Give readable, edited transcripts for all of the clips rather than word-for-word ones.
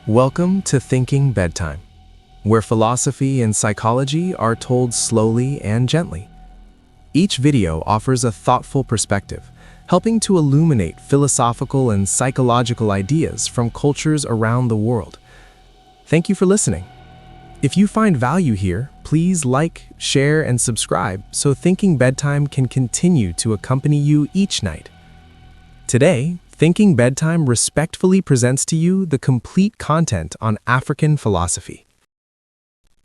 Welcome to Thinking Bedtime, where philosophy and psychology are told slowly and gently. Each video offers a thoughtful perspective, helping to illuminate philosophical and psychological ideas from cultures around the world. Thank you for listening. If you find value here, please like, share, and subscribe so Thinking Bedtime can continue to accompany you each night. Today, Thinking Bedtime respectfully presents to you the complete content on African philosophy.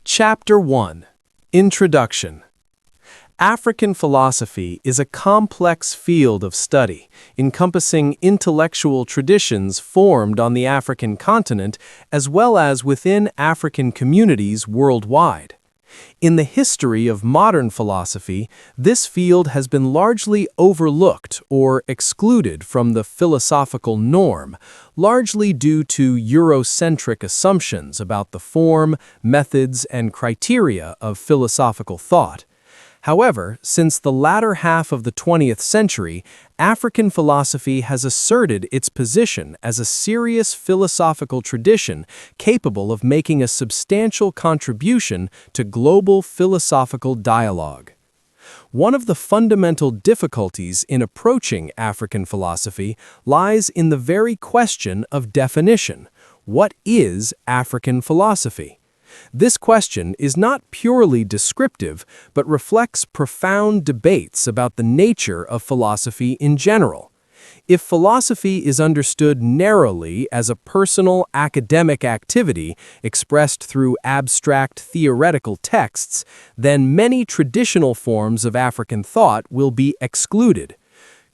Chapter 1. Introduction. African philosophy is a complex field of study, encompassing intellectual traditions formed on the African continent as well as within African communities worldwide. In the history of modern philosophy, this field has been largely overlooked or excluded from the philosophical norm, largely due to Eurocentric assumptions about the form, methods, and criteria of philosophical thought. However, since the latter half of the 20th century, African philosophy has asserted its position as a serious philosophical tradition capable of making a substantial contribution to global philosophical dialogue. One of the fundamental difficulties in approaching African philosophy lies in the very question of definition. What is African philosophy? This question is not purely descriptive, but reflects profound debates about the nature of philosophy in general. If philosophy is understood narrowly as a personal academic activity expressed through abstract theoretical texts, then many traditional forms of African thought will be excluded.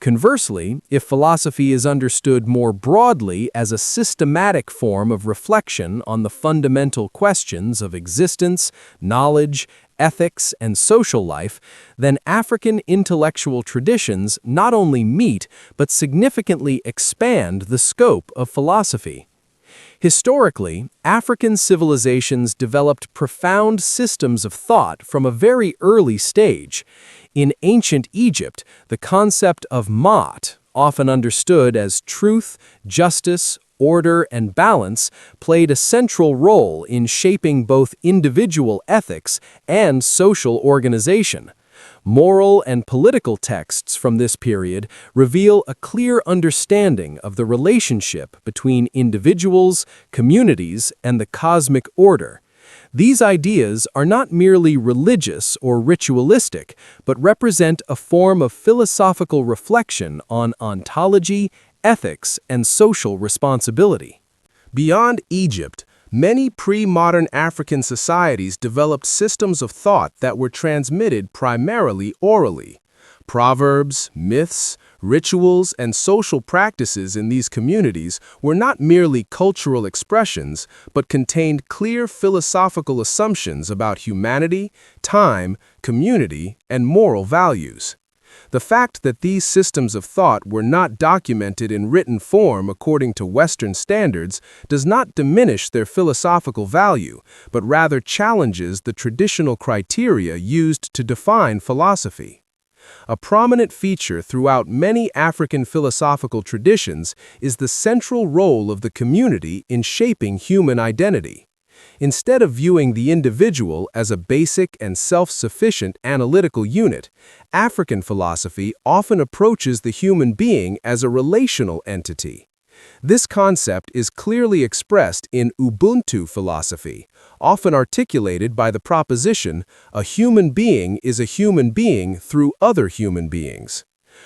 Conversely, if philosophy is understood more broadly as a systematic form of reflection on the fundamental questions of existence, knowledge, ethics, and social life, then African intellectual traditions not only meet but significantly expand the scope of philosophy. Historically, African civilizations developed profound systems of thought from a very early stage. In ancient Egypt, the concept of Ma'at, often understood as truth, justice, order, and balance, played a central role in shaping both individual ethics and social organization. Moral and political texts from this period reveal a clear understanding of the relationship between individuals, communities, and the cosmic order. These ideas are not merely religious or ritualistic, but represent a form of philosophical reflection on ontology, ethics, and social responsibility. Beyond Egypt, many pre-modern African societies developed systems of thought that were transmitted primarily orally. Proverbs, myths, rituals, and social practices in these communities were not merely cultural expressions, but contained clear philosophical assumptions about humanity, time, community, and moral values. The fact that these systems of thought were not documented in written form according to Western standards does not diminish their philosophical value, but rather challenges the traditional criteria used to define philosophy. A prominent feature throughout many African philosophical traditions is the central role of the community in shaping human identity. Instead of viewing the individual as a basic and self-sufficient analytical unit, African philosophy often approaches the human being as a relational entity. This concept is clearly expressed in Ubuntu philosophy, often articulated by the proposition, a human being is a human being through other human beings.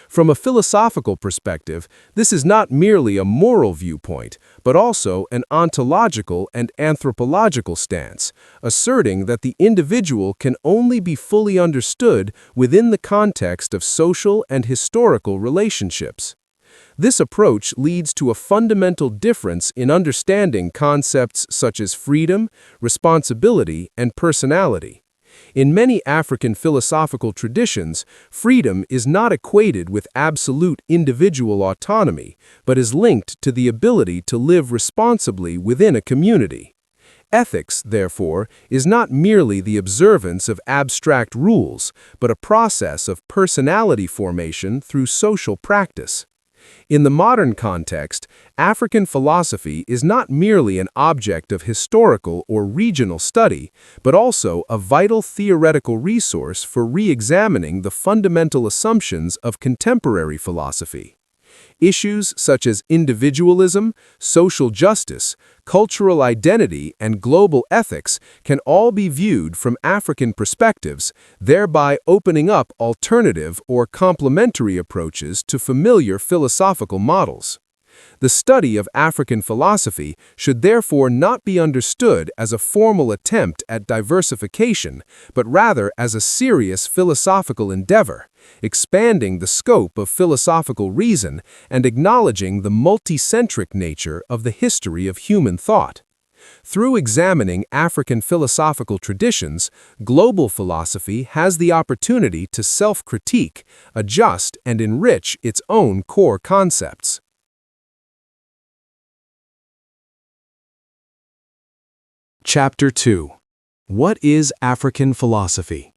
From a philosophical perspective, this is not merely a moral viewpoint, but also an ontological and anthropological stance, asserting that the individual can only be fully understood within the context of social and historical relationships. This approach leads to a fundamental difference in understanding concepts such as freedom, responsibility, and personality. In many African philosophical traditions, freedom is not equated with absolute individual autonomy, but is linked to the ability to live responsibly within a community. Ethics, therefore, is not merely the observance of abstract rules, but a process of personality formation through social practice. In the modern context, African philosophy is not merely an object of historical or regional study, but also a vital theoretical resource for re-examining the fundamental assumptions of contemporary philosophy. Issues such as individualism, social justice, cultural identity, and global ethics can all be viewed from African perspectives, thereby opening up alternative or complementary approaches to familiar philosophical models. The study of African philosophy should therefore not be understood as a formal attempt at diversification, but rather as a serious philosophical endeavor, expanding the scope of philosophical reason and acknowledging the multicentric nature of the history of human thought. Through examining African philosophical traditions, global philosophy has the opportunity to self-critique, adjust, and enrich its own core concepts. Chapter 2. What is African philosophy?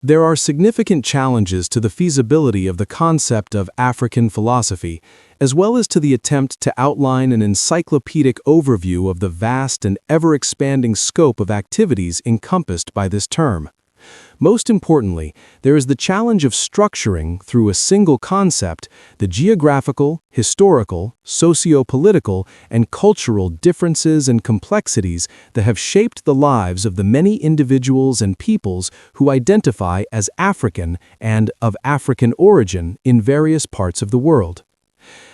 There are significant challenges to the feasibility of the concept of African philosophy, as well as to the attempt to outline an encyclopedic overview of the vast and ever-expanding scope of activities encompassed by this term. Most importantly, there is the challenge of structuring, through a single concept, the geographical, historical, socio-political, and cultural differences and complexities that have shaped the lives of the many individuals and peoples who identify as African and of African origin in various parts of the world.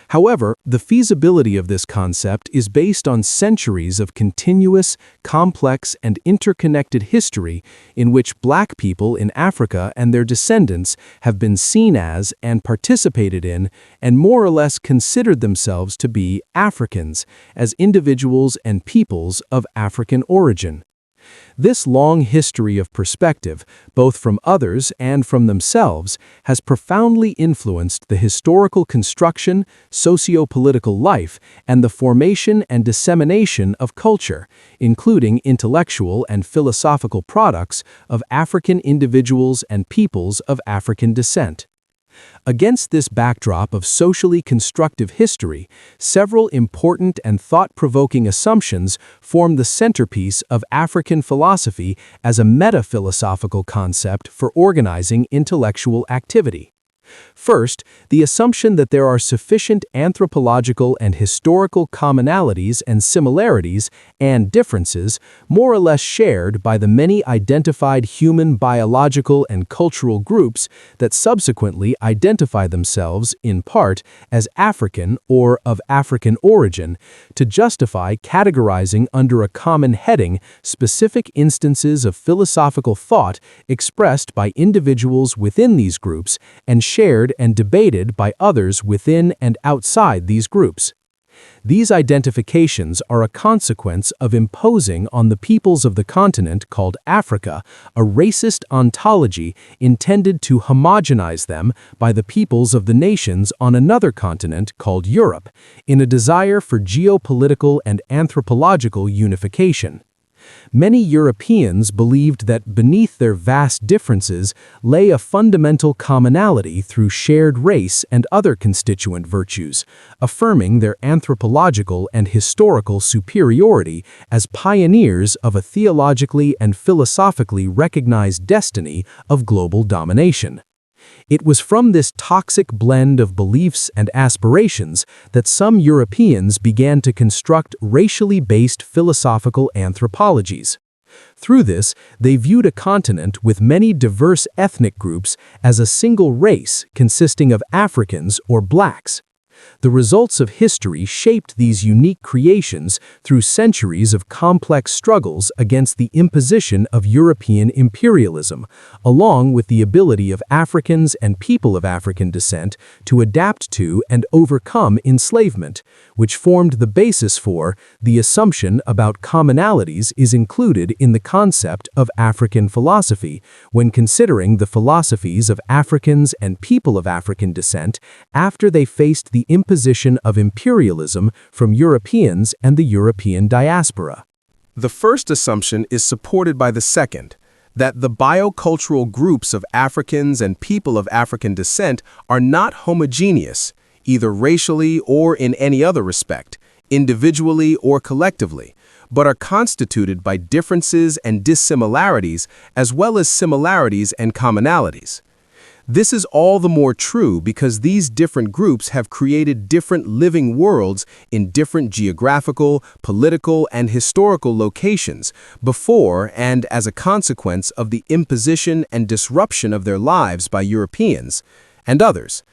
However, the feasibility of this concept is based on centuries of continuous, complex, and interconnected history in which Black people in Africa and their descendants have been seen as and participated in and more or less considered themselves to be Africans, as individuals and peoples of African origin. This long history of perspective, both from others and from themselves, has profoundly influenced the historical construction, socio-political life, and the formation and dissemination of culture, including intellectual and philosophical products of African individuals and peoples of African descent. Against this backdrop of socially constructive history, several important and thought-provoking assumptions form the centerpiece of African philosophy as a meta-philosophical concept for organizing intellectual activity. First, the assumption that there are sufficient anthropological and historical commonalities and similarities and differences more or less shared by the many identified human biological and cultural groups that subsequently identify themselves, in part, as African or of African origin, to justify categorizing under a common heading specific instances of philosophical thought expressed by individuals within these groups and shared and debated by others within and outside these groups. These identifications are a consequence of imposing on the peoples of the continent called Africa a racist ontology intended to homogenize them by the peoples of the nations on another continent called Europe, in a desire for geopolitical and anthropological unification. Many Europeans believed that beneath their vast differences lay a fundamental commonality through shared race and other constituent virtues, affirming their anthropological and historical superiority as pioneers of a theologically and philosophically recognized destiny of global domination. It was from this toxic blend of beliefs and aspirations that some Europeans began to construct racially based philosophical anthropologies. Through this, they viewed a continent with many diverse ethnic groups as a single race consisting of Africans or Blacks. The results of history shaped these unique creations through centuries of complex struggles against the imposition of European imperialism, along with the ability of Africans and people of African descent to adapt to and overcome enslavement, which formed the basis for the assumption about commonalities is included in the concept of African philosophy when considering the philosophies of Africans and people of African descent after they faced the imposition of imperialism from Europeans and the European diaspora. The first assumption is supported by the second, that the biocultural groups of Africans and people of African descent are not homogeneous, either racially or in any other respect, individually or collectively, but are constituted by differences and dissimilarities as well as similarities and commonalities. This is all the more true because these different groups have created different living worlds in different geographical, political, and historical locations before and as a consequence of the imposition and disruption of their lives by Europeans and others.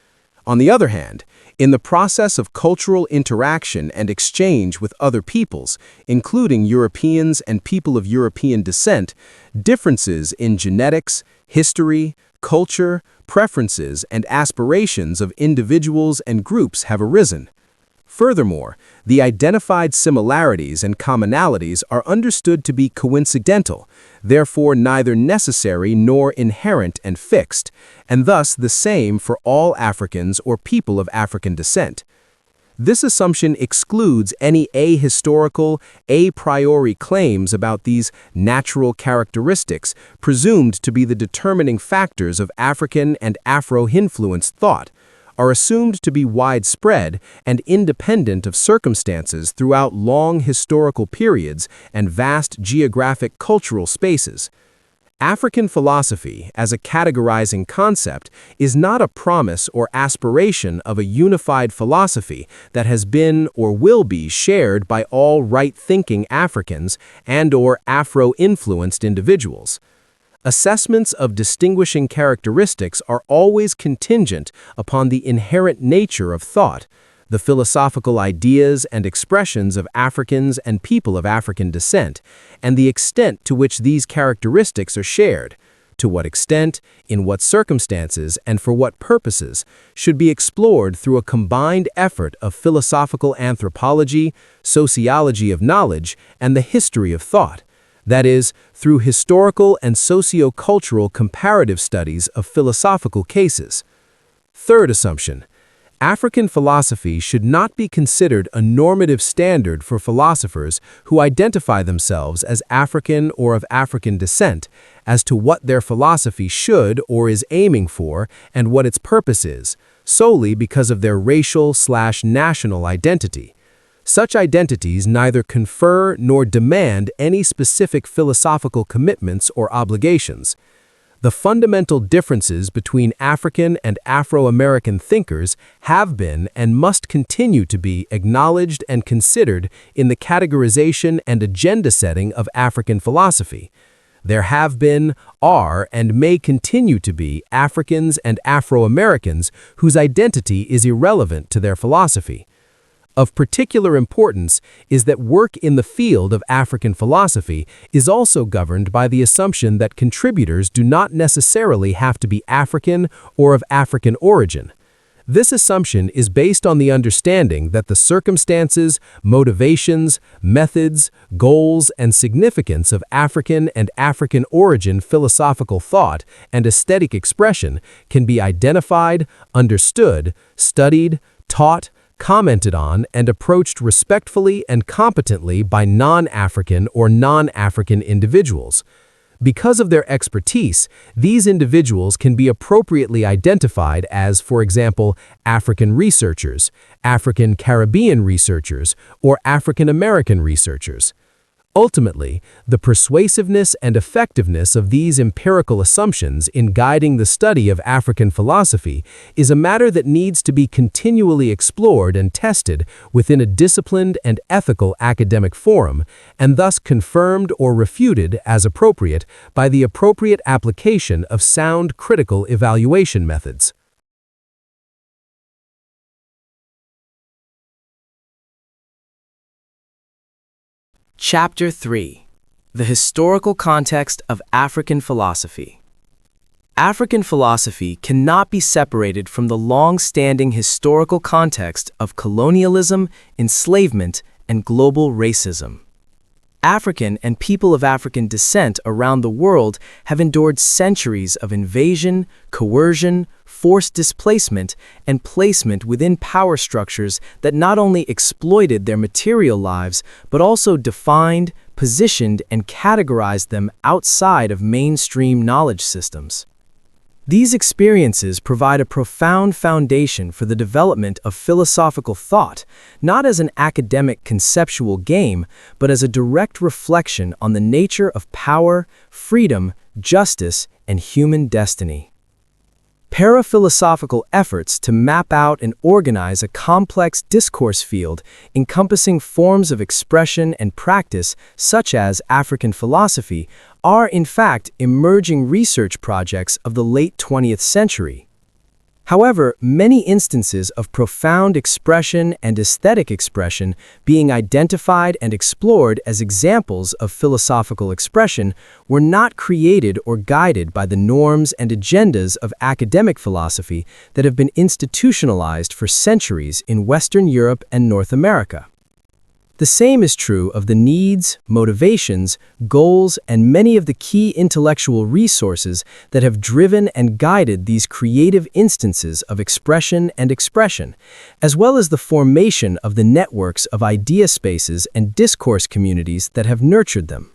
On the other hand, in the process of cultural interaction and exchange with other peoples, including Europeans and people of European descent, differences in genetics, history, culture, preferences, and aspirations of individuals and groups have arisen. Furthermore, the identified similarities and commonalities are understood to be coincidental, therefore neither necessary nor inherent and fixed, and thus the same for all Africans or people of African descent. This assumption excludes any ahistorical, a priori claims about these natural characteristics presumed to be the determining factors of African and Afro-influenced thought, are assumed to be widespread and independent of circumstances throughout long historical periods and vast geographic cultural spaces. African philosophy, as a categorizing concept, is not a promise or aspiration of a unified philosophy that has been or will be shared by all right-thinking Africans and/or Afro-influenced individuals. Assessments of distinguishing characteristics are always contingent upon the inherent nature of thought, the philosophical ideas and expressions of Africans and people of African descent, and the extent to which these characteristics are shared. To what extent, in what circumstances, and for what purposes, should be explored through a combined effort of philosophical anthropology, sociology of knowledge, and the history of thought. That is, through historical and socio-cultural comparative studies of philosophical cases. Third assumption: African philosophy should not be considered a normative standard for philosophers who identify themselves as African or of African descent as to what their philosophy should or is aiming for and what its purpose is, solely because of their racial/national identity. Such identities neither confer nor demand any specific philosophical commitments or obligations. The fundamental differences between African and Afro-American thinkers have been and must continue to be acknowledged and considered in the categorization and agenda setting of African philosophy. There have been, are, and may continue to be Africans and Afro-Americans whose identity is irrelevant to their philosophy. Of particular importance is that work in the field of African philosophy is also governed by the assumption that contributors do not necessarily have to be African or of African origin. This assumption is based on the understanding that the circumstances, motivations, methods, goals, and significance of African and African origin philosophical thought and aesthetic expression can be identified, understood, studied, taught, commented on, and approached respectfully and competently by non-African or non-African individuals. Because of their expertise, these individuals can be appropriately identified as, for example, African researchers, African Caribbean researchers, or African American researchers. Ultimately, the persuasiveness and effectiveness of these empirical assumptions in guiding the study of African philosophy is a matter that needs to be continually explored and tested within a disciplined and ethical academic forum, and thus confirmed or refuted as appropriate by the appropriate application of sound critical evaluation methods. Chapter 3: The Historical Context of African Philosophy. African philosophy cannot be separated from the long-standing historical context of colonialism, enslavement, and global racism. African and people of African descent around the world have endured centuries of invasion, coercion, forced displacement, and placement within power structures that not only exploited their material lives, but also defined, positioned, and categorized them outside of mainstream knowledge systems. These experiences provide a profound foundation for the development of philosophical thought, not as an academic conceptual game, but as a direct reflection on the nature of power, freedom, justice, and human destiny. Paraphilosophical efforts to map out and organize a complex discourse field encompassing forms of expression and practice such as African philosophy are in fact emerging research projects of the late 20th century. However, many instances of profound expression and aesthetic expression being identified and explored as examples of philosophical expression were not created or guided by the norms and agendas of academic philosophy that have been institutionalized for centuries in Western Europe and North America. The same is true of the needs, motivations, goals, and many of the key intellectual resources that have driven and guided these creative instances of expression, as well as the formation of the networks of idea spaces and discourse communities that have nurtured them.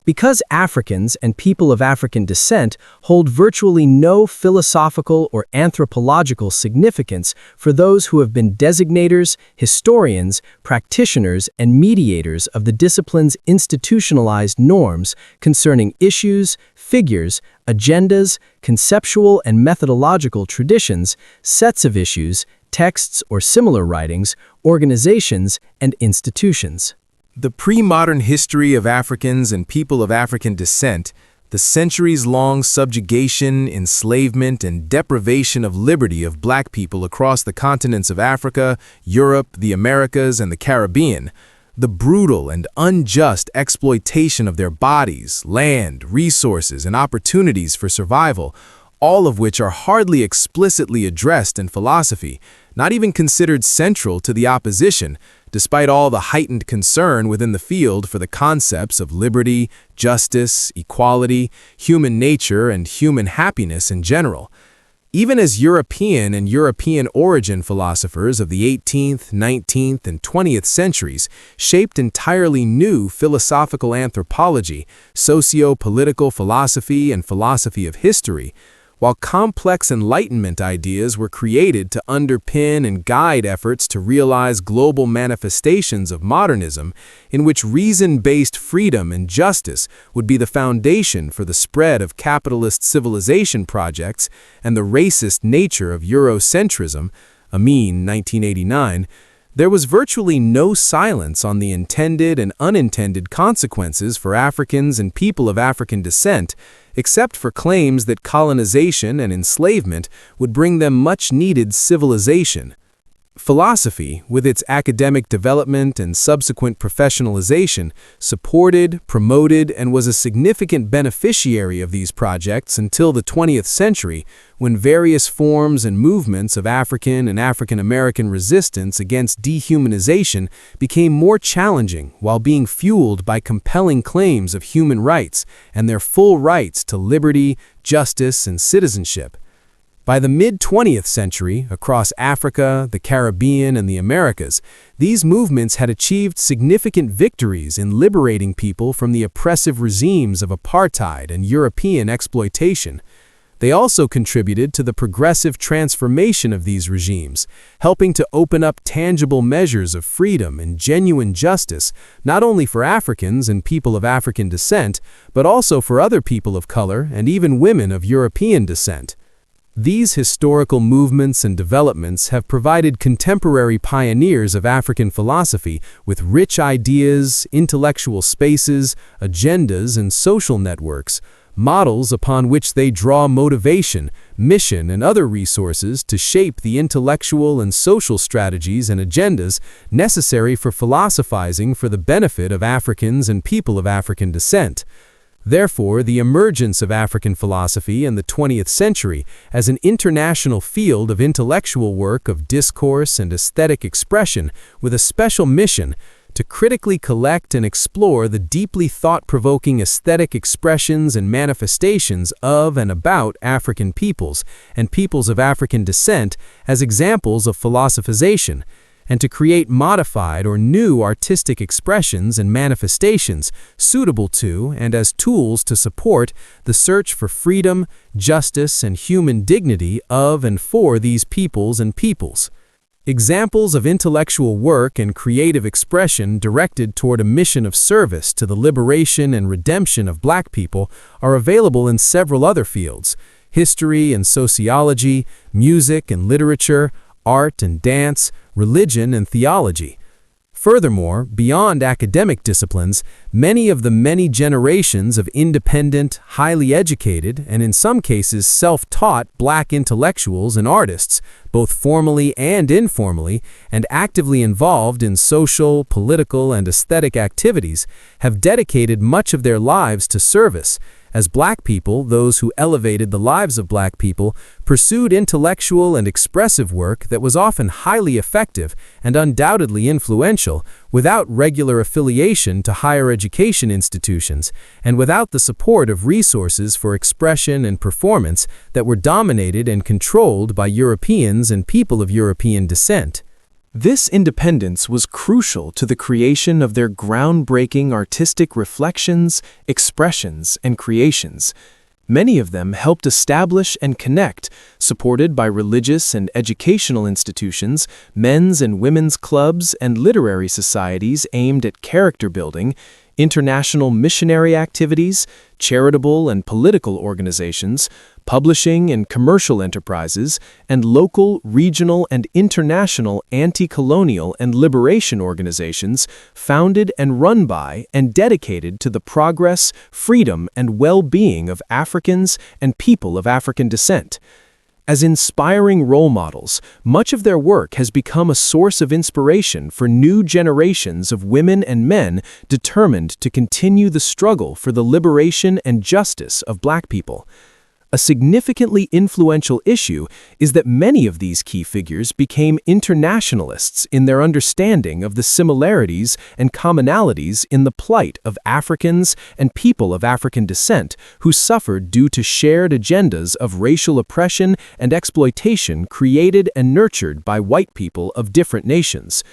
Because Africans and people of African descent hold virtually no philosophical or anthropological significance for those who have been designators, historians, practitioners, and mediators of the discipline's institutionalized norms concerning issues, figures, agendas, conceptual and methodological traditions, sets of issues, texts or similar writings, organizations, and institutions. The pre-modern history of Africans and people of African descent, the centuries-long subjugation, enslavement, and deprivation of liberty of black people across the continents of Africa, Europe, the Americas, and the Caribbean, the brutal and unjust exploitation of their bodies, land, resources, and opportunities for survival, all of which are hardly explicitly addressed in philosophy, not even considered central to the opposition, despite all the heightened concern within the field for the concepts of liberty, justice, equality, human nature, and human happiness in general. Even as European and European origin philosophers of the 18th, 19th, and 20th centuries shaped entirely new philosophical anthropology, socio-political philosophy, and philosophy of history, while complex Enlightenment ideas were created to underpin and guide efforts to realize global manifestations of modernism, in which reason-based freedom and justice would be the foundation for the spread of capitalist civilization projects and the racist nature of Eurocentrism, Amin, 1989, there was virtually no silence on the intended and unintended consequences for Africans and people of African descent, except for claims that colonization and enslavement would bring them much-needed civilization. Philosophy, with its academic development and subsequent professionalization, supported, promoted, and was a significant beneficiary of these projects until the 20th century, when various forms and movements of African and African American resistance against dehumanization became more challenging while being fueled by compelling claims of human rights and their full rights to liberty, justice, and citizenship. By the mid-20th century, across Africa, the Caribbean, and the Americas, these movements had achieved significant victories in liberating people from the oppressive regimes of apartheid and European exploitation. They also contributed to the progressive transformation of these regimes, helping to open up tangible measures of freedom and genuine justice, not only for Africans and people of African descent, but also for other people of color and even women of European descent. These historical movements and developments have provided contemporary pioneers of African philosophy with rich ideas, intellectual spaces, agendas, and social networks, models upon which they draw motivation, mission, and other resources to shape the intellectual and social strategies and agendas necessary for philosophizing for the benefit of Africans and people of African descent. Therefore, the emergence of African philosophy in the 20th century as an international field of intellectual work of discourse and aesthetic expression with a special mission to critically collect and explore the deeply thought-provoking aesthetic expressions and manifestations of and about African peoples and peoples of African descent as examples of philosophization, and to create modified or new artistic expressions and manifestations suitable to and as tools to support the search for freedom, justice, and human dignity of and for these peoples and peoples. Examples of intellectual work and creative expression directed toward a mission of service to the liberation and redemption of Black people are available in several other fields: history and sociology, music and literature, art and dance, religion and theology. Furthermore, beyond academic disciplines, many of the many generations of independent, highly educated, and in some cases self-taught Black intellectuals and artists, both formally and informally, and actively involved in social, political, and aesthetic activities, have dedicated much of their lives to service. As Black people, those who elevated the lives of Black people pursued intellectual and expressive work that was often highly effective and undoubtedly influential, without regular affiliation to higher education institutions, and without the support of resources for expression and performance that were dominated and controlled by Europeans and people of European descent. This independence was crucial to the creation of their groundbreaking artistic reflections, expressions, and creations. Many of them helped establish and connect, supported by religious and educational institutions, men's and women's clubs, and literary societies aimed at character building, international missionary activities, charitable and political organizations, publishing and commercial enterprises, and local, regional, and international anti-colonial and liberation organizations founded and run by and dedicated to the progress, freedom, and well-being of Africans and people of African descent. As inspiring role models, much of their work has become a source of inspiration for new generations of women and men determined to continue the struggle for the liberation and justice of Black people. A significantly influential issue is that many of these key figures became internationalists in their understanding of the similarities and commonalities in the plight of Africans and people of African descent who suffered due to shared agendas of racial oppression and exploitation created and nurtured by white people of different nations.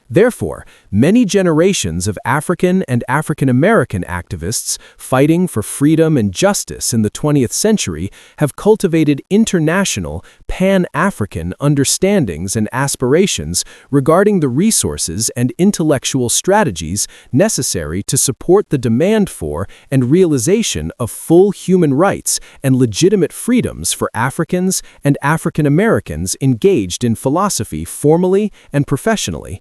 Therefore, many generations of African and African American activists fighting for freedom and justice in the 20th century have cultivated international, pan-African understandings and aspirations regarding the resources and intellectual strategies necessary to support the demand for and realization of full human rights and legitimate freedoms for Africans and African Americans engaged in philosophy formally and professionally.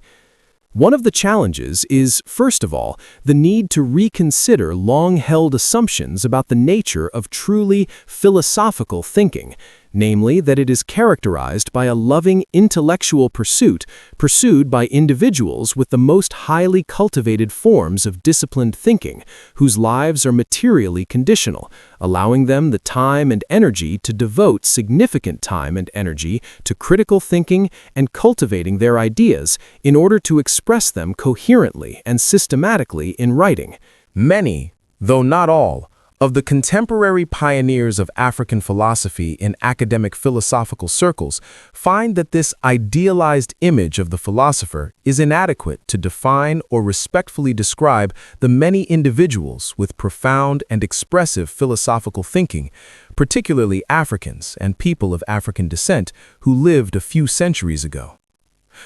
One of the challenges is, first of all, the need to reconsider long-held assumptions about the nature of truly philosophical thinking, namely that it is characterized by a loving intellectual pursuit pursued by individuals with the most highly cultivated forms of disciplined thinking, whose lives are materially conditional, allowing them the time and energy to devote significant time and energy to critical thinking and cultivating their ideas in order to express them coherently and systematically in writing. Many, though not all, of the contemporary pioneers of African philosophy in academic philosophical circles find that this idealized image of the philosopher is inadequate to define or respectfully describe the many individuals with profound and expressive philosophical thinking, particularly Africans and people of African descent who lived a few centuries ago.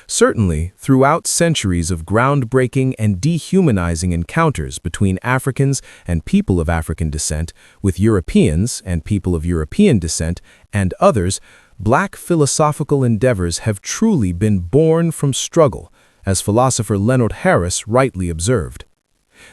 Certainly, throughout centuries of groundbreaking and dehumanizing encounters between Africans and people of African descent, with Europeans and people of European descent, and others, Black philosophical endeavors have truly been born from struggle, as philosopher Leonard Harris rightly observed.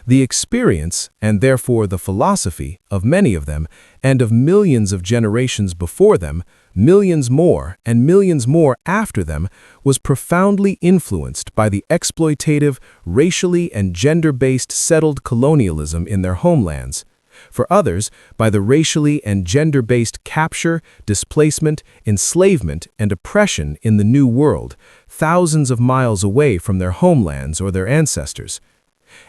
The experience, and therefore the philosophy, of many of them, and of millions of generations before them, millions more and millions more after them, was profoundly influenced by the exploitative, racially and gender-based settled colonialism in their homelands. For others, by the racially and gender-based capture, displacement, enslavement, and oppression in the New World, thousands of miles away from their homelands or their ancestors.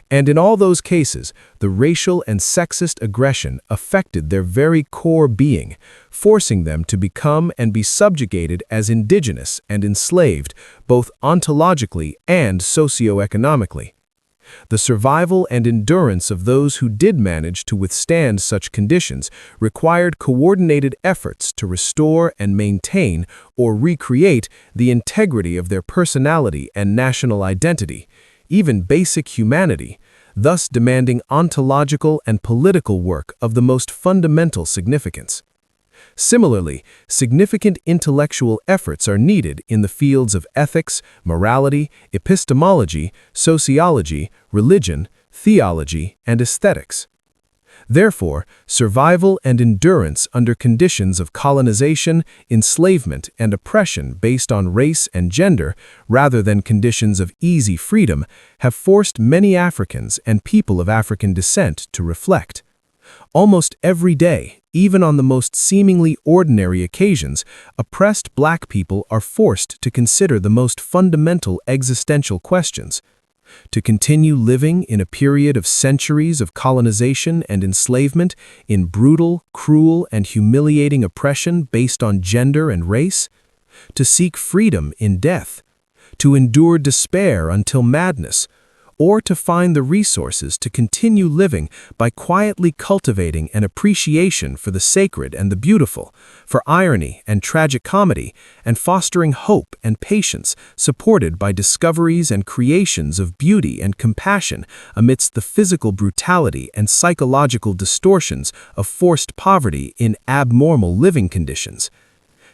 And in all those cases, the racial and sexist aggression affected their very core being, forcing them to become and be subjugated as indigenous and enslaved, both ontologically and socioeconomically. The survival and endurance of those who did manage to withstand such conditions required coordinated efforts to restore and maintain or recreate the integrity of their personality and national identity, even basic humanity, thus demanding ontological and political work of the most fundamental significance. Similarly, significant intellectual efforts are needed in the fields of ethics, morality, epistemology, sociology, religion, theology, and aesthetics. Therefore, survival and endurance under conditions of colonization, enslavement, and oppression based on race and gender, rather than conditions of easy freedom, have forced many Africans and people of African descent to reflect. Almost every day, even on the most seemingly ordinary occasions, oppressed Black people are forced to consider the most fundamental existential questions. To continue living in a period of centuries of colonization and enslavement, in brutal, cruel, and humiliating oppression based on gender and race? To seek freedom in death? To endure despair until madness? Or to find the resources to continue living by quietly cultivating an appreciation for the sacred and the beautiful, for irony and tragic comedy, and fostering hope and patience supported by discoveries and creations of beauty and compassion amidst the physical brutality and psychological distortions of forced poverty in abnormal living conditions?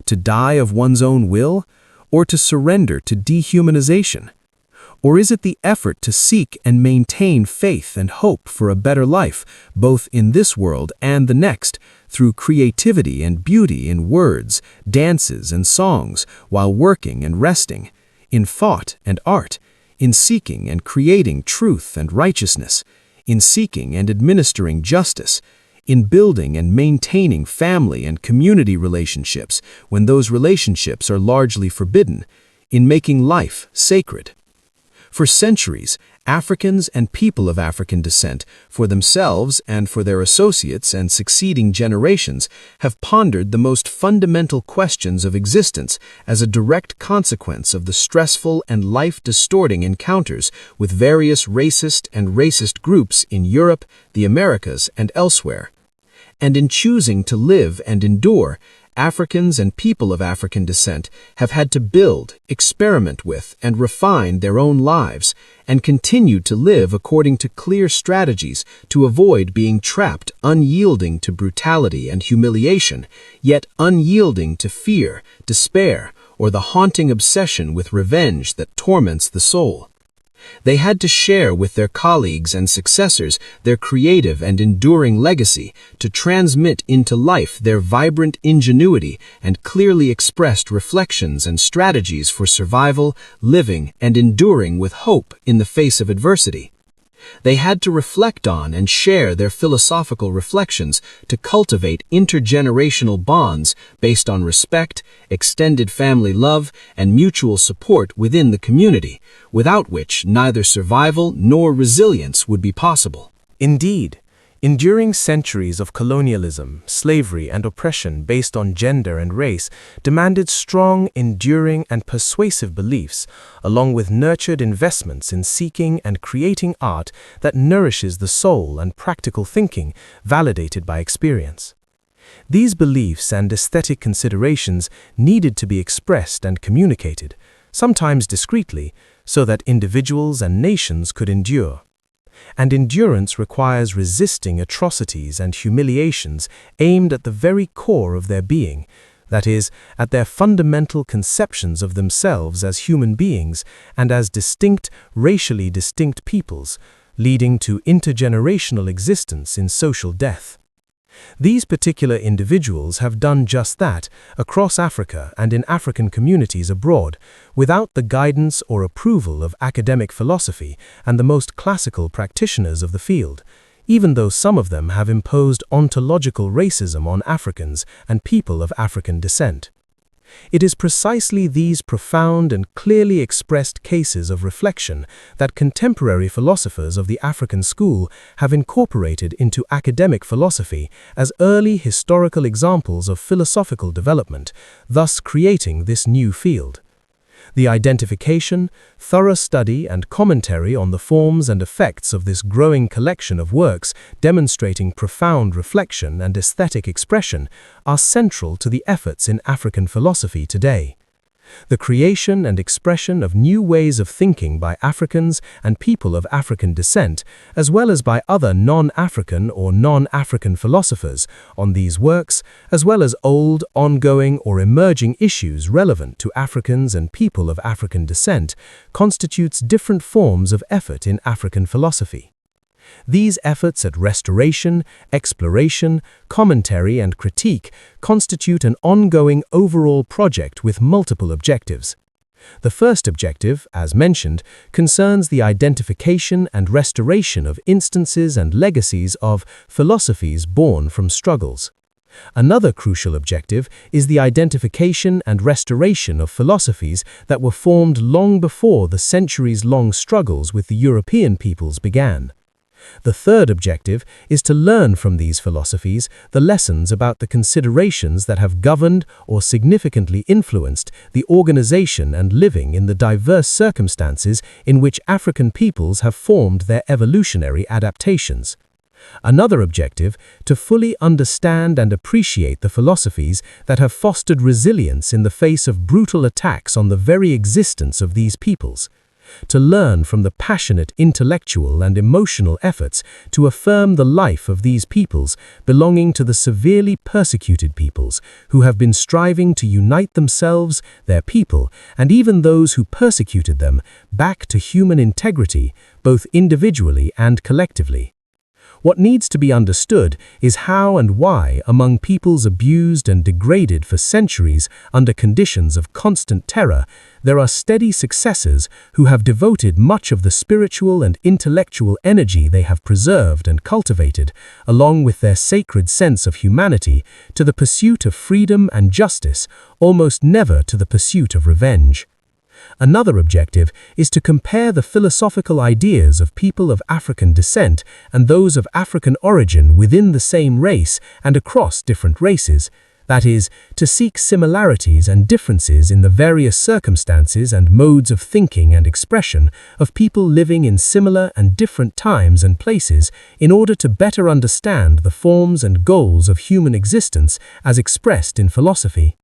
To die of one's own will, or to surrender to dehumanization? Or is it the effort to seek and maintain faith and hope for a better life, both in this world and the next, through creativity and beauty in words, dances, and songs, while working and resting, in thought and art, in seeking and creating truth and righteousness, in seeking and administering justice, in building and maintaining family and community relationships when those relationships are largely forbidden, in making life sacred? For centuries, Africans and people of African descent, for themselves and for their associates and succeeding generations, have pondered the most fundamental questions of existence as a direct consequence of the stressful and life-distorting encounters with various racist groups in Europe, the Americas, and elsewhere. And in choosing to live and endure, Africans and people of African descent have had to build, experiment with, and refine their own lives, and continue to live according to clear strategies to avoid being trapped unyielding to brutality and humiliation, yet unyielding to fear, despair, or the haunting obsession with revenge that torments the soul. They had to share with their colleagues and successors their creative and enduring legacy to transmit into life their vibrant ingenuity and clearly expressed reflections and strategies for survival, living, and enduring with hope in the face of adversity. They had to reflect on and share their philosophical reflections to cultivate intergenerational bonds based on respect, extended family love, and mutual support within the community, without which neither survival nor resilience would be possible. Indeed, enduring centuries of colonialism, slavery, and oppression based on gender and race demanded strong, enduring, and persuasive beliefs, along with nurtured investments in seeking and creating art that nourishes the soul and practical thinking validated by experience. These beliefs and aesthetic considerations needed to be expressed and communicated, sometimes discreetly, so that individuals and nations could endure. And endurance requires resisting atrocities and humiliations aimed at the very core of their being, that is, at their fundamental conceptions of themselves as human beings and as distinct, racially distinct peoples, leading to intergenerational existence in social death. These particular individuals have done just that across Africa and in African communities abroad, without the guidance or approval of academic philosophy and the most classical practitioners of the field, even though some of them have imposed ontological racism on Africans and people of African descent. It is precisely these profound and clearly expressed cases of reflection that contemporary philosophers of the African school have incorporated into academic philosophy as early historical examples of philosophical development, thus creating this new field. The identification, thorough study, and commentary on the forms and effects of this growing collection of works demonstrating profound reflection and aesthetic expression are central to the efforts in African philosophy today. The creation and expression of new ways of thinking by Africans and people of African descent, as well as by other non-African or non-African philosophers on these works, as well as old, ongoing, or emerging issues relevant to Africans and people of African descent, constitutes different forms of effort in African philosophy. These efforts at restoration, exploration, commentary, and critique constitute an ongoing overall project with multiple objectives. The first objective, as mentioned, concerns the identification and restoration of instances and legacies of philosophies born from struggles. Another crucial objective is the identification and restoration of philosophies that were formed long before the centuries-long struggles with the European peoples began. The third objective is to learn from these philosophies the lessons about the considerations that have governed or significantly influenced the organization and living in the diverse circumstances in which African peoples have formed their evolutionary adaptations. Another objective, to fully understand and appreciate the philosophies that have fostered resilience in the face of brutal attacks on the very existence of these peoples. To learn from the passionate intellectual and emotional efforts to affirm the life of these peoples belonging to the severely persecuted peoples who have been striving to unite themselves, their people, and even those who persecuted them, back to human integrity, both individually and collectively. What needs to be understood is how and why, among peoples abused and degraded for centuries under conditions of constant terror, there are steady successors who have devoted much of the spiritual and intellectual energy they have preserved and cultivated, along with their sacred sense of humanity, to the pursuit of freedom and justice, almost never to the pursuit of revenge. Another objective is to compare the philosophical ideas of people of African descent and those of African origin within the same race and across different races, that is, to seek similarities and differences in the various circumstances and modes of thinking and expression of people living in similar and different times and places in order to better understand the forms and goals of human existence as expressed in philosophy.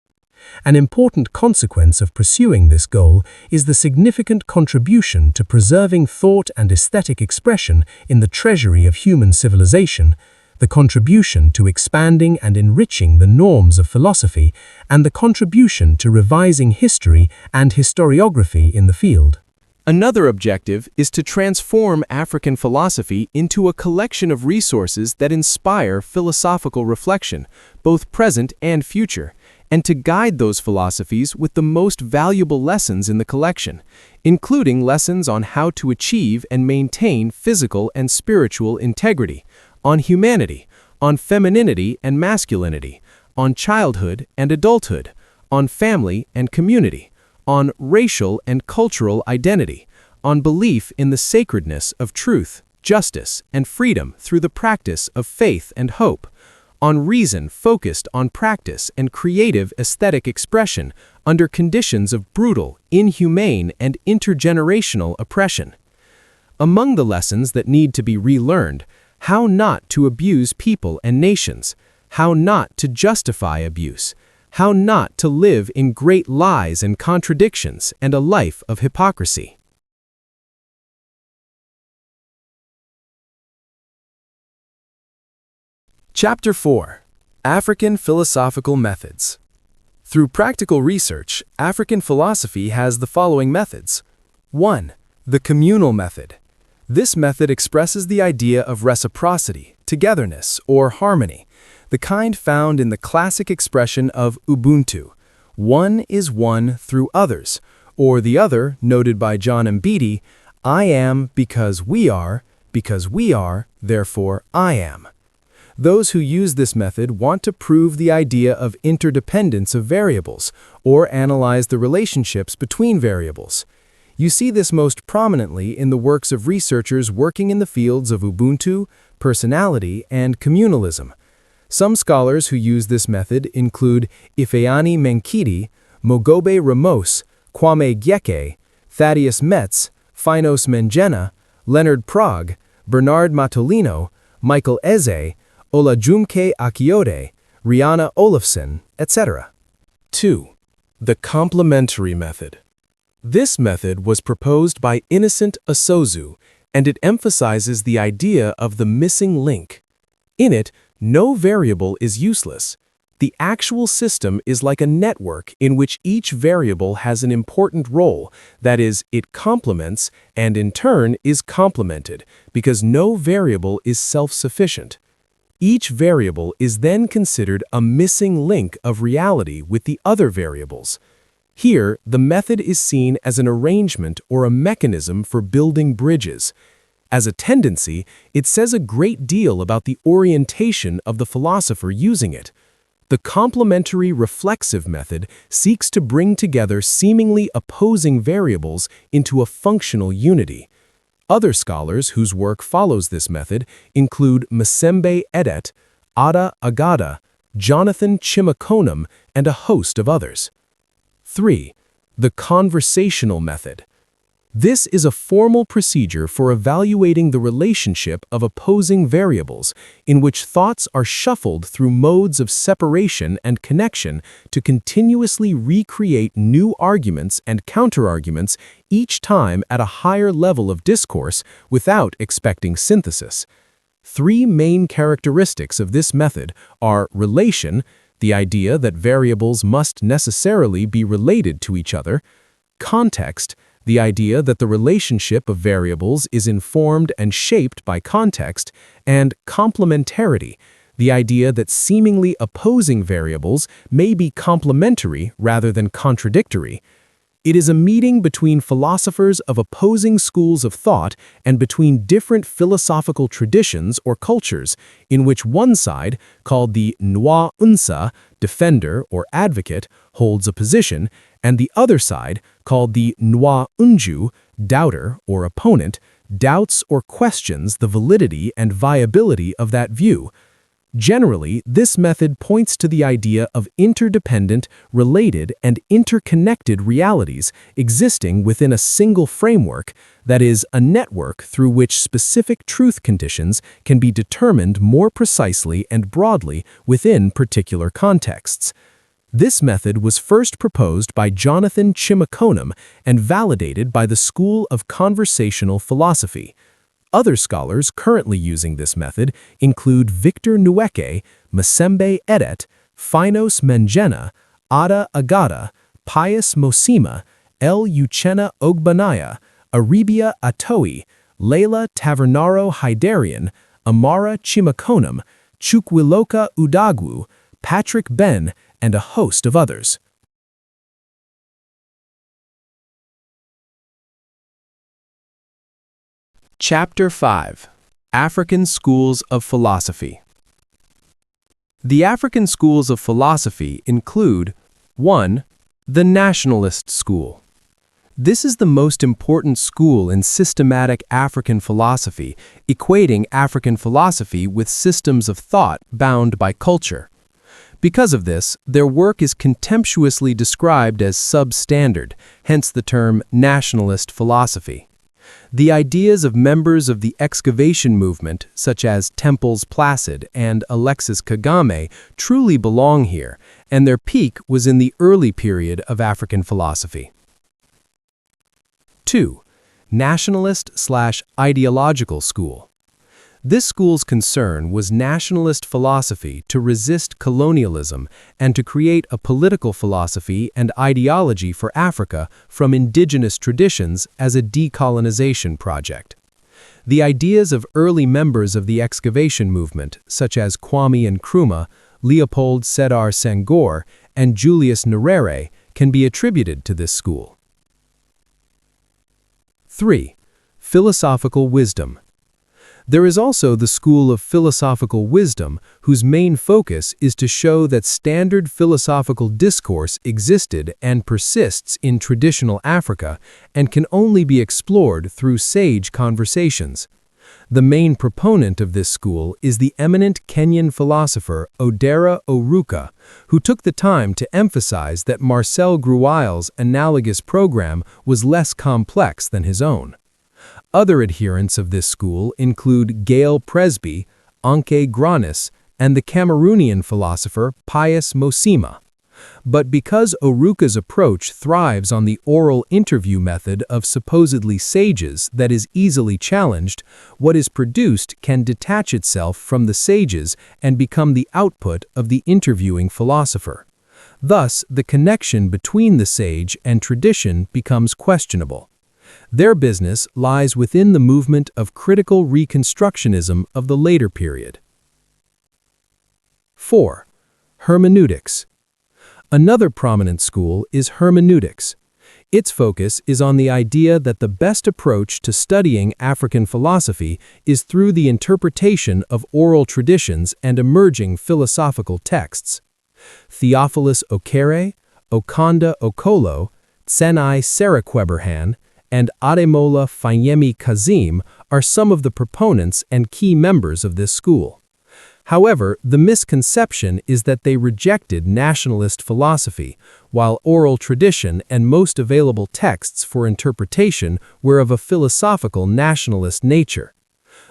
An important consequence of pursuing this goal is the significant contribution to preserving thought and aesthetic expression in the treasury of human civilization, the contribution to expanding and enriching the norms of philosophy, and the contribution to revising history and historiography in the field. Another objective is to transform African philosophy into a collection of resources that inspire philosophical reflection, both present and future, and to guide those philosophies with the most valuable lessons in the collection, including lessons on how to achieve and maintain physical and spiritual integrity, on humanity, on femininity and masculinity, on childhood and adulthood, on family and community, on racial and cultural identity, on belief in the sacredness of truth, justice, and freedom through the practice of faith and hope, on reason focused on practice and creative aesthetic expression under conditions of brutal, inhumane, and intergenerational oppression. Among the lessons that need to be relearned, how not to abuse people and nations, how not to justify abuse, how not to live in great lies and contradictions and a life of hypocrisy. Chapter 4. African Philosophical Methods. Through practical research, African philosophy has the following methods. 1. The communal method. This method expresses the idea of reciprocity, togetherness, or harmony, the kind found in the classic expression of Ubuntu. One is one through others, or the other, noted by John Mbiti, I am because we are, therefore I am. Those who use this method want to prove the idea of interdependence of variables, or analyze the relationships between variables. You see this most prominently in the works of researchers working in the fields of Ubuntu, personality, and communalism. Some scholars who use this method include Ifeanyi Menkidi, Mogobe Ramos, Kwame Gyeke, Thaddeus Metz, Finos Menjena, Leonard Prague, Bernard Matolino, Michael Eze, Olajumke Akiode, Rihanna Olafson, etc. 2. The complementary method. This method was proposed by Innocent Asozu, and it emphasizes the idea of the missing link. In it, no variable is useless. The actual system is like a network in which each variable has an important role, that is, it complements and in turn is complemented, because no variable is self-sufficient. Each variable is then considered a missing link of reality with the other variables. Here, the method is seen as an arrangement or a mechanism for building bridges. As a tendency, it says a great deal about the orientation of the philosopher using it. The complementary reflexive method seeks to bring together seemingly opposing variables into a functional unity. Other scholars whose work follows this method include Msembe Edet, Ada Agada, Jonathan Chimakonam, and a host of others. 3. The conversational method. This is a formal procedure for evaluating the relationship of opposing variables, in which thoughts are shuffled through modes of separation and connection to continuously recreate new arguments and counterarguments each time at a higher level of discourse without expecting synthesis. 3 main characteristics of this method are relation, the idea that variables must necessarily be related to each other; context, the idea that the relationship of variables is informed and shaped by context; and complementarity, the idea that seemingly opposing variables may be complementary rather than contradictory. It is a meeting between philosophers of opposing schools of thought and between different philosophical traditions or cultures, in which one side, called the Nwa Unsa, defender or advocate, holds a position, and the other side, called the Nwa Unju, doubter or opponent, doubts or questions the validity and viability of that view. Generally, this method points to the idea of interdependent, related, and interconnected realities existing within a single framework, that is, a network through which specific truth conditions can be determined more precisely and broadly within particular contexts. This method was first proposed by Jonathan Chimakonam and validated by the School of Conversational Philosophy. Other scholars currently using this method include Victor Nweke, Msembe Edet, Finos Menjena, Ada Agada, Pius Mosima, El Uchenna Ogbanaya, Aribia Atoyi, Leila Tavernaro Haidarian, Amara Chimakonam, Chukwiloka Udagwu, Patrick Ben, and a host of others. Chapter 5. African Schools of Philosophy. The African schools of philosophy include 1. The Nationalist School. This is the most important school in systematic African philosophy, equating African philosophy with systems of thought bound by culture. Because of this, their work is contemptuously described as substandard, hence the term nationalist philosophy. The ideas of members of the excavation movement, such as Temples Placid and Alexis Kagame, truly belong here, and their peak was in the early period of African philosophy. 2. Nationalist/ideological school. This school's concern was nationalist philosophy to resist colonialism and to create a political philosophy and ideology for Africa from indigenous traditions as a decolonization project. The ideas of early members of the excavation movement, such as Kwame Nkrumah, Leopold Sedar Senghor, and Julius Nyerere, can be attributed to this school. 3. Philosophical wisdom. There is also the school of philosophical wisdom, whose main focus is to show that standard philosophical discourse existed and persists in traditional Africa and can only be explored through sage conversations. The main proponent of this school is the eminent Kenyan philosopher Odera Oruka, who took the time to emphasize that Marcel Gruwil's analogous program was less complex than his own. Other adherents of this school include Gail Presby, Anke Granis, and the Cameroonian philosopher Pius Mosima. But because Oruka's approach thrives on the oral interview method of supposedly sages that is easily challenged, what is produced can detach itself from the sages and become the output of the interviewing philosopher. Thus, the connection between the sage and tradition becomes questionable. Their business lies within the movement of critical reconstructionism of the later period. 4. Hermeneutics. Another prominent school is hermeneutics. Its focus is on the idea that the best approach to studying African philosophy is through the interpretation of oral traditions and emerging philosophical texts. Theophilus Okere, Okonda Okolo, Tsenai Serekweberhan, and Ademola Fayemi Kazim are some of the proponents and key members of this school. However, the misconception is that they rejected nationalist philosophy, while oral tradition and most available texts for interpretation were of a philosophical nationalist nature.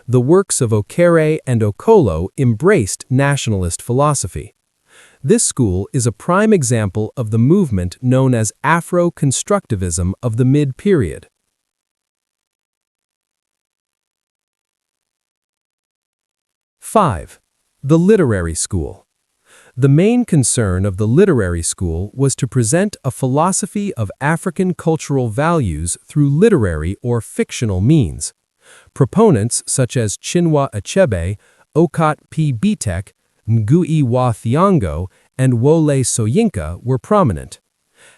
The works of Okere and Okolo embraced nationalist philosophy. This school is a prime example of the movement known as Afro-constructivism of the mid-period. 5. The literary school. The main concern of the literary school was to present a philosophy of African cultural values through literary or fictional means. Proponents such as Chinua Achebe, Okot P. Bitek, Ngui wa Thiong'o, and Wole Soyinka were prominent.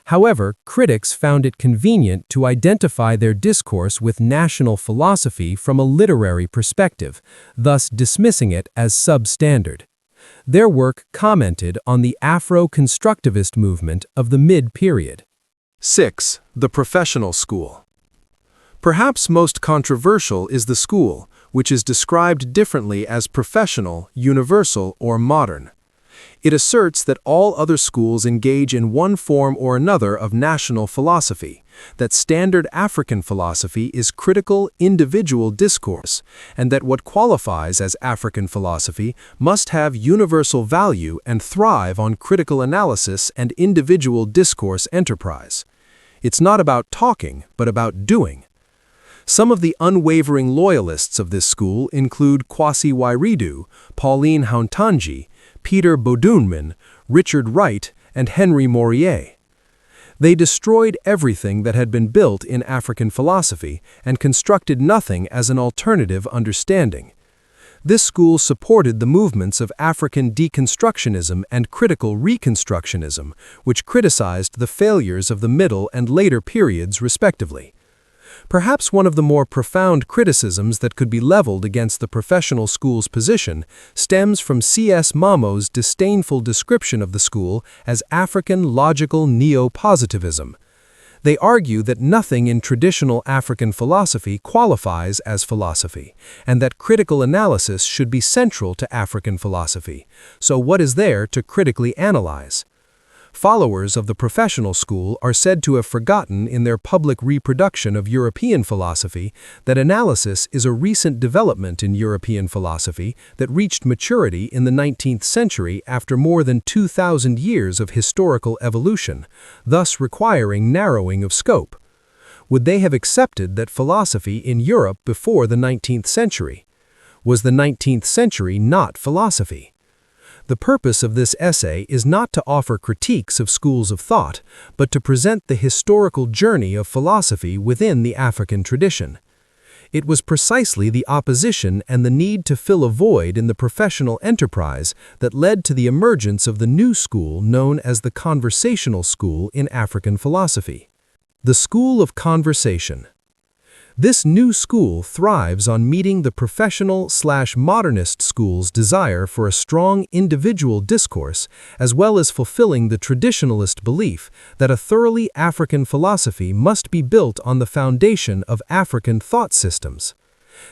However, critics found it convenient to identify their discourse with national philosophy from a literary perspective, thus dismissing it as substandard. Their work commented on the Afro-constructivist movement of the mid-period. 6. The professional school. Perhaps most controversial is the school, which is described differently as professional, universal, or modern. It asserts that all other schools engage in one form or another of national philosophy, that standard African philosophy is critical, individual discourse, and that what qualifies as African philosophy must have universal value and thrive on critical analysis and individual discourse enterprise. It's not about talking, but about doing. Some of the unwavering loyalists of this school include Kwasi Wairidu, Pauline Hauntanji, Peter Bodunman, Richard Wright, and Henry Morier. They destroyed everything that had been built in African philosophy and constructed nothing as an alternative understanding. This school supported the movements of African deconstructionism and critical reconstructionism, which criticized the failures of the middle and later periods respectively. Perhaps one of the more profound criticisms that could be leveled against the professional school's position stems from C.S. Mamo's disdainful description of the school as African logical neo-positivism. They argue that nothing in traditional African philosophy qualifies as philosophy, and that critical analysis should be central to African philosophy. So what is there to critically analyze? Followers of the professional school are said to have forgotten in their public reproduction of European philosophy that analysis is a recent development in European philosophy that reached maturity in the 19th century after more than 2,000 years of historical evolution, thus requiring narrowing of scope. Would they have accepted that philosophy in Europe before the 19th century? Was the 19th century not philosophy? The purpose of this essay is not to offer critiques of schools of thought, but to present the historical journey of philosophy within the African tradition. It was precisely the opposition and the need to fill a void in the professional enterprise that led to the emergence of the new school known as the conversational school in African philosophy. The School of Conversation. This new school thrives on meeting the professional/modernist school's desire for a strong individual discourse, as well as fulfilling the traditionalist belief that a thoroughly African philosophy must be built on the foundation of African thought systems.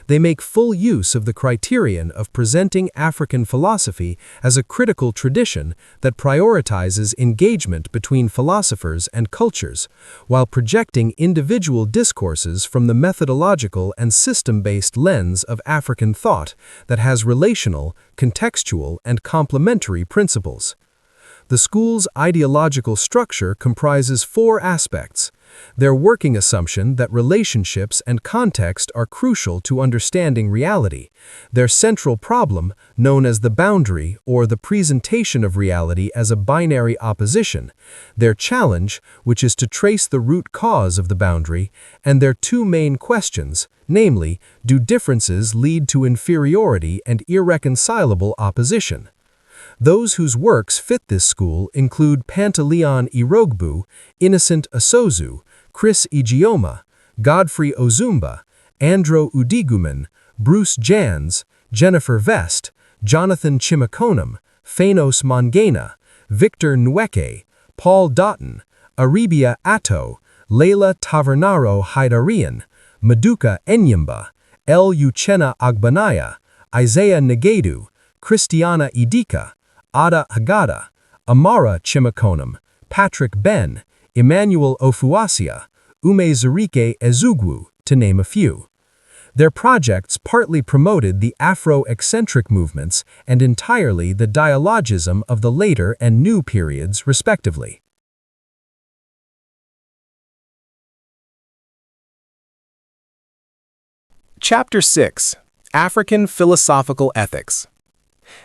They make full use of the criterion of presenting African philosophy as a critical tradition that prioritizes engagement between philosophers and cultures, while projecting individual discourses from the methodological and system-based lens of African thought that has relational, contextual, and complementary principles. The school's ideological structure comprises 4 aspects: their working assumption that relationships and context are crucial to understanding reality, their central problem, known as the boundary or the presentation of reality as a binary opposition, their challenge, which is to trace the root cause of the boundary, and their 2 main questions, namely, do differences lead to inferiority and irreconcilable opposition? Those whose works fit this school include Pantaleon Irogbu, Innocent Asozu, Chris Ijeoma, Godfrey Ozumba, Andro Udiguman, Bruce Jans, Jennifer Vest, Jonathan Chimakonam, Phanos Mangena, Victor Nweke, Paul Doughton, Aribia Atto, Leila Tavernaro Haidarian, Maduka Enyimba, El Uchenna Agbanaya, Isaiah Negedu, Christiana Idika, Ada Agada, Amara Chimakonam, Patrick Ben, Emmanuel Ofuasia, Ume Zurike Ezugwu, to name a few. Their projects partly promoted the Afro-eccentric movements and entirely the dialogism of the later and new periods, respectively. Chapter 6: African Philosophical Ethics.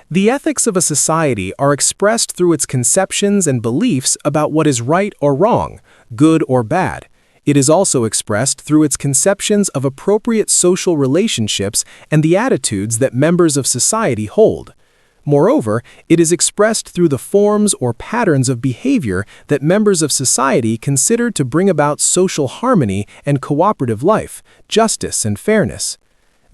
The ethics of a society are expressed through its conceptions and beliefs about what is right or wrong, good or bad. It is also expressed through its conceptions of appropriate social relationships and the attitudes that members of society hold. Moreover, it is expressed through the forms or patterns of behavior that members of society consider to bring about social harmony and cooperative life, justice and fairness.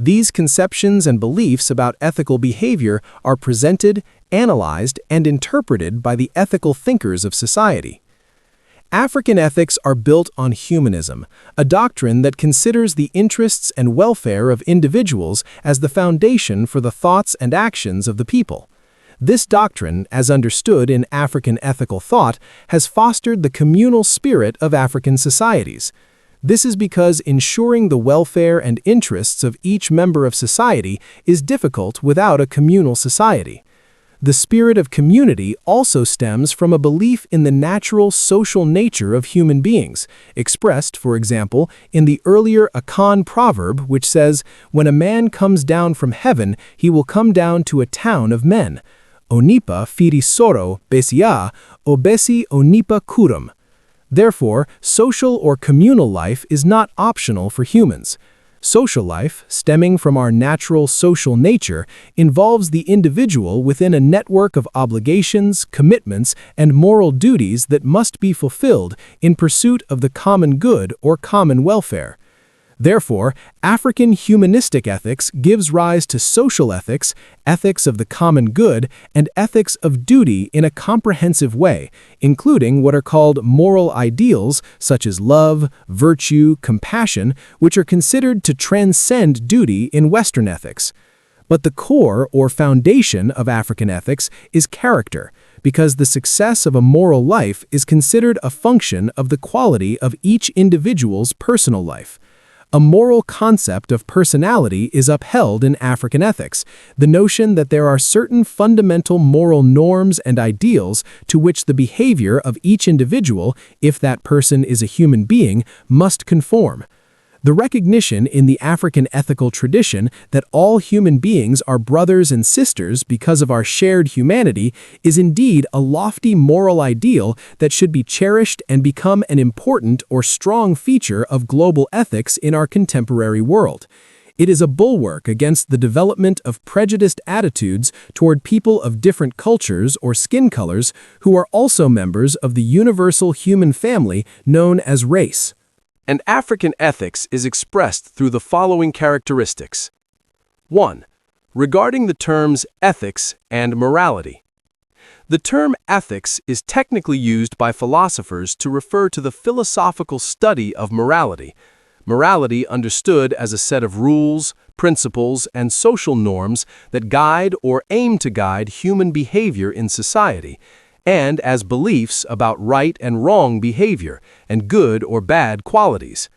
These conceptions and beliefs about ethical behavior are presented, analyzed, and interpreted by the ethical thinkers of society. African ethics are built on humanism, a doctrine that considers the interests and welfare of individuals as the foundation for the thoughts and actions of the people. This doctrine, as understood in African ethical thought, has fostered the communal spirit of African societies. This is because ensuring the welfare and interests of each member of society is difficult without a communal society. The spirit of community also stems from a belief in the natural social nature of human beings, expressed, for example, in the earlier Akan proverb which says, "When a man comes down from heaven, he will come down to a town of men. Onipa firi soro besia, obesi onipa kurum." Therefore, social or communal life is not optional for humans. Social life, stemming from our natural social nature, involves the individual within a network of obligations, commitments, and moral duties that must be fulfilled in pursuit of the common good or common welfare. Therefore, African humanistic ethics gives rise to social ethics, ethics of the common good, and ethics of duty in a comprehensive way, including what are called moral ideals such as love, virtue, compassion, which are considered to transcend duty in Western ethics. But the core or foundation of African ethics is character, because the success of a moral life is considered a function of the quality of each individual's personal life. A moral concept of personality is upheld in African ethics, the notion that there are certain fundamental moral norms and ideals to which the behavior of each individual, if that person is a human being, must conform. The recognition in the African ethical tradition that all human beings are brothers and sisters because of our shared humanity is indeed a lofty moral ideal that should be cherished and become an important or strong feature of global ethics in our contemporary world. It is a bulwark against the development of prejudiced attitudes toward people of different cultures or skin colors who are also members of the universal human family known as race. and African ethics is expressed through the following characteristics. 1. Regarding the terms ethics and morality. The term ethics is technically used by philosophers to refer to the philosophical study of morality. Morality understood as a set of rules, principles, and social norms that guide or aim to guide human behavior in society, and as beliefs about right and wrong behavior and good or bad qualities.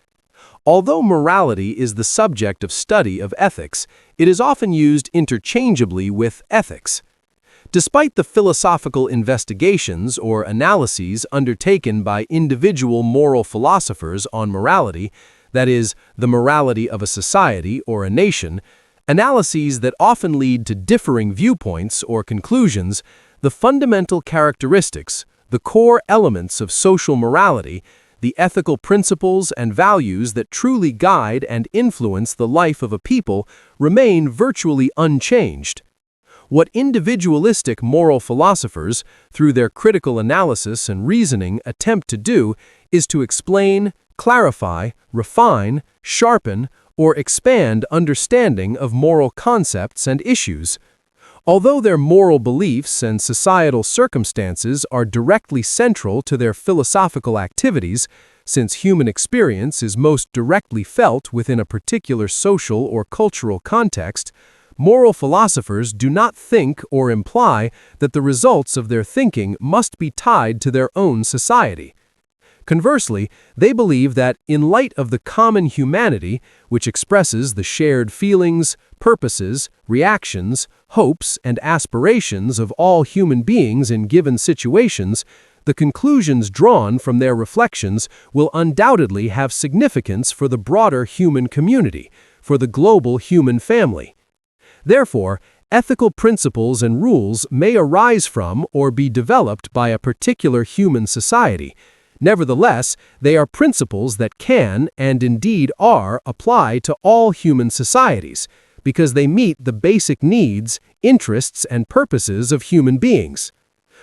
Although morality is the subject of study of ethics, it is often used interchangeably with ethics. Despite the philosophical investigations or analyses undertaken by individual moral philosophers on morality, that is, the morality of a society or a nation, analyses that often lead to differing viewpoints or conclusions, the fundamental characteristics, the core elements of social morality, the ethical principles and values that truly guide and influence the life of a people remain virtually unchanged. What individualistic moral philosophers, through their critical analysis and reasoning, attempt to do is to explain, clarify, refine, sharpen, or expand understanding of moral concepts and issues. Although their moral beliefs and societal circumstances are directly central to their philosophical activities, since human experience is most directly felt within a particular social or cultural context, moral philosophers do not think or imply that the results of their thinking must be tied to their own society. Conversely, they believe that, in light of the common humanity, which expresses the shared feelings, purposes, reactions, hopes, and aspirations of all human beings in given situations, the conclusions drawn from their reflections will undoubtedly have significance for the broader human community, for the global human family. Therefore, ethical principles and rules may arise from or be developed by a particular human society. Nevertheless, they are principles that can, and indeed are, applied to all human societies, because they meet the basic needs, interests, and purposes of human beings.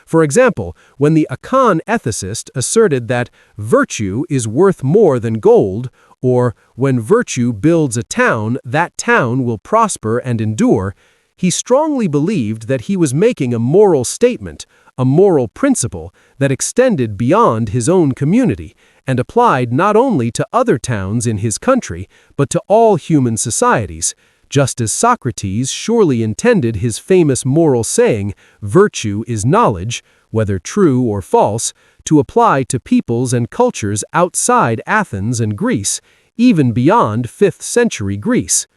For example, when the Akan ethicist asserted that virtue is worth more than gold, or when virtue builds a town, that town will prosper and endure, he strongly believed that he was making a moral statement, a moral principle that extended beyond his own community and applied not only to other towns in his country, but to all human societies, just as Socrates surely intended his famous moral saying, "Virtue is knowledge," whether true or false, to apply to peoples and cultures outside Athens and Greece, even beyond 5th century Greece.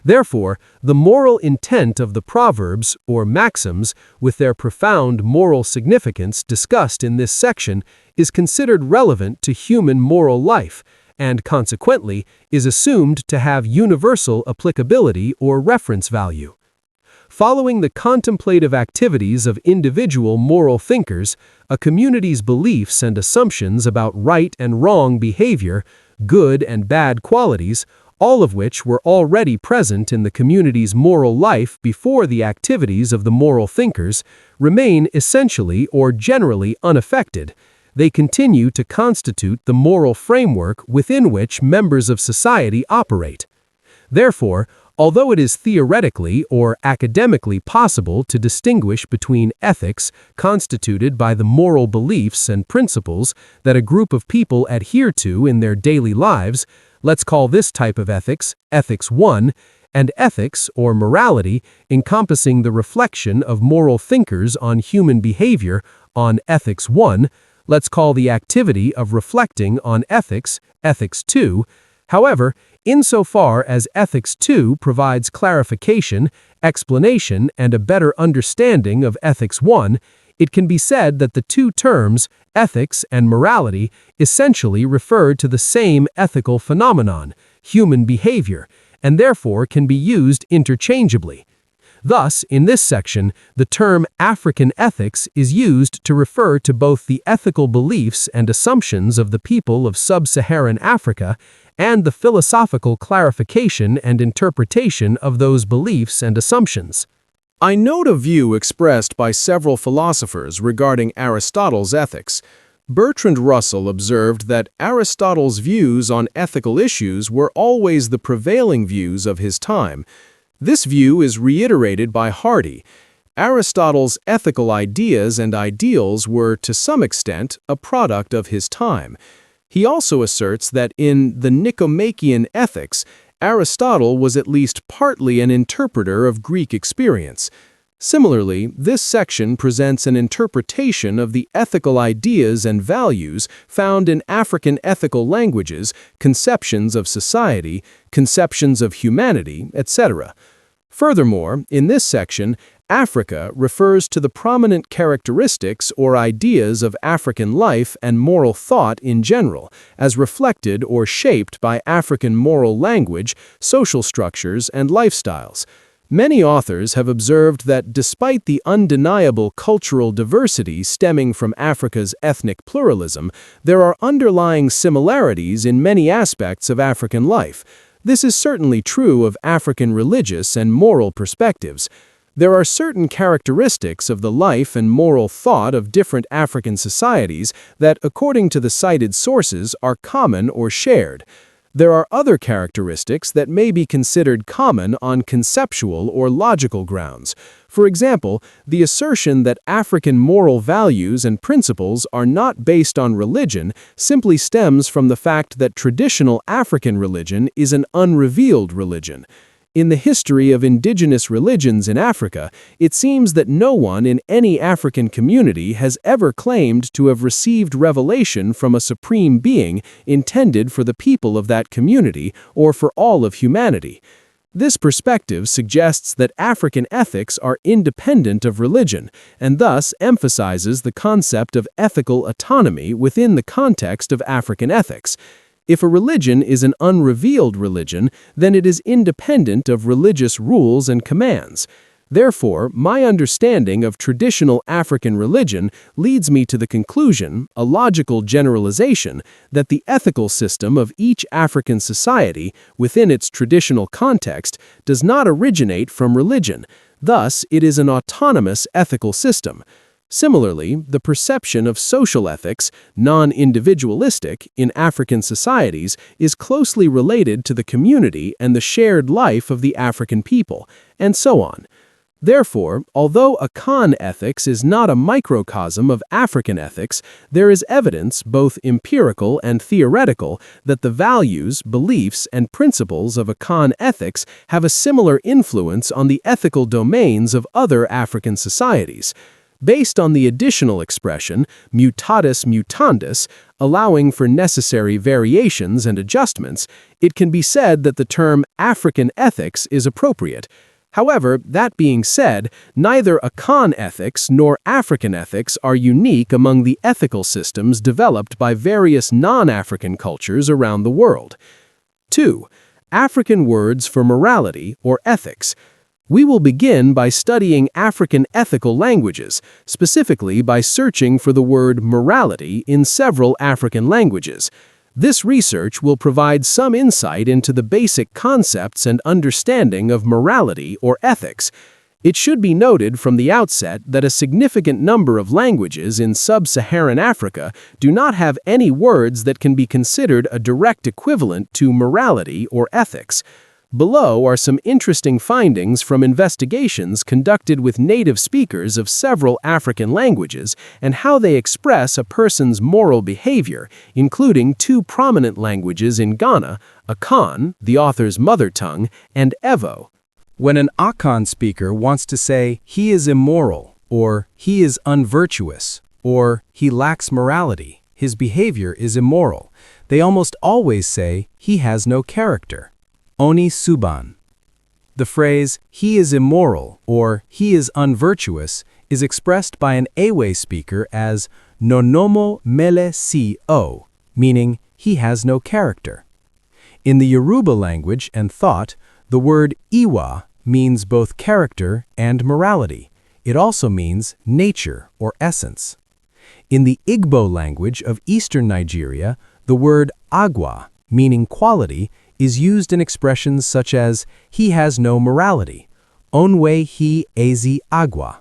Therefore, the moral intent of the proverbs, or maxims, with their profound moral significance discussed in this section, is considered relevant to human moral life, and consequently is assumed to have universal applicability or reference value. Following the contemplative activities of individual moral thinkers, a community's beliefs and assumptions about right and wrong behavior, good and bad qualities, all of which were already present in the community's moral life before the activities of the moral thinkers, remain essentially or generally unaffected. They continue to constitute the moral framework within which members of society operate. Therefore, although it is theoretically or academically possible to distinguish between ethics constituted by the moral beliefs and principles that a group of people adhere to in their daily lives, let's call this type of ethics, Ethics 1, and ethics or morality encompassing the reflection of moral thinkers on human behavior on Ethics 1, let's call the activity of reflecting on ethics, Ethics 2. However, insofar as Ethics 2 provides clarification, explanation, and a better understanding of Ethics 1, it can be said that the two terms, ethics and morality, essentially refer to the same ethical phenomenon, human behavior, and therefore can be used interchangeably. Thus, in this section, the term African ethics is used to refer to both the ethical beliefs and assumptions of the people of sub-Saharan Africa and the philosophical clarification and interpretation of those beliefs and assumptions. I note a view expressed by several philosophers regarding Aristotle's ethics. Bertrand Russell observed that Aristotle's views on ethical issues were always the prevailing views of his time. This view is reiterated by Hardy. Aristotle's ethical ideas and ideals were, to some extent, a product of his time. He also asserts that in the Nicomachean Ethics, Aristotle was at least partly an interpreter of Greek experience. Similarly, this section presents an interpretation of the ethical ideas and values found in African ethical languages, conceptions of society, conceptions of humanity, etc. Furthermore, in this section, Africa refers to the prominent characteristics or ideas of African life and moral thought in general, as reflected or shaped by African moral language, social structures, and lifestyles. Many authors have observed that despite the undeniable cultural diversity stemming from Africa's ethnic pluralism, there are underlying similarities in many aspects of African life. This is certainly true of African religious and moral perspectives. There are certain characteristics of the life and moral thought of different African societies that, according to the cited sources, are common or shared. There are other characteristics that may be considered common on conceptual or logical grounds. For example, the assertion that African moral values and principles are not based on religion simply stems from the fact that traditional African religion is an unrevealed religion. In the history of indigenous religions in Africa, it seems that no one in any African community has ever claimed to have received revelation from a supreme being intended for the people of that community or for all of humanity. This perspective suggests that African ethics are independent of religion, and thus emphasizes the concept of ethical autonomy within the context of African ethics. If a religion is an unrevealed religion, then it is independent of religious rules and commands. Therefore, my understanding of traditional African religion leads me to the conclusion, a logical generalization, that the ethical system of each African society, within its traditional context, does not originate from religion. Thus, it is an autonomous ethical system. Similarly, the perception of social ethics, non-individualistic, in African societies is closely related to the community and the shared life of the African people, and so on. Therefore, although Akan ethics is not a microcosm of African ethics, there is evidence, both empirical and theoretical, that the values, beliefs, and principles of Akan ethics have a similar influence on the ethical domains of other African societies. Based on the additional expression, mutatis mutandis, allowing for necessary variations and adjustments, it can be said that the term African ethics is appropriate. However, that being said, neither Akan ethics nor African ethics are unique among the ethical systems developed by various non-African cultures around the world. 2. African words for morality or ethics. We will begin by studying African ethical languages, specifically by searching for the word morality in several African languages. This research will provide some insight into the basic concepts and understanding of morality or ethics. It should be noted from the outset that a significant number of languages in sub-Saharan Africa do not have any words that can be considered a direct equivalent to morality or ethics. Below are some interesting findings from investigations conducted with native speakers of several African languages and how they express a person's moral behavior, including two prominent languages in Ghana, Akan, the author's mother tongue, and Evo. When an Akan speaker wants to say he is immoral, or he is unvirtuous, or he lacks morality, his behavior is immoral, they almost always say he has no character. Oni Suban. The phrase, he is immoral, or he is unvirtuous, is expressed by an Ewe speaker as nonomo mele si o, meaning he has no character. In the Yoruba language and thought, the word iwa means both character and morality. It also means nature or essence. In the Igbo language of eastern Nigeria, the word agwa, meaning quality, is used in expressions such as, he has no morality, onwe hi ezi agwa.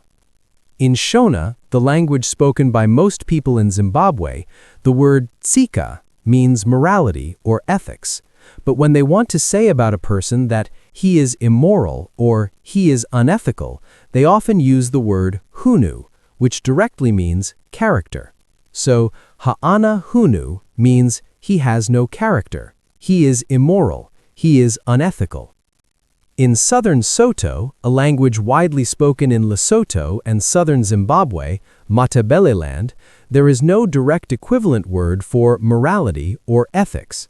In Shona, the language spoken by most people in Zimbabwe, the word tsika means morality or ethics. But when they want to say about a person that he is immoral or he is unethical, they often use the word hunu, which directly means character. So, ha'ana hunu means he has no character, he is immoral, he is unethical. In southern Soto, a language widely spoken in Lesotho and southern Zimbabwe, Matabeleland, there is no direct equivalent word for morality or ethics.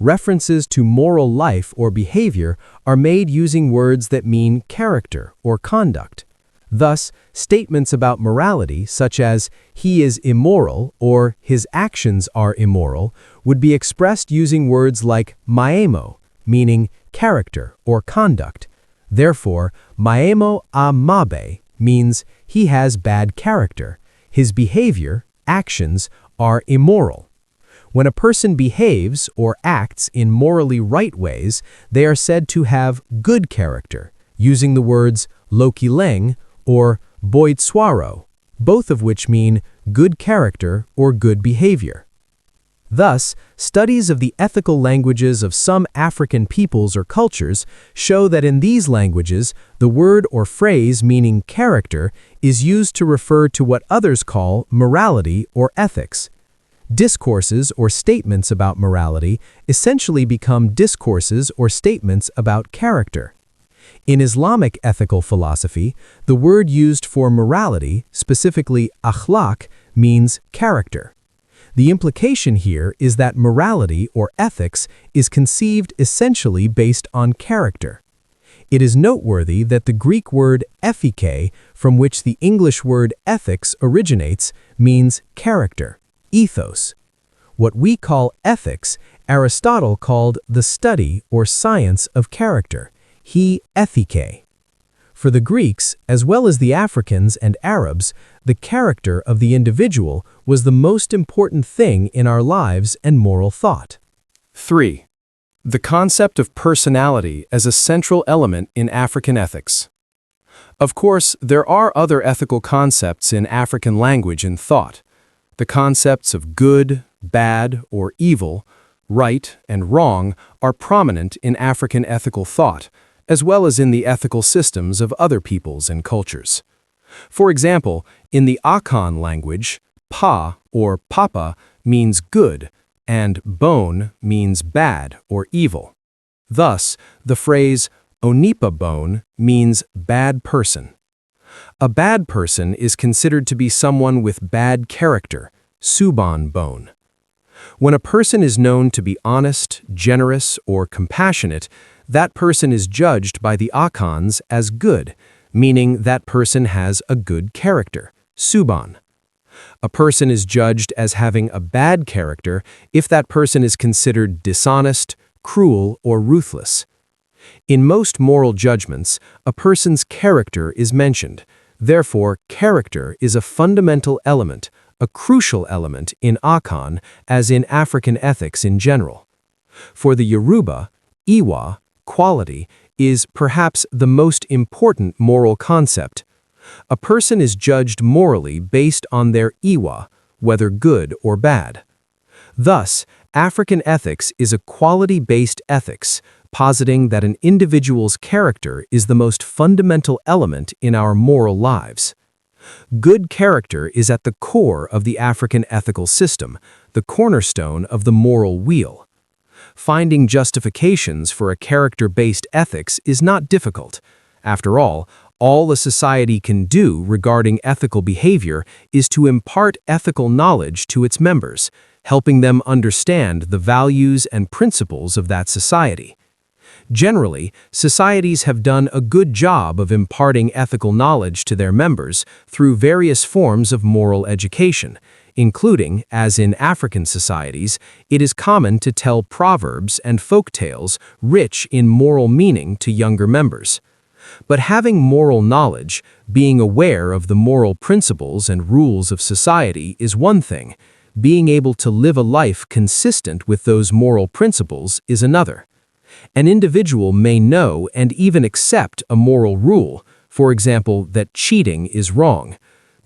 References to moral life or behavior are made using words that mean character or conduct. Thus, statements about morality, such as he is immoral or his actions are immoral, would be expressed using words like maemo, meaning character or conduct. Therefore, maemo a mabe means he has bad character. His behavior, actions, are immoral. When a person behaves or acts in morally right ways, they are said to have good character, using the words lokileng or boitswaro, both of which mean good character or good behavior. Thus, studies of the ethical languages of some African peoples or cultures show that in these languages, the word or phrase meaning character is used to refer to what others call morality or ethics. Discourses or statements about morality essentially become discourses or statements about character. In Islamic ethical philosophy, the word used for morality, specifically akhlaq, means character. The implication here is that morality or ethics is conceived essentially based on character. It is noteworthy that the Greek word ethike, from which the English word ethics originates, means character, ethos. What we call ethics, Aristotle called the study or science of character, he ethike. For the Greeks, as well as the Africans and Arabs, the character of the individual was the most important thing in our lives and moral thought. 3. The concept of personality as a central element in African ethics. Of course, there are other ethical concepts in African language and thought. The concepts of good, bad, or evil, right and wrong are prominent in African ethical thought, as well as in the ethical systems of other peoples and cultures. For example, in the Akan language, pa or papa means good, and bone means bad or evil. Thus, the phrase onipa bone means bad person. A bad person is considered to be someone with bad character, suban bone. When a person is known to be honest, generous, or compassionate, that person is judged by the Akans as good, meaning that person has a good character, suban. A person is judged as having a bad character if that person is considered dishonest, cruel, or ruthless. In most moral judgments, a person's character is mentioned. Therefore, character is a fundamental element, a crucial element in Akan as in African ethics in general. For the Yoruba, Iwa, quality, is perhaps the most important moral concept. A person is judged morally based on their Iwa, whether good or bad. Thus, African ethics is a quality-based ethics, positing that an individual's character is the most fundamental element in our moral lives. Good character is at the core of the African ethical system, the cornerstone of the moral wheel. Finding justifications for a character-based ethics is not difficult. After all a society can do regarding ethical behavior is to impart ethical knowledge to its members, helping them understand the values and principles of that society. Generally, societies have done a good job of imparting ethical knowledge to their members through various forms of moral education, including, as in African societies, it is common to tell proverbs and folk tales rich in moral meaning to younger members. But having moral knowledge, being aware of the moral principles and rules of society is one thing. Being able to live a life consistent with those moral principles is another. An individual may know and even accept a moral rule, for example, that cheating is wrong.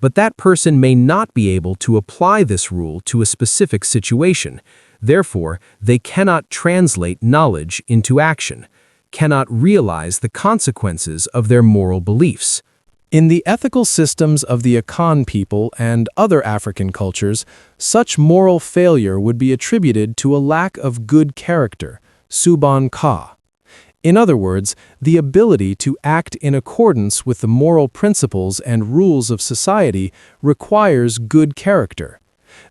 but that person may not be able to apply this rule to a specific situation. Therefore, they cannot translate knowledge into action, cannot realize the consequences of their moral beliefs. In the ethical systems of the Akan people and other African cultures, such moral failure would be attributed to a lack of good character, suban ka. In other words, the ability to act in accordance with the moral principles and rules of society requires good character.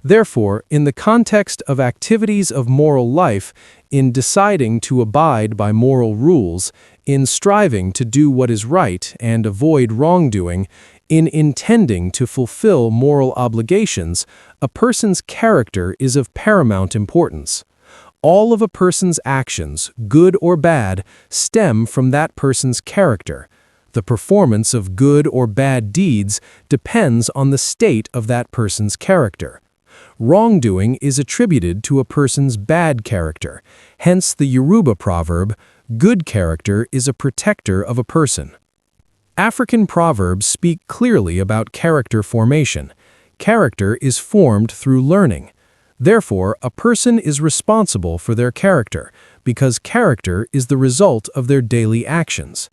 Therefore, in the context of activities of moral life, in deciding to abide by moral rules, in striving to do what is right and avoid wrongdoing, in intending to fulfill moral obligations, a person's character is of paramount importance. All of a person's actions, good or bad, stem from that person's character. The performance of good or bad deeds depends on the state of that person's character. Wrongdoing is attributed to a person's bad character, hence the Yoruba proverb, "Good character is a protector of a person." African proverbs speak clearly about character formation. Character is formed through learning. Therefore, a person is responsible for their character, because character is the result of their daily actions.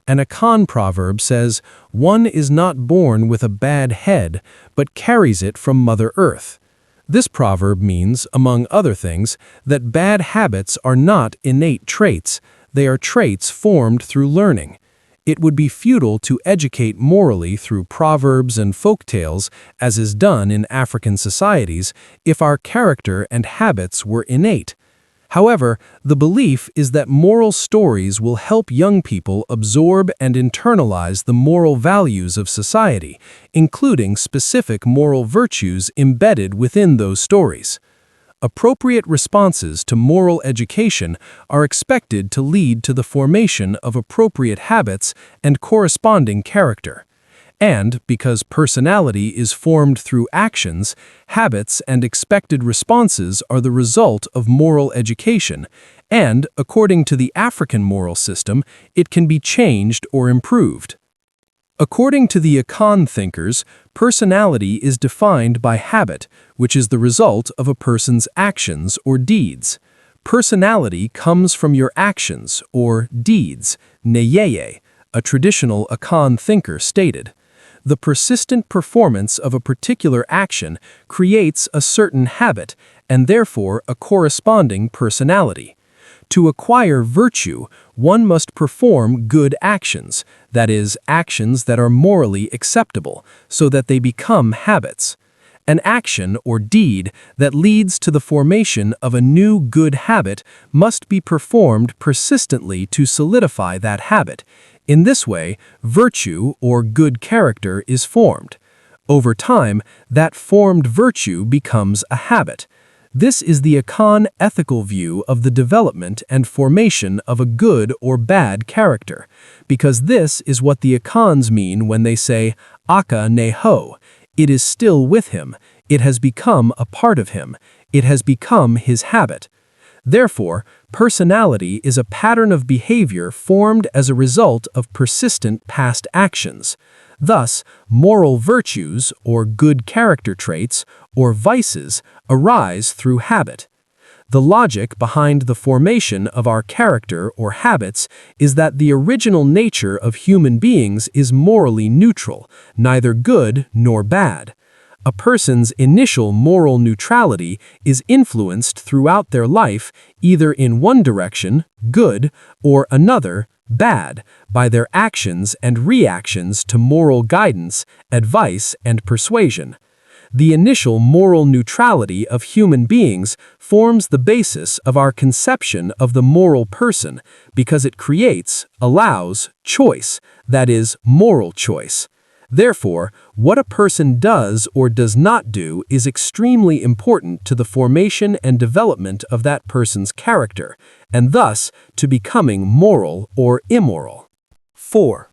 An Akan proverb says, "One is not born with a bad head, but carries it from Mother Earth." This proverb means, among other things, that bad habits are not innate traits, they are traits formed through learning. It would be futile to educate morally through proverbs and folk tales, as is done in African societies, if our character and habits were innate. However, the belief is that moral stories will help young people absorb and internalize the moral values of society, including specific moral virtues embedded within those stories. Appropriate responses to moral education are expected to lead to the formation of appropriate habits and corresponding character. And, because personality is formed through actions, habits and expected responses are the result of moral education, and, according to the African moral system, it can be changed or improved. According to the Akan thinkers, personality is defined by habit, which is the result of a person's actions or deeds. Personality comes from your actions or deeds, neyeye, a traditional Akan thinker stated. The persistent performance of a particular action creates a certain habit and therefore a corresponding personality. To acquire virtue, one must perform good actions, that is, actions that are morally acceptable, so that they become habits. An action or deed that leads to the formation of a new good habit must be performed persistently to solidify that habit. In this way, virtue or good character is formed. Over time, that formed virtue becomes a habit. This is the Akan ethical view of the development and formation of a good or bad character, because this is what the Akans mean when they say, "Aka ne ho," it is still with him, it has become a part of him, it has become his habit. Therefore, personality is a pattern of behavior formed as a result of persistent past actions. Thus, moral virtues, or good character traits, or vices, arise through habit. The logic behind the formation of our character or habits is that the original nature of human beings is morally neutral, neither good nor bad. A person's initial moral neutrality is influenced throughout their life either in one direction, good, or another, bad, by their actions and reactions to moral guidance, advice, and persuasion. The initial moral neutrality of human beings forms the basis of our conception of the moral person because it creates, allows, choice, that is, moral choice. Therefore, what a person does or does not do is extremely important to the formation and development of that person's character, and thus to becoming moral or immoral. 4.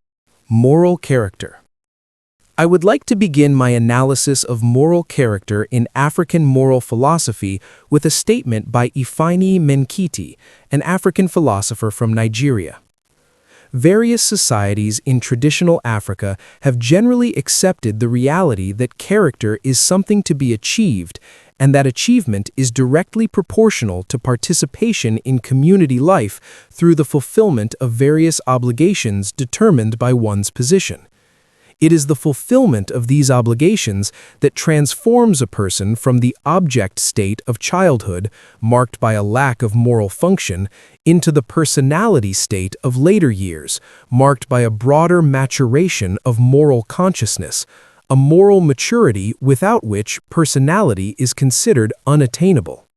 Moral character. I would like to begin my analysis of moral character in African moral philosophy with a statement by Ifeanyi Menkiti, an African philosopher from Nigeria. various societies in traditional Africa have generally accepted the reality that character is something to be achieved, and that achievement is directly proportional to participation in community life through the fulfillment of various obligations determined by one's position. It is the fulfillment of these obligations that transforms a person from the object state of childhood, marked by a lack of moral function, into the personality state of later years, marked by a broader maturation of moral consciousness, a moral maturity without which personality is considered unattainable.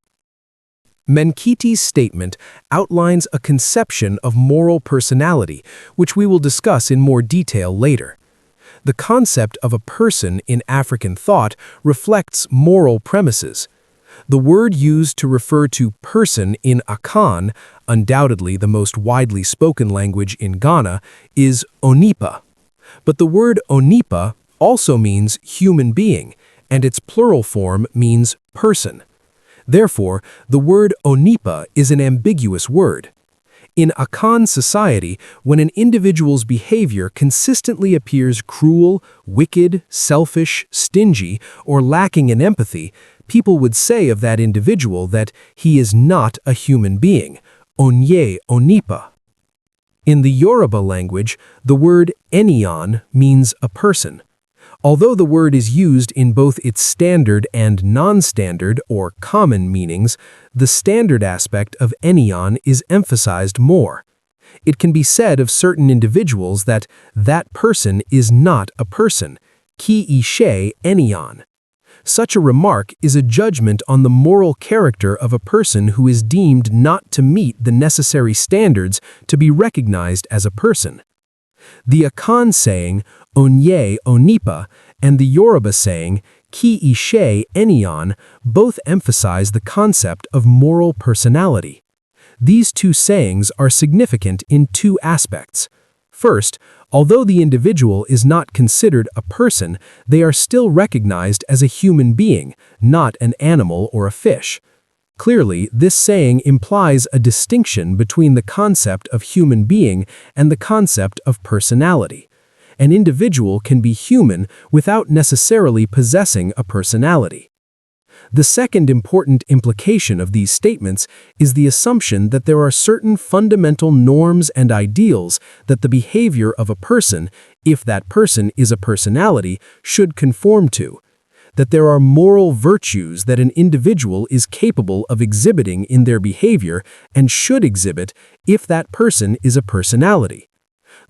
Menkiti's statement outlines a conception of moral personality, which we will discuss in more detail later. The concept of a person in African thought reflects moral premises. The word used to refer to person in Akan, undoubtedly the most widely spoken language in Ghana, is onipa. But the word onipa also means human being, and its plural form means person. Therefore, the word onipa is an ambiguous word. In Akan society, when an individual's behavior consistently appears cruel, wicked, selfish, stingy, or lacking in empathy, people would say of that individual that he is not a human being, onye onipa. In the Yoruba language, the word eniyan means a person. Although the word is used in both its standard and non-standard or common meanings, the standard aspect of eniyan is emphasized more. It can be said of certain individuals that person is not a person, ki ishe eniyan. Such a remark is a judgment on the moral character of a person who is deemed not to meet the necessary standards to be recognized as a person. The Akan saying, onye onipa, and the Yoruba saying, ki ishe eniyan, both emphasize the concept of moral personality. These two sayings are significant in two aspects. First, although the individual is not considered a person, they are still recognized as a human being, not an animal or a fish. Clearly, this saying implies a distinction between the concept of human being and the concept of personality. An individual can be human without necessarily possessing a personality. The second important implication of these statements is the assumption that there are certain fundamental norms and ideals that the behavior of a person, if that person is a personality, should conform to. That there are moral virtues that an individual is capable of exhibiting in their behavior and should exhibit if that person is a personality.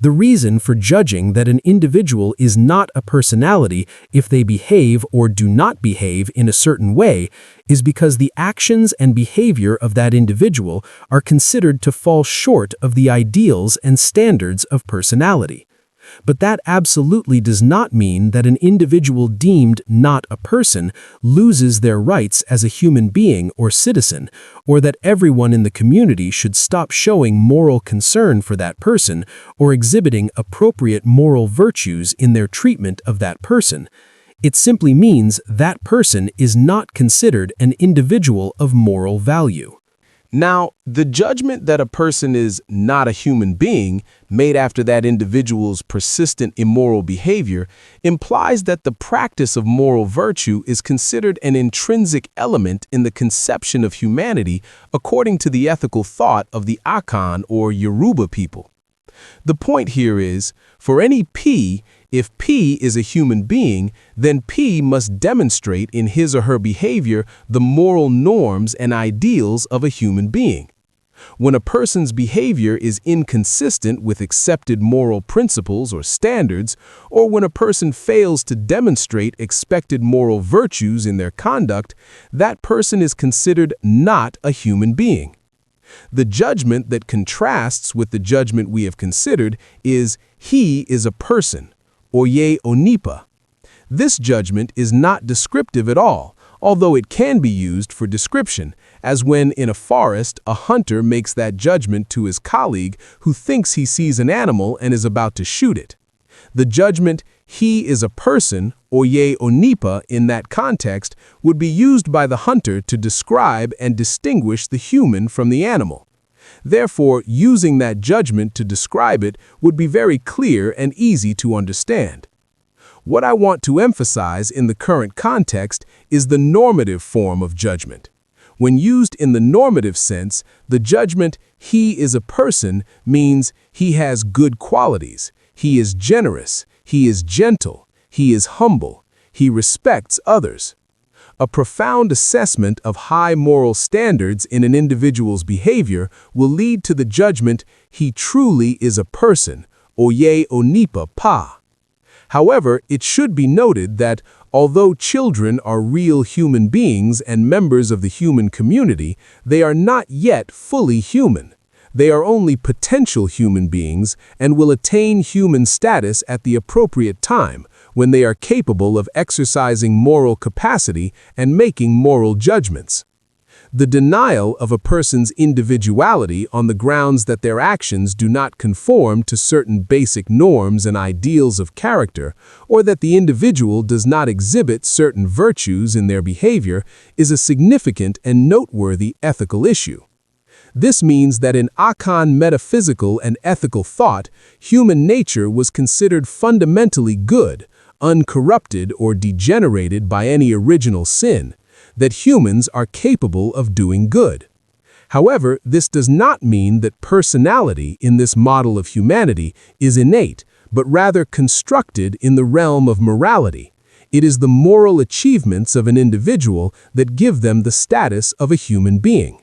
The reason for judging that an individual is not a personality if they behave or do not behave in a certain way is because the actions and behavior of that individual are considered to fall short of the ideals and standards of personality. But that absolutely does not mean that an individual deemed not a person loses their rights as a human being or citizen, or that everyone in the community should stop showing moral concern for that person or exhibiting appropriate moral virtues in their treatment of that person. It simply means that person is not considered an individual of moral value. Now, the judgment that a person is not a human being, made after that individual's persistent immoral behavior, implies that the practice of moral virtue is considered an intrinsic element in the conception of humanity according to the ethical thought of the Akan or Yoruba people. The point here is, for any P, if P is a human being, then P must demonstrate in his or her behavior the moral norms and ideals of a human being. When a person's behavior is inconsistent with accepted moral principles or standards, or when a person fails to demonstrate expected moral virtues in their conduct, that person is considered not a human being. The judgment that contrasts with the judgment we have considered is he is a person, oye onipa. This judgment is not descriptive at all, although it can be used for description, as when in a forest a hunter makes that judgment to his colleague who thinks he sees an animal and is about to shoot it. The judgment, he is a person, oye onipa, in that context, would be used by the hunter to describe and distinguish the human from the animal. Therefore, using that judgment to describe it would be very clear and easy to understand. What I want to emphasize in the current context is the normative form of judgment. When used in the normative sense, the judgment, he is a person, means he has good qualities, he is generous, he is gentle, he is humble, he respects others. A profound assessment of high moral standards in an individual's behavior will lead to the judgment, he truly is a person, oye onipa pa. However, it should be noted that although children are real human beings and members of the human community, they are not yet fully human. They are only potential human beings and will attain human status at the appropriate time, when they are capable of exercising moral capacity and making moral judgments. The denial of a person's individuality on the grounds that their actions do not conform to certain basic norms and ideals of character, or that the individual does not exhibit certain virtues in their behavior, is a significant and noteworthy ethical issue. This means that in Akan metaphysical and ethical thought, human nature was considered fundamentally good, uncorrupted or degenerated by any original sin, that humans are capable of doing good. However, this does not mean that personality in this model of humanity is innate, but rather constructed in the realm of morality. It is the moral achievements of an individual that give them the status of a human being.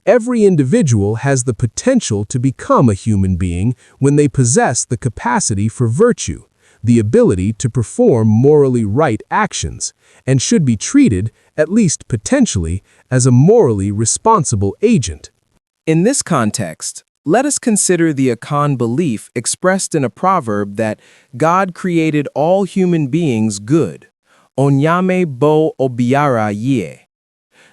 Every individual has the potential to become a human being when they possess the capacity for virtue, the ability to perform morally right actions, and should be treated, at least potentially, as a morally responsible agent. In this context, let us consider the Akan belief expressed in a proverb that God created all human beings good. Onyame bo obiara ye.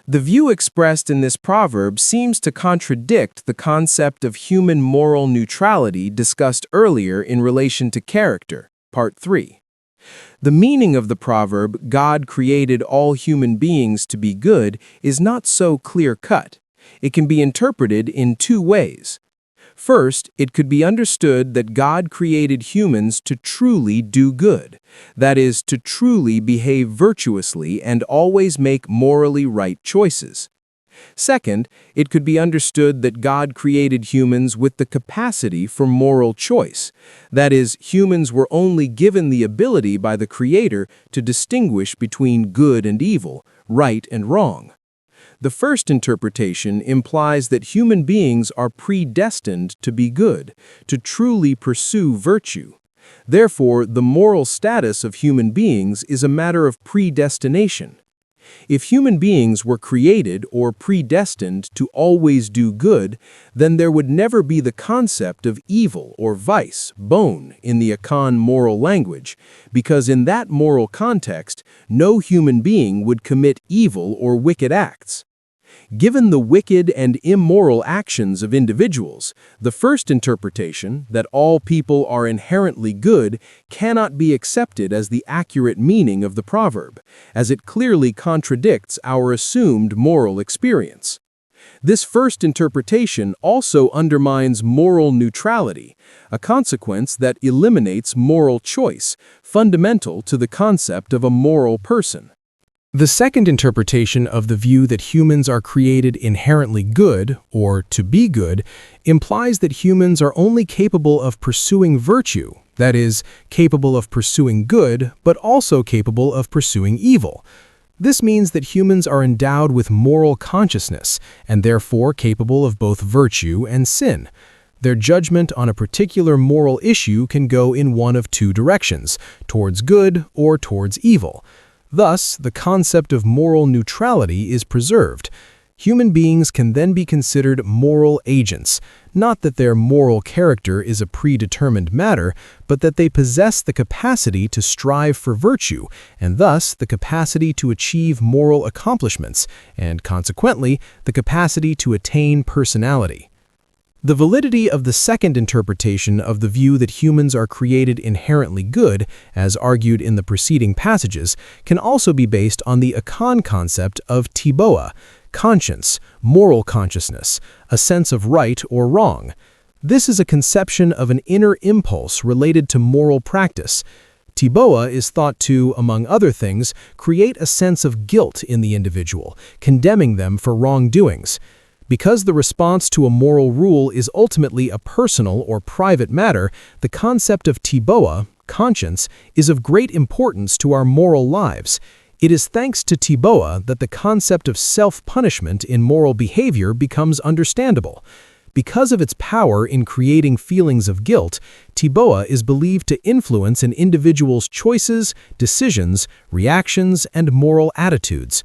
The view expressed in this proverb seems to contradict the concept of human moral neutrality discussed earlier in relation to character, Part 3. The meaning of the proverb, God created all human beings to be good, is not so clear-cut. It can be interpreted in two ways. First, it could be understood that God created humans to truly do good, that is, to truly behave virtuously and always make morally right choices. Second, it could be understood that God created humans with the capacity for moral choice. That is, humans were only given the ability by the Creator to distinguish between good and evil, right and wrong. The first interpretation implies that human beings are predestined to be good, to truly pursue virtue. Therefore, the moral status of human beings is a matter of predestination. If human beings were created or predestined to always do good, then there would never be the concept of evil or vice, bone, in the Akan moral language, because in that moral context, no human being would commit evil or wicked acts. Given the wicked and immoral actions of individuals, the first interpretation, that all people are inherently good, cannot be accepted as the accurate meaning of the proverb, as it clearly contradicts our assumed moral experience. This first interpretation also undermines moral neutrality, a consequence that eliminates moral choice, fundamental to the concept of a moral person. The second interpretation of the view that humans are created inherently good, or to be good, implies that humans are only capable of pursuing virtue, that is, capable of pursuing good, but also capable of pursuing evil. This means that humans are endowed with moral consciousness, and therefore capable of both virtue and sin. Their judgment on a particular moral issue can go in one of two directions, towards good or towards evil. Thus, the concept of moral neutrality is preserved. Human beings can then be considered moral agents, not that their moral character is a predetermined matter, but that they possess the capacity to strive for virtue, and thus the capacity to achieve moral accomplishments, and consequently, the capacity to attain personality. The validity of the second interpretation of the view that humans are created inherently good, as argued in the preceding passages, can also be based on the Akan concept of tiboa, conscience, moral consciousness, a sense of right or wrong. This is a conception of an inner impulse related to moral practice. Tiboa is thought to, among other things, create a sense of guilt in the individual, condemning them for wrongdoings. Because the response to a moral rule is ultimately a personal or private matter, the concept of Tiboa, conscience, is of great importance to our moral lives. It is thanks to Tiboa that the concept of self-punishment in moral behavior becomes understandable. Because of its power in creating feelings of guilt, Tiboa is believed to influence an individual's choices, decisions, reactions, and moral attitudes.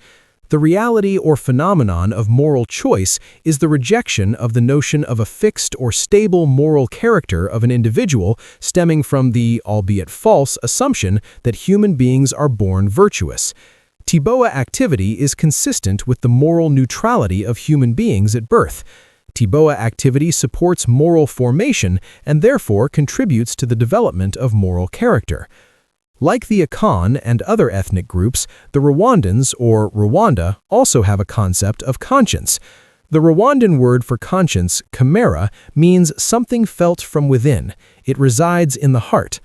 The reality or phenomenon of moral choice is the rejection of the notion of a fixed or stable moral character of an individual stemming from the, albeit false, assumption that human beings are born virtuous. Tiboa activity is consistent with the moral neutrality of human beings at birth. Tiboa activity supports moral formation and therefore contributes to the development of moral character. Like the Akan and other ethnic groups, the Rwandans, or Rwanda, also have a concept of conscience. The Rwandan word for conscience, kamera, means something felt from within. It resides in the heart.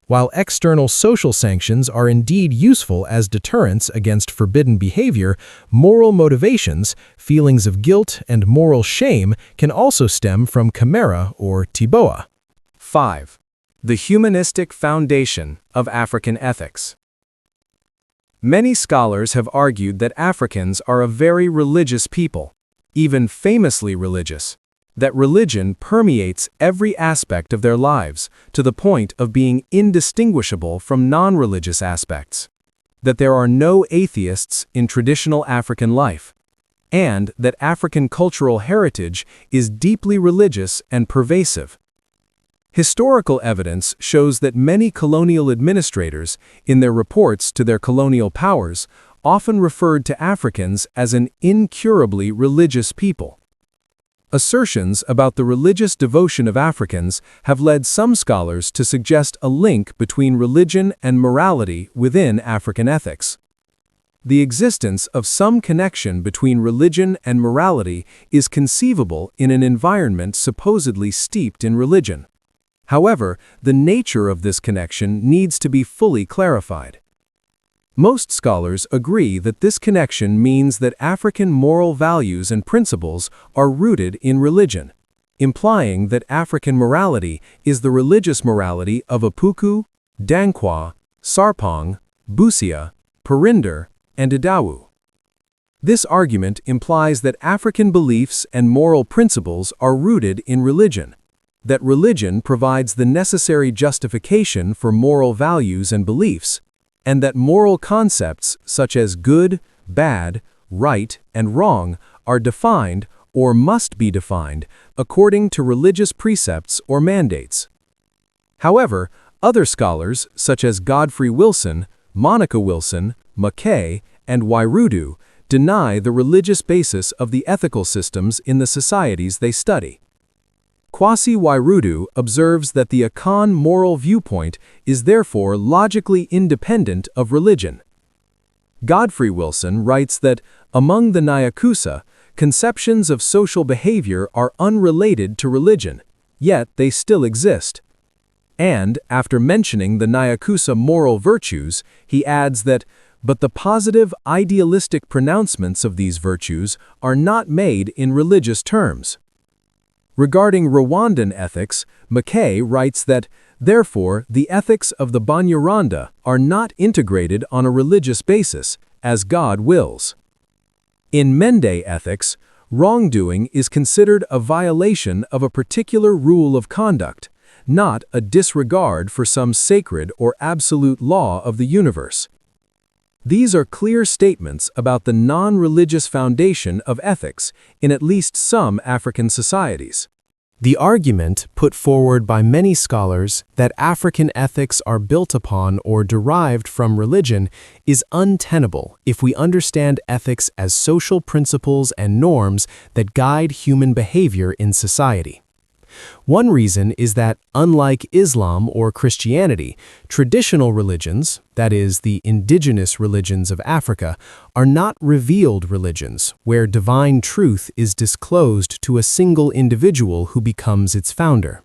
While external social sanctions are indeed useful as deterrents against forbidden behavior, moral motivations, feelings of guilt, and moral shame can also stem from kamera or Tiboa. 5. The humanistic foundation of African ethics. Many scholars have argued that Africans are a very religious people, even famously religious, that religion permeates every aspect of their lives to the point of being indistinguishable from non-religious aspects, that there are no atheists in traditional African life, and that African cultural heritage is deeply religious and pervasive. Historical evidence shows that many colonial administrators, in their reports to their colonial powers, often referred to Africans as an incurably religious people. Assertions about the religious devotion of Africans have led some scholars to suggest a link between religion and morality within African ethics. The existence of some connection between religion and morality is conceivable in an environment supposedly steeped in religion. However, the nature of this connection needs to be fully clarified. Most scholars agree that this connection means that African moral values and principles are rooted in religion, implying that African morality is the religious morality of Apuku, Dankwa, Sarpong, Busia, Parinder, and Idawu. This argument implies that African beliefs and moral principles are rooted in religion, that religion provides the necessary justification for moral values and beliefs, and that moral concepts such as good, bad, right, and wrong are defined or must be defined according to religious precepts or mandates. However, other scholars such as Godfrey Wilson, Monica Wilson, McKay, and Wairudu deny the religious basis of the ethical systems in the societies they study. Kwasi Wairudu observes that the Akan moral viewpoint is therefore logically independent of religion. Godfrey Wilson writes that, among the Nyakusa, conceptions of social behavior are unrelated to religion, yet they still exist. And, after mentioning the Nyakusa moral virtues, he adds that, but the positive, idealistic pronouncements of these virtues are not made in religious terms. Regarding Rwandan ethics, McKay writes that, therefore, the ethics of the Banyarwanda are not integrated on a religious basis, as God wills. In Mende ethics, wrongdoing is considered a violation of a particular rule of conduct, not a disregard for some sacred or absolute law of the universe. These are clear statements about the non-religious foundation of ethics in at least some African societies. The argument put forward by many scholars that African ethics are built upon or derived from religion is untenable if we understand ethics as social principles and norms that guide human behavior in society. One reason is that, unlike Islam or Christianity, traditional religions, that is, the indigenous religions of Africa, are not revealed religions, where divine truth is disclosed to a single individual who becomes its founder.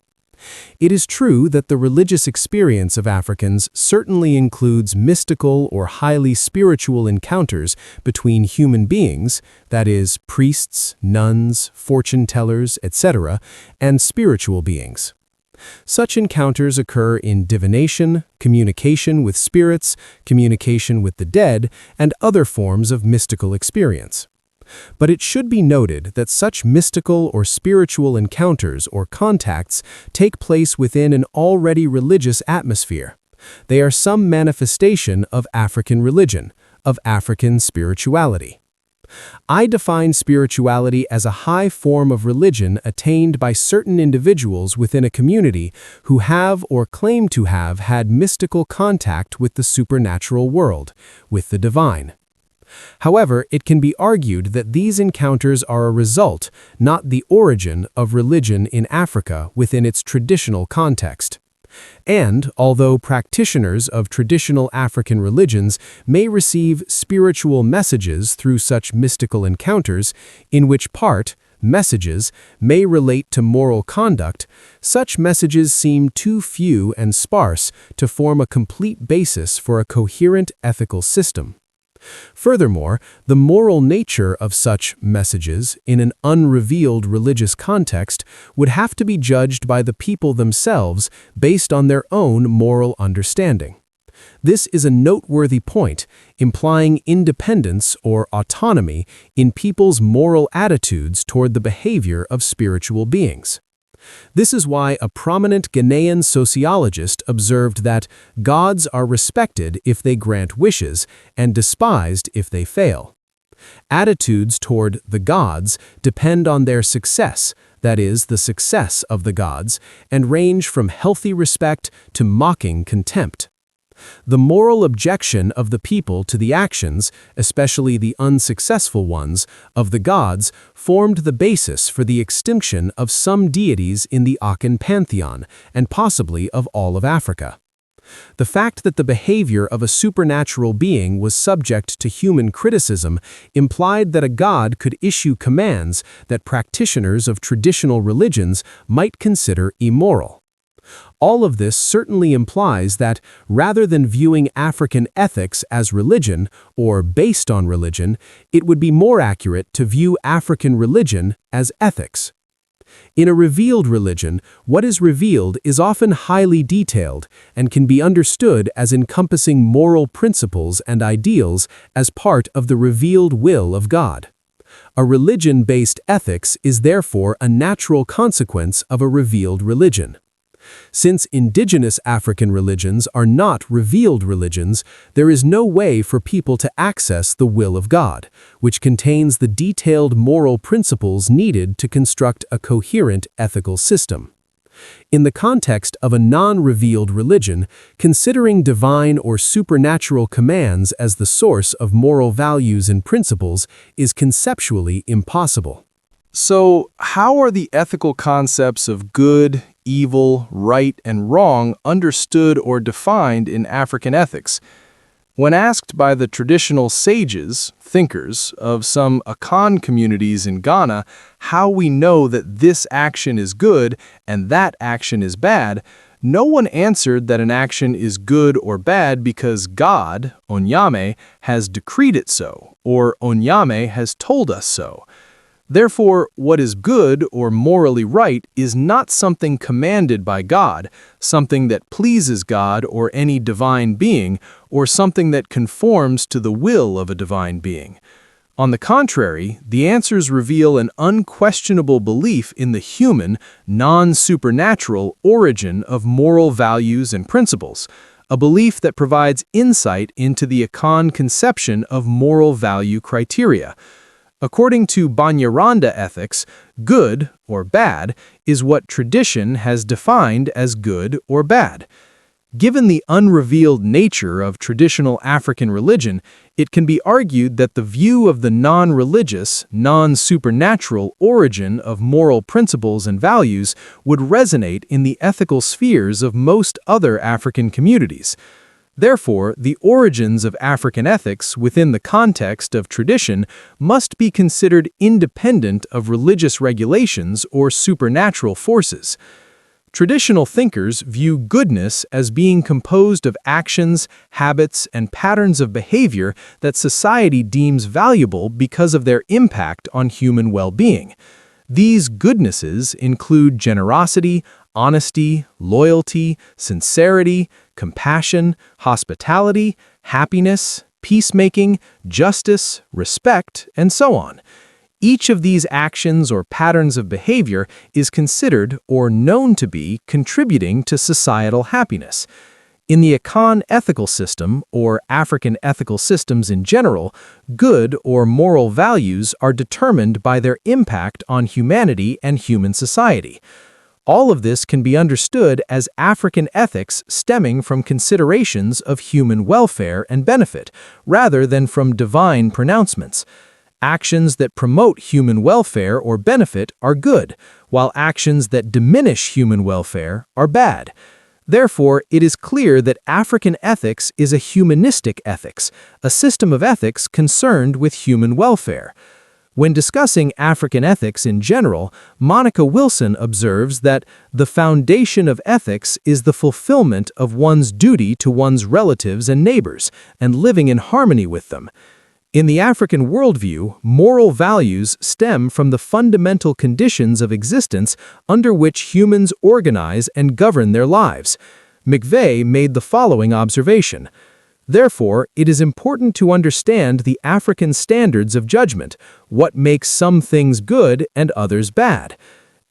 It is true that the religious experience of Africans certainly includes mystical or highly spiritual encounters between human beings, that is, priests, nuns, fortune-tellers, etc., and spiritual beings. Such encounters occur in divination, communication with spirits, communication with the dead, and other forms of mystical experience. But it should be noted that such mystical or spiritual encounters or contacts take place within an already religious atmosphere. They are some manifestation of African religion, of African spirituality. I define spirituality as a high form of religion attained by certain individuals within a community who have or claim to have had mystical contact with the supernatural world, with the divine. However, it can be argued that these encounters are a result, not the origin, of religion in Africa within its traditional context. And, although practitioners of traditional African religions may receive spiritual messages through such mystical encounters, in which part, messages, may relate to moral conduct, such messages seem too few and sparse to form a complete basis for a coherent ethical system. Furthermore, the moral nature of such messages in an unrevealed religious context would have to be judged by the people themselves based on their own moral understanding. This is a noteworthy point, implying independence or autonomy in people's moral attitudes toward the behavior of spiritual beings. This is why a prominent Ghanaian sociologist observed that gods are respected if they grant wishes and despised if they fail. Attitudes toward the gods depend on their success, that is, the success of the gods, and range from healthy respect to mocking contempt. The moral objection of the people to the actions, especially the unsuccessful ones, of the gods formed the basis for the extinction of some deities in the Akan pantheon, and possibly of all of Africa. The fact that the behavior of a supernatural being was subject to human criticism implied that a god could issue commands that practitioners of traditional religions might consider immoral. All of this certainly implies that, rather than viewing African ethics as religion or based on religion, it would be more accurate to view African religion as ethics. In a revealed religion, what is revealed is often highly detailed and can be understood as encompassing moral principles and ideals as part of the revealed will of God. A religion-based ethics is therefore a natural consequence of a revealed religion. Since indigenous African religions are not revealed religions, there is no way for people to access the will of God, which contains the detailed moral principles needed to construct a coherent ethical system. In the context of a non-revealed religion, considering divine or supernatural commands as the source of moral values and principles is conceptually impossible. So, how are the ethical concepts of good, evil, right, and wrong understood or defined in African ethics? When asked by the traditional sages, thinkers, of some Akan communities in Ghana how we know that this action is good and that action is bad, no one answered that an action is good or bad because God, Onyame, has decreed it so, or Onyame has told us so. Therefore, what is good or morally right is not something commanded by God, something that pleases God or any divine being, or something that conforms to the will of a divine being. On the contrary, the answers reveal an unquestionable belief in the human, non-supernatural origin of moral values and principles, a belief that provides insight into the Akan conception of moral value criteria. According to Banyaranda ethics, good, or bad, is what tradition has defined as good or bad. Given the unrevealed nature of traditional African religion, it can be argued that the view of the non-religious, non-supernatural origin of moral principles and values would resonate in the ethical spheres of most other African communities. Therefore, the origins of African ethics within the context of tradition must be considered independent of religious regulations or supernatural forces. Traditional thinkers view goodness as being composed of actions, habits, and patterns of behavior that society deems valuable because of their impact on human well-being. These goodnesses include generosity, honesty, loyalty, sincerity, compassion, hospitality, happiness, peacemaking, justice, respect, and so on. Each of these actions or patterns of behavior is considered or known to be contributing to societal happiness. In the Akan ethical system, or African ethical systems in general, good or moral values are determined by their impact on humanity and human society. All of this can be understood as African ethics stemming from considerations of human welfare and benefit, rather than from divine pronouncements. Actions that promote human welfare or benefit are good, while actions that diminish human welfare are bad. Therefore, it is clear that African ethics is a humanistic ethics, a system of ethics concerned with human welfare. When discussing African ethics in general, Monica Wilson observes that the foundation of ethics is the fulfillment of one's duty to one's relatives and neighbors, and living in harmony with them. In the African worldview, moral values stem from the fundamental conditions of existence under which humans organize and govern their lives. McVeigh made the following observation: "Therefore, it is important to understand the African standards of judgment, what makes some things good and others bad."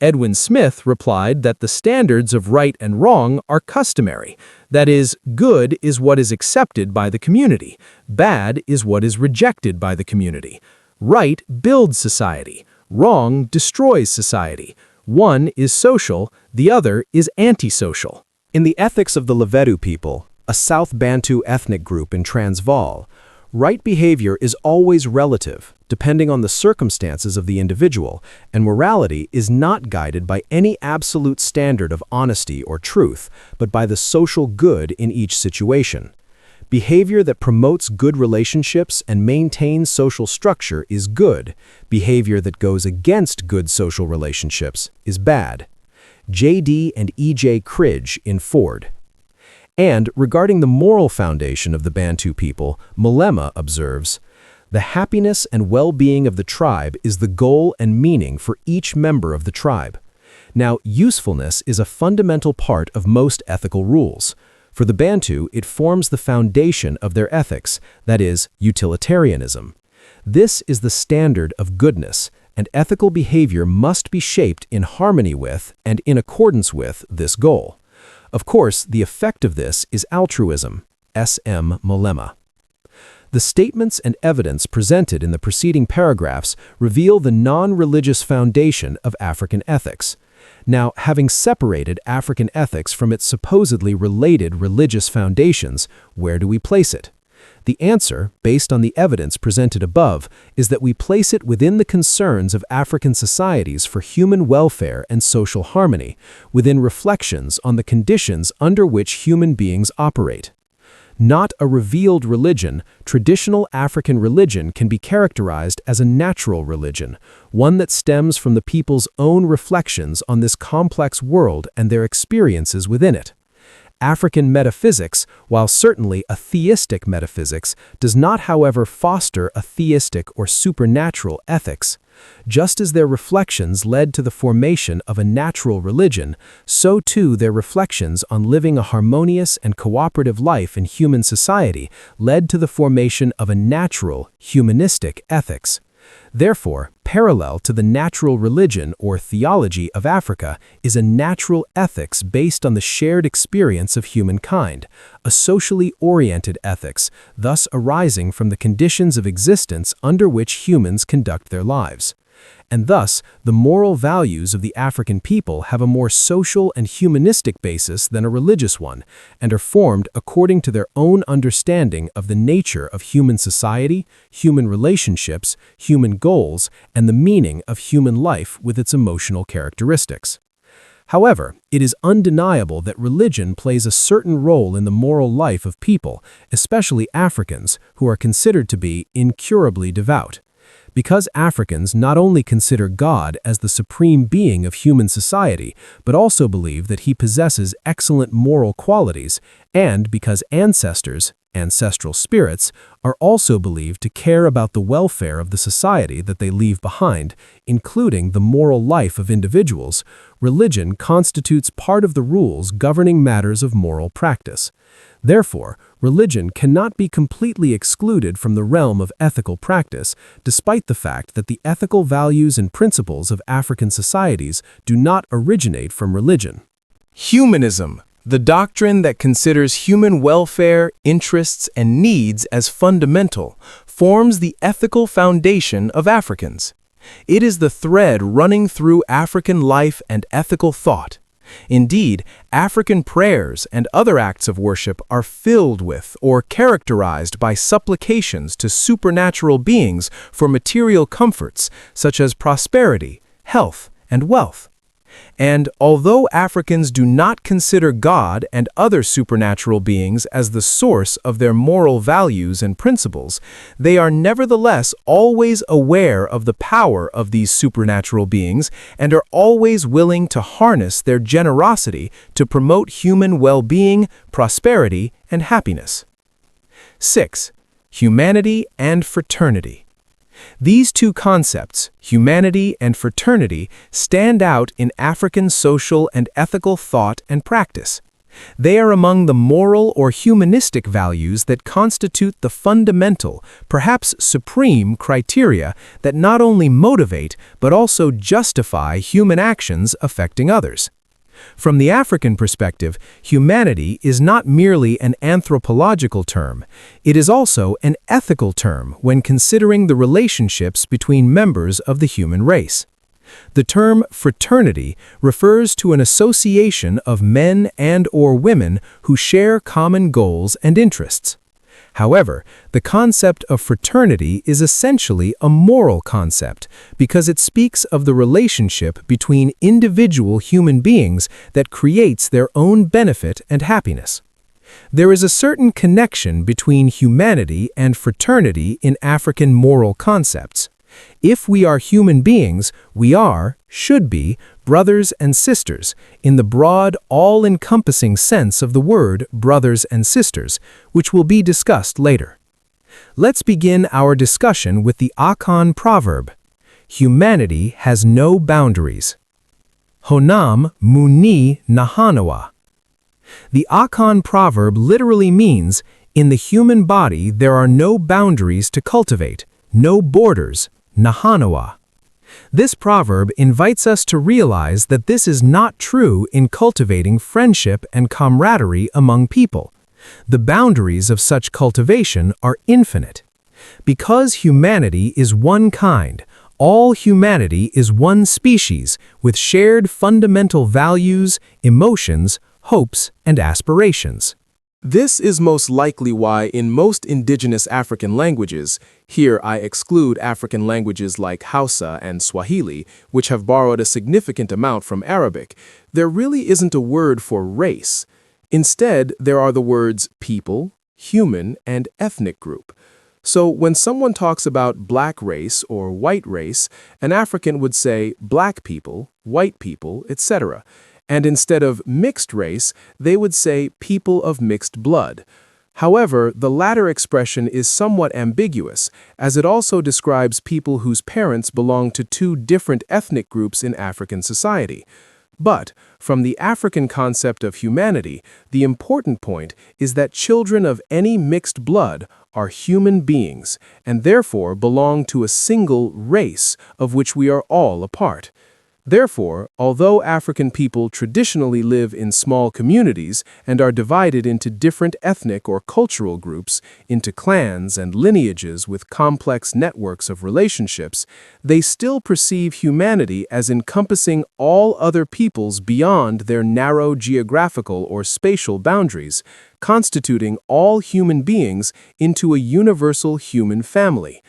Edwin Smith replied that the standards of right and wrong are customary. That is, good is what is accepted by the community. Bad is what is rejected by the community. Right builds society. Wrong destroys society. One is social, the other is antisocial. In the ethics of the Levedu people, a South Bantu ethnic group in Transvaal, right behavior is always relative, depending on the circumstances of the individual, and morality is not guided by any absolute standard of honesty or truth, but by the social good in each situation. Behavior that promotes good relationships and maintains social structure is good. Behavior that goes against good social relationships is bad. J.D. and E.J. Cridge in Ford. And regarding the moral foundation of the Bantu people, Malema observes, "The happiness and well-being of the tribe is the goal and meaning for each member of the tribe." Now, usefulness is a fundamental part of most ethical rules. For the Bantu, it forms the foundation of their ethics, that is, utilitarianism. This is the standard of goodness, and ethical behavior must be shaped in harmony with and in accordance with this goal. Of course, the effect of this is altruism. S.M. Malema. The statements and evidence presented in the preceding paragraphs reveal the non-religious foundation of African ethics. Now, having separated African ethics from its supposedly related religious foundations, where do we place it? The answer, based on the evidence presented above, is that we place it within the concerns of African societies for human welfare and social harmony, within reflections on the conditions under which human beings operate. Not a revealed religion, traditional African religion can be characterized as a natural religion, one that stems from the people's own reflections on this complex world and their experiences within it. African metaphysics, while certainly a theistic metaphysics, does not, however, foster a theistic or supernatural ethics. Just as their reflections led to the formation of a natural religion, so too their reflections on living a harmonious and cooperative life in human society led to the formation of a natural, humanistic ethics. Therefore, parallel to the natural religion or theology of Africa is a natural ethics based on the shared experience of humankind, a socially oriented ethics, thus arising from the conditions of existence under which humans conduct their lives. And thus, the moral values of the African people have a more social and humanistic basis than a religious one, and are formed according to their own understanding of the nature of human society, human relationships, human goals, and the meaning of human life with its emotional characteristics. However, it is undeniable that religion plays a certain role in the moral life of people, especially Africans, who are considered to be incurably devout. Because Africans not only consider God as the supreme being of human society, but also believe that he possesses excellent moral qualities, and because ancestral spirits, are also believed to care about the welfare of the society that they leave behind, including the moral life of individuals, religion constitutes part of the rules governing matters of moral practice. Therefore, religion cannot be completely excluded from the realm of ethical practice, despite the fact that the ethical values and principles of African societies do not originate from religion. Humanism, the doctrine that considers human welfare, interests, and needs as fundamental, forms the ethical foundation of Africans. It is the thread running through African life and ethical thought. Indeed, African prayers and other acts of worship are filled with or characterized by supplications to supernatural beings for material comforts such as prosperity, health, and wealth. And although Africans do not consider God and other supernatural beings as the source of their moral values and principles, they are nevertheless always aware of the power of these supernatural beings and are always willing to harness their generosity to promote human well-being, prosperity, and happiness. 6. Humanity and fraternity. These two concepts, humanity and fraternity, stand out in African social and ethical thought and practice. They are among the moral or humanistic values that constitute the fundamental, perhaps supreme criteria that not only motivate but also justify human actions affecting others. From the African perspective, humanity is not merely an anthropological term, it is also an ethical term when considering the relationships between members of the human race. The term fraternity refers to an association of men and/or women who share common goals and interests. However, the concept of fraternity is essentially a moral concept because it speaks of the relationship between individual human beings that creates their own benefit and happiness. There is a certain connection between humanity and fraternity in African moral concepts. If we are human beings, we should be, brothers and sisters, in the broad, all-encompassing sense of the word brothers and sisters, which will be discussed later. Let's begin our discussion with the Akan proverb. Humanity has no boundaries. Honam muni nahanawa. The Akan proverb literally means, in the human body there are no boundaries to cultivate, no borders, nahanawa. This proverb invites us to realize that this is not true in cultivating friendship and camaraderie among people. The boundaries of such cultivation are infinite. Because humanity is one kind, all humanity is one species with shared fundamental values, emotions, hopes, and aspirations. This is most likely why in most indigenous African languages, here I exclude African languages like Hausa and Swahili, which have borrowed a significant amount from Arabic, there really isn't a word for race. Instead, there are the words people, human, and ethnic group. So when someone talks about black race or white race, an African would say black people, white people, etc. And instead of mixed race, they would say people of mixed blood. However, the latter expression is somewhat ambiguous, as it also describes people whose parents belong to two different ethnic groups in African society. But, from the African concept of humanity, the important point is that children of any mixed blood are human beings, and therefore belong to a single race of which we are all a part. Therefore, although African people traditionally live in small communities and are divided into different ethnic or cultural groups, into clans and lineages with complex networks of relationships, they still perceive humanity as encompassing all other peoples beyond their narrow geographical or spatial boundaries, constituting all human beings into a universal human family.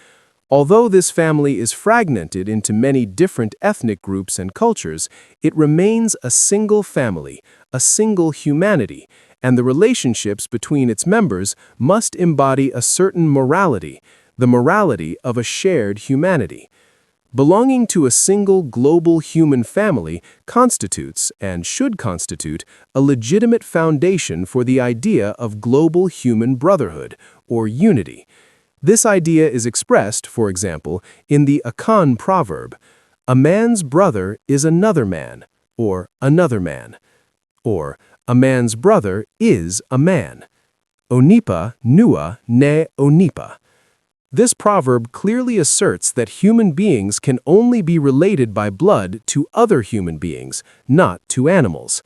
Although this family is fragmented into many different ethnic groups and cultures, it remains a single family, a single humanity, and the relationships between its members must embody a certain morality, the morality of a shared humanity. Belonging to a single global human family constitutes, and should constitute, a legitimate foundation for the idea of global human brotherhood, or unity. This idea is expressed, for example, in the Akan proverb, "A man's brother is another man," or "another man," or "A man's brother is a man." Onipa nua ne onipa. This proverb clearly asserts that human beings can only be related by blood to other human beings, not to animals.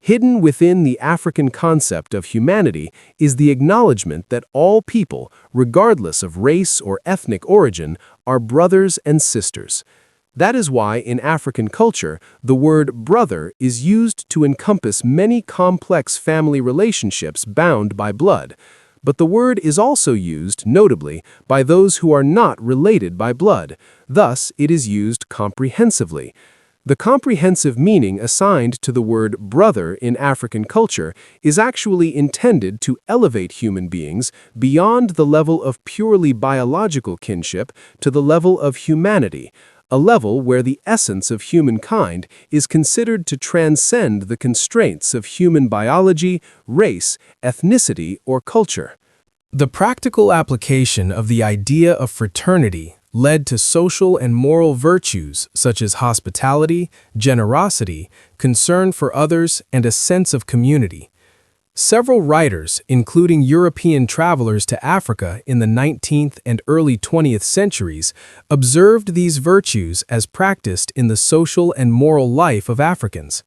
Hidden within the African concept of humanity is the acknowledgement that all people, regardless of race or ethnic origin, are brothers and sisters. That is why in African culture, the word brother is used to encompass many complex family relationships bound by blood. But the word is also used, notably, by those who are not related by blood. Thus, it is used comprehensively. The comprehensive meaning assigned to the word brother in African culture is actually intended to elevate human beings beyond the level of purely biological kinship to the level of humanity, a level where the essence of humankind is considered to transcend the constraints of human biology, race, ethnicity, or culture. The practical application of the idea of fraternity led to social and moral virtues such as hospitality, generosity, concern for others, and a sense of community. Several writers, including European travelers to Africa in the 19th and early 20th centuries, observed these virtues as practiced in the social and moral life of Africans.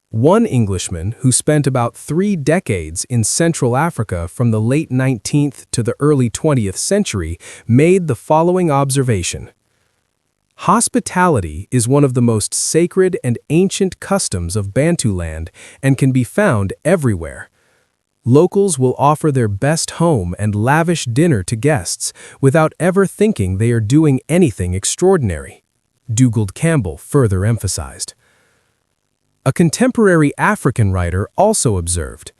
One Englishman, who spent about 3 decades in Central Africa from the late 19th to the early 20th century, made the following observation. Hospitality is one of the most sacred and ancient customs of Bantuland and can be found everywhere. Locals will offer their best home and lavish dinner to guests without ever thinking they are doing anything extraordinary, Dugald Campbell further emphasized. A contemporary African writer also observed,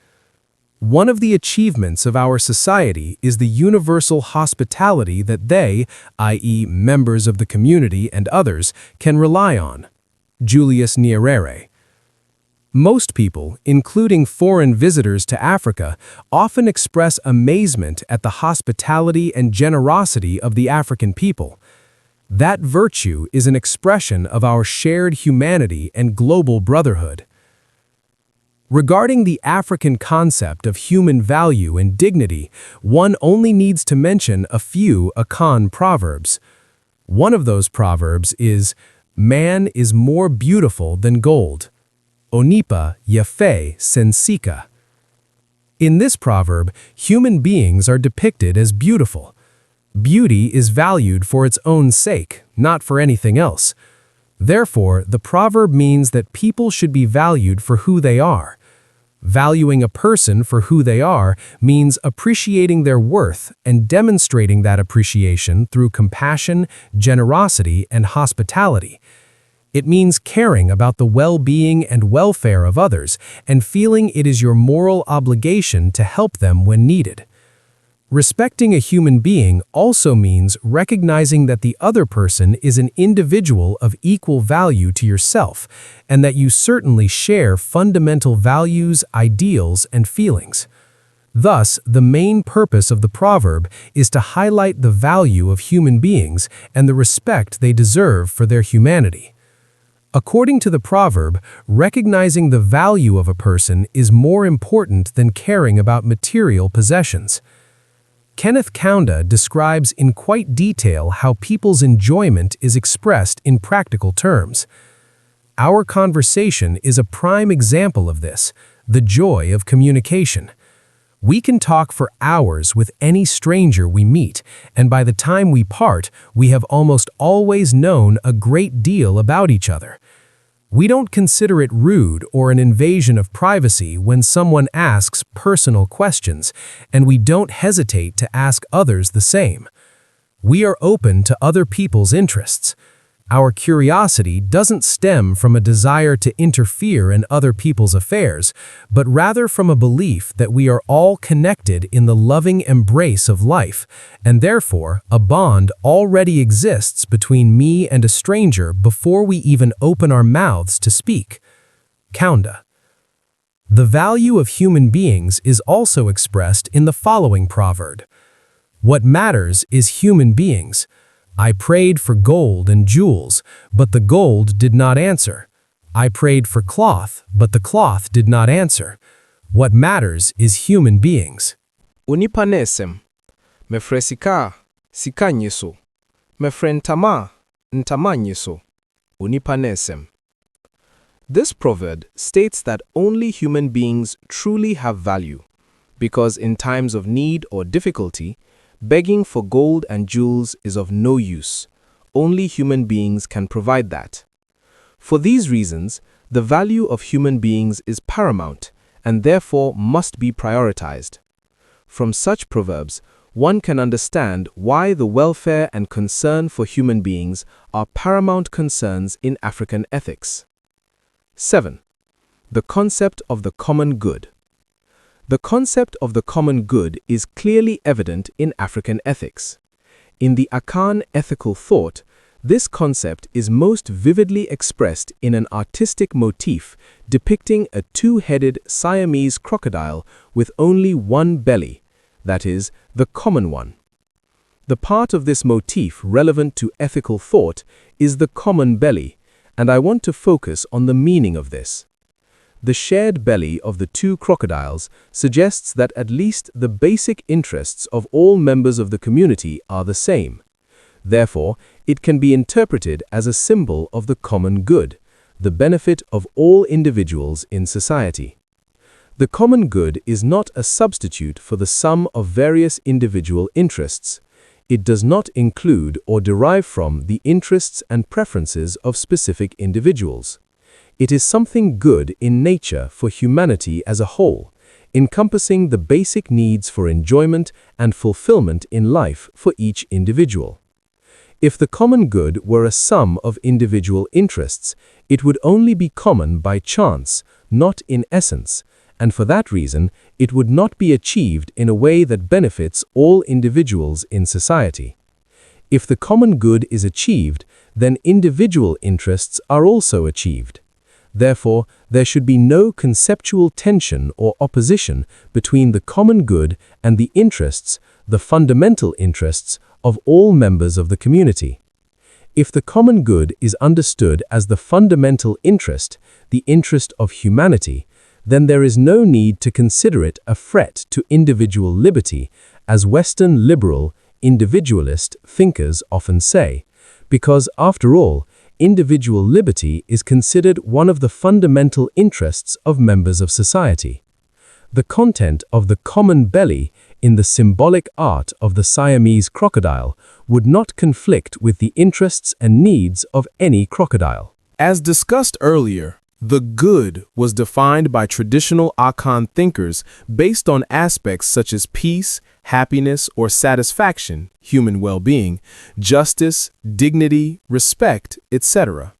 "One of the achievements of our society is the universal hospitality that they, i.e. members of the community and others, can rely on." Julius Nyerere. Most people, including foreign visitors to Africa, often express amazement at the hospitality and generosity of the African people. That virtue is an expression of our shared humanity and global brotherhood. Regarding the African concept of human value and dignity, one only needs to mention a few Akan proverbs. One of those proverbs is, "Man is more beautiful than gold." Onipa yafe sensika. In this proverb, human beings are depicted as beautiful. Beauty is valued for its own sake, not for anything else. Therefore, the proverb means that people should be valued for who they are. Valuing a person for who they are means appreciating their worth and demonstrating that appreciation through compassion, generosity, and hospitality. It means caring about the well-being and welfare of others and feeling it is your moral obligation to help them when needed. Respecting a human being also means recognizing that the other person is an individual of equal value to yourself, and that you certainly share fundamental values, ideals, and feelings. Thus, the main purpose of the proverb is to highlight the value of human beings and the respect they deserve for their humanity. According to the proverb, recognizing the value of a person is more important than caring about material possessions. Kenneth Kaunda describes in quite detail how people's enjoyment is expressed in practical terms. Our conversation is a prime example of this, the joy of communication. We can talk for hours with any stranger we meet, and by the time we part, we have almost always known a great deal about each other. We don't consider it rude or an invasion of privacy when someone asks personal questions, and we don't hesitate to ask others the same. We are open to other people's interests. Our curiosity doesn't stem from a desire to interfere in other people's affairs, but rather from a belief that we are all connected in the loving embrace of life, and therefore a bond already exists between me and a stranger before we even open our mouths to speak. Kaunda. The value of human beings is also expressed in the following proverb. What matters is human beings. I prayed for gold and jewels, but the gold did not answer. I prayed for cloth, but the cloth did not answer. What matters is human beings. Onipa nesem, mefrɛ sika, sika nye so. Mefrɛ ntama, ntama nye so. Onipa nesem. This proverb states that only human beings truly have value, because in times of need or difficulty, begging for gold and jewels is of no use. Only human beings can provide that. For these reasons, the value of human beings is paramount and therefore must be prioritized. From such proverbs, one can understand why the welfare and concern for human beings are paramount concerns in African ethics. 7. The concept of the common good. The concept of the common good is clearly evident in African ethics. In the Akan ethical thought, this concept is most vividly expressed in an artistic motif depicting a two-headed Siamese crocodile with only one belly, that is, the common one. The part of this motif relevant to ethical thought is the common belly, and I want to focus on the meaning of this. The shared belly of the two crocodiles suggests that at least the basic interests of all members of the community are the same. Therefore, it can be interpreted as a symbol of the common good, the benefit of all individuals in society. The common good is not a substitute for the sum of various individual interests. It does not include or derive from the interests and preferences of specific individuals. It is something good in nature for humanity as a whole, encompassing the basic needs for enjoyment and fulfillment in life for each individual. If the common good were a sum of individual interests, it would only be common by chance, not in essence, and for that reason, it would not be achieved in a way that benefits all individuals in society. If the common good is achieved, then individual interests are also achieved. Therefore, there should be no conceptual tension or opposition between the common good and the interests, the fundamental interests, of all members of the community. If the common good is understood as the fundamental interest, the interest of humanity, then there is no need to consider it a threat to individual liberty, as Western liberal, individualist thinkers often say, because, after all, individual liberty is considered one of the fundamental interests of members of society. The content of the common belly in the symbolic art of the Siamese crocodile would not conflict with the interests and needs of any crocodile. As discussed earlier, the good was defined by traditional Akan thinkers based on aspects such as peace, happiness or satisfaction, human well-being, justice, dignity, respect, etc.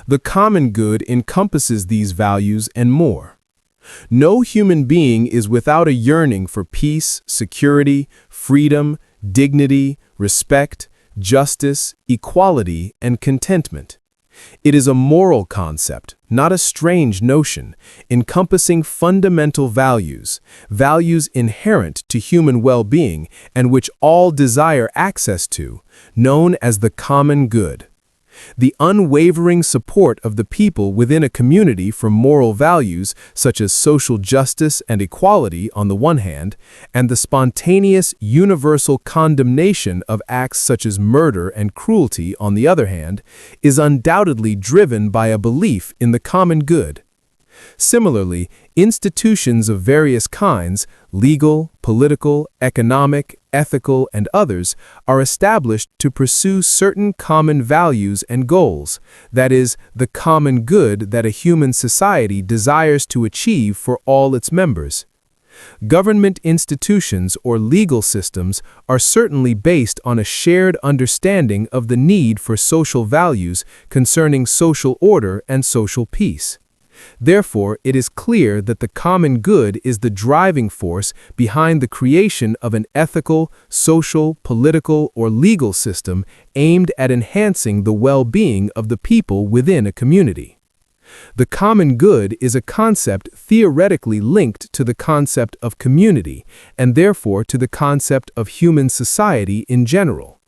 The common good encompasses these values and more. No human being is without a yearning for peace, security, freedom, dignity, respect, justice, equality, and contentment. It is a moral concept, not a strange notion, encompassing fundamental values, values inherent to human well-being and which all desire access to, known as the common good. The unwavering support of the people within a community for moral values such as social justice and equality on the one hand, and the spontaneous, universal condemnation of acts such as murder and cruelty on the other hand, is undoubtedly driven by a belief in the common good. Similarly, institutions of various kinds, legal, political, economic, ethical, and others, are established to pursue certain common values and goals, that is, the common good that a human society desires to achieve for all its members. Government institutions or legal systems are certainly based on a shared understanding of the need for social values concerning social order and social peace. Therefore, it is clear that the common good is the driving force behind the creation of an ethical, social, political, or legal system aimed at enhancing the well-being of the people within a community. The common good is a concept theoretically linked to the concept of community, and therefore to the concept of human society in general.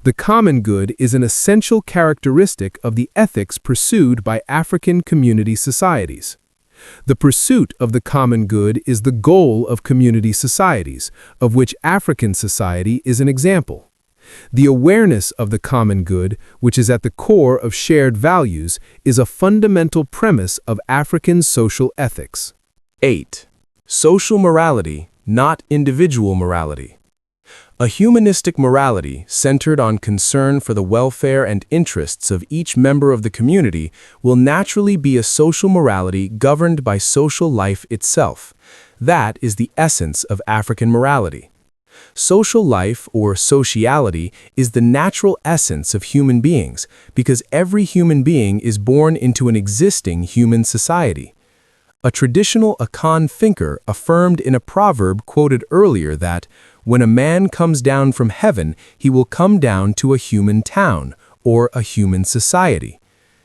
The common good is an essential characteristic of the ethics pursued by African community societies. The pursuit of the common good is the goal of community societies, of which African society is an example. The awareness of the common good, which is at the core of shared values, is a fundamental premise of African social ethics. 8. Social morality, not individual morality. A humanistic morality centered on concern for the welfare and interests of each member of the community will naturally be a social morality governed by social life itself. That is the essence of African morality. Social life or sociality is the natural essence of human beings because every human being is born into an existing human society. A traditional Akan thinker affirmed in a proverb quoted earlier that, "When a man comes down from heaven, he will come down to a human town, or a human society."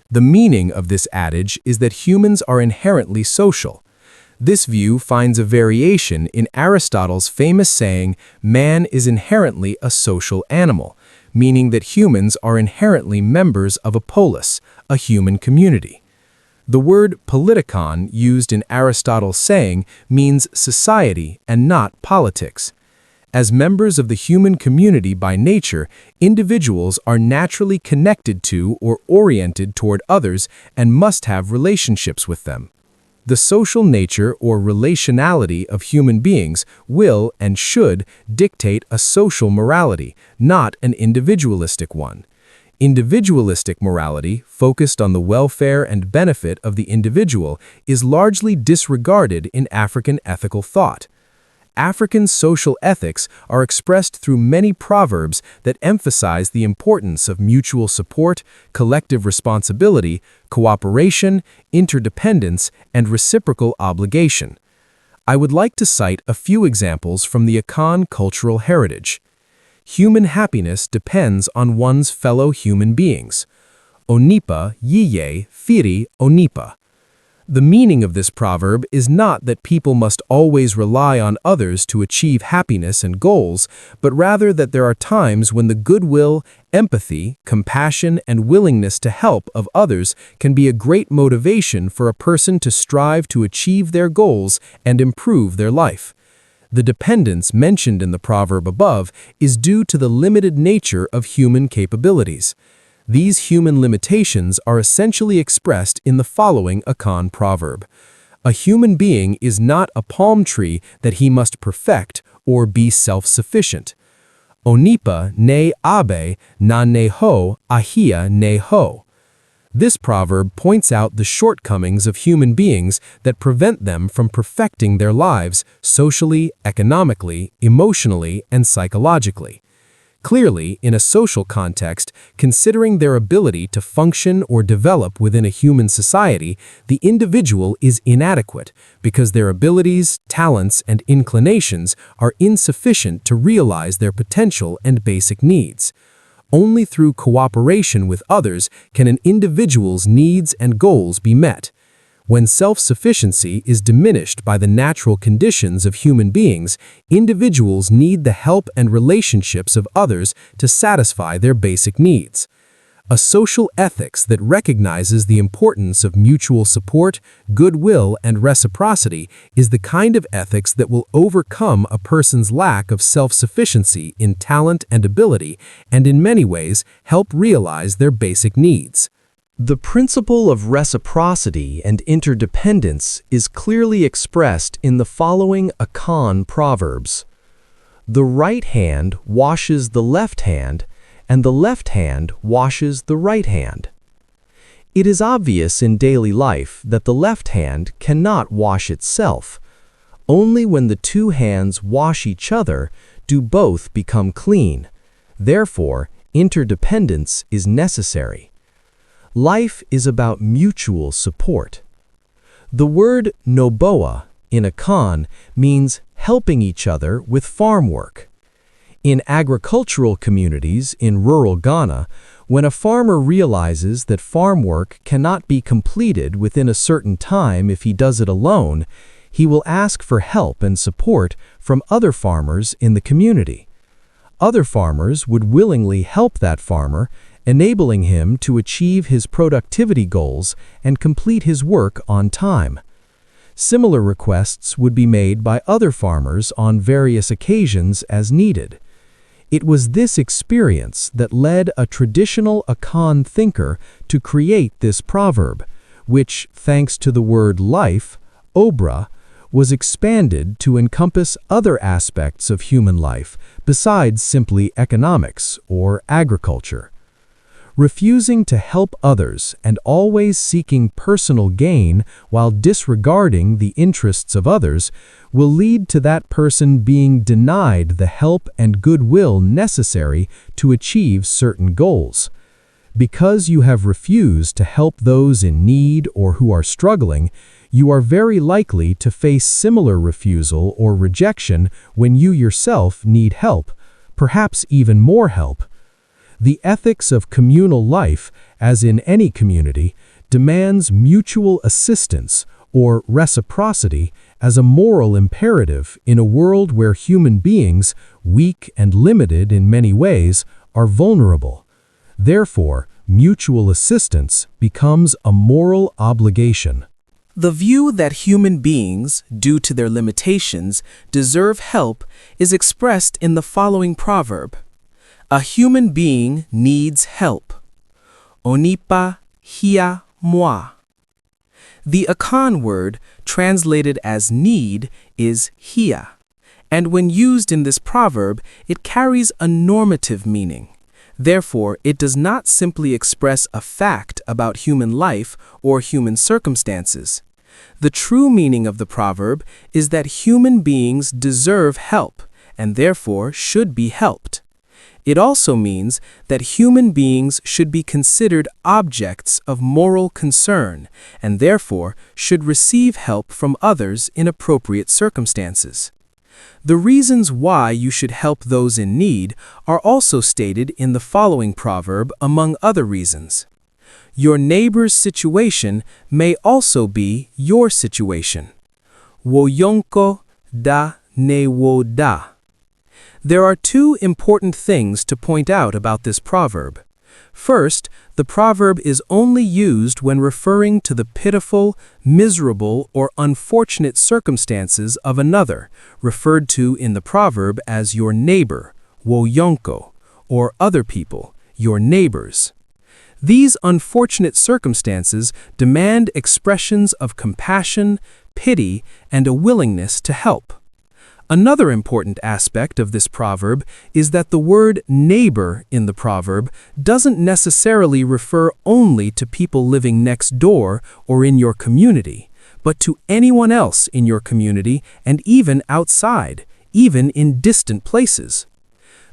The meaning of this adage is that humans are inherently social. This view finds a variation in Aristotle's famous saying, "Man is inherently a social animal," meaning that humans are inherently members of a polis, a human community. The word politikon used in Aristotle's saying means society and not politics. As members of the human community by nature, individuals are naturally connected to or oriented toward others and must have relationships with them. The social nature or relationality of human beings will and should dictate a social morality, not an individualistic one. Individualistic morality, focused on the welfare and benefit of the individual, is largely disregarded in African ethical thought. African social ethics are expressed through many proverbs that emphasize the importance of mutual support, collective responsibility, cooperation, interdependence, and reciprocal obligation. I would like to cite a few examples from the Akan cultural heritage. Human happiness depends on one's fellow human beings. Onipa yiye firi onipa. The meaning of this proverb is not that people must always rely on others to achieve happiness and goals, but rather that there are times when the goodwill, empathy, compassion, and willingness to help of others can be a great motivation for a person to strive to achieve their goals and improve their life. The dependence mentioned in the proverb above is due to the limited nature of human capabilities. These human limitations are essentially expressed in the following Akan proverb. A human being is not a palm tree that he must perfect or be self-sufficient. Onipa ne abe na ne ho ahia ne ho. This proverb points out the shortcomings of human beings that prevent them from perfecting their lives socially, economically, emotionally, and psychologically. Clearly, in a social context, considering their ability to function or develop within a human society, the individual is inadequate because their abilities, talents, and inclinations are insufficient to realize their potential and basic needs. Only through cooperation with others can an individual's needs and goals be met. When self-sufficiency is diminished by the natural conditions of human beings, individuals need the help and relationships of others to satisfy their basic needs. a social ethics that recognizes the importance of mutual support, goodwill, and reciprocity is the kind of ethics that will overcome a person's lack of self-sufficiency in talent and ability, and in many ways help realize their basic needs. The principle of reciprocity and interdependence is clearly expressed in the following Akan proverbs. The right hand washes the left hand, and the left hand washes the right hand. It is obvious in daily life that the left hand cannot wash itself. Only when the two hands wash each other do both become clean. Therefore, interdependence is necessary. Life is about mutual support. The word noboa in Akan means helping each other with farm work. In agricultural communities in rural Ghana, when a farmer realizes that farm work cannot be completed within a certain time if he does it alone, he will ask for help and support from other farmers in the community. Other farmers would willingly help that farmer, enabling him to achieve his productivity goals and complete his work on time. Similar requests would be made by other farmers on various occasions as needed. It was this experience that led a traditional Akan thinker to create this proverb, which, thanks to the word life, obra, was expanded to encompass other aspects of human life besides simply economics or agriculture. Refusing to help others and always seeking personal gain while disregarding the interests of others will lead to that person being denied the help and goodwill necessary to achieve certain goals. Because you have refused to help those in need or who are struggling, you are very likely to face similar refusal or rejection when you yourself need help, perhaps even more help. The ethics of communal life, as in any community, demands mutual assistance or reciprocity as a moral imperative in a world where human beings, weak and limited in many ways, are vulnerable. Therefore, mutual assistance becomes a moral obligation. The view that human beings, due to their limitations, deserve help is expressed in the following proverb. A human being needs help. Onipa hia moi. The Akan word, translated as need, is hia, and when used in this proverb, it carries a normative meaning. Therefore, it does not simply express a fact about human life or human circumstances. The true meaning of the proverb is that human beings deserve help and therefore should be helped. It also means that human beings should be considered objects of moral concern and therefore should receive help from others in appropriate circumstances. The reasons why you should help those in need are also stated in the following proverb among other reasons. Your neighbor's situation may also be your situation. Woyonko da ne wo da. There are two important things to point out about this proverb. First, the proverb is only used when referring to the pitiful, miserable, or unfortunate circumstances of another, referred to in the proverb as your neighbor, woyonko, or other people, your neighbors. These unfortunate circumstances demand expressions of compassion, pity, and a willingness to help. Another important aspect of this proverb is that the word neighbor in the proverb doesn't necessarily refer only to people living next door or in your community, but to anyone else in your community and even outside, even in distant places.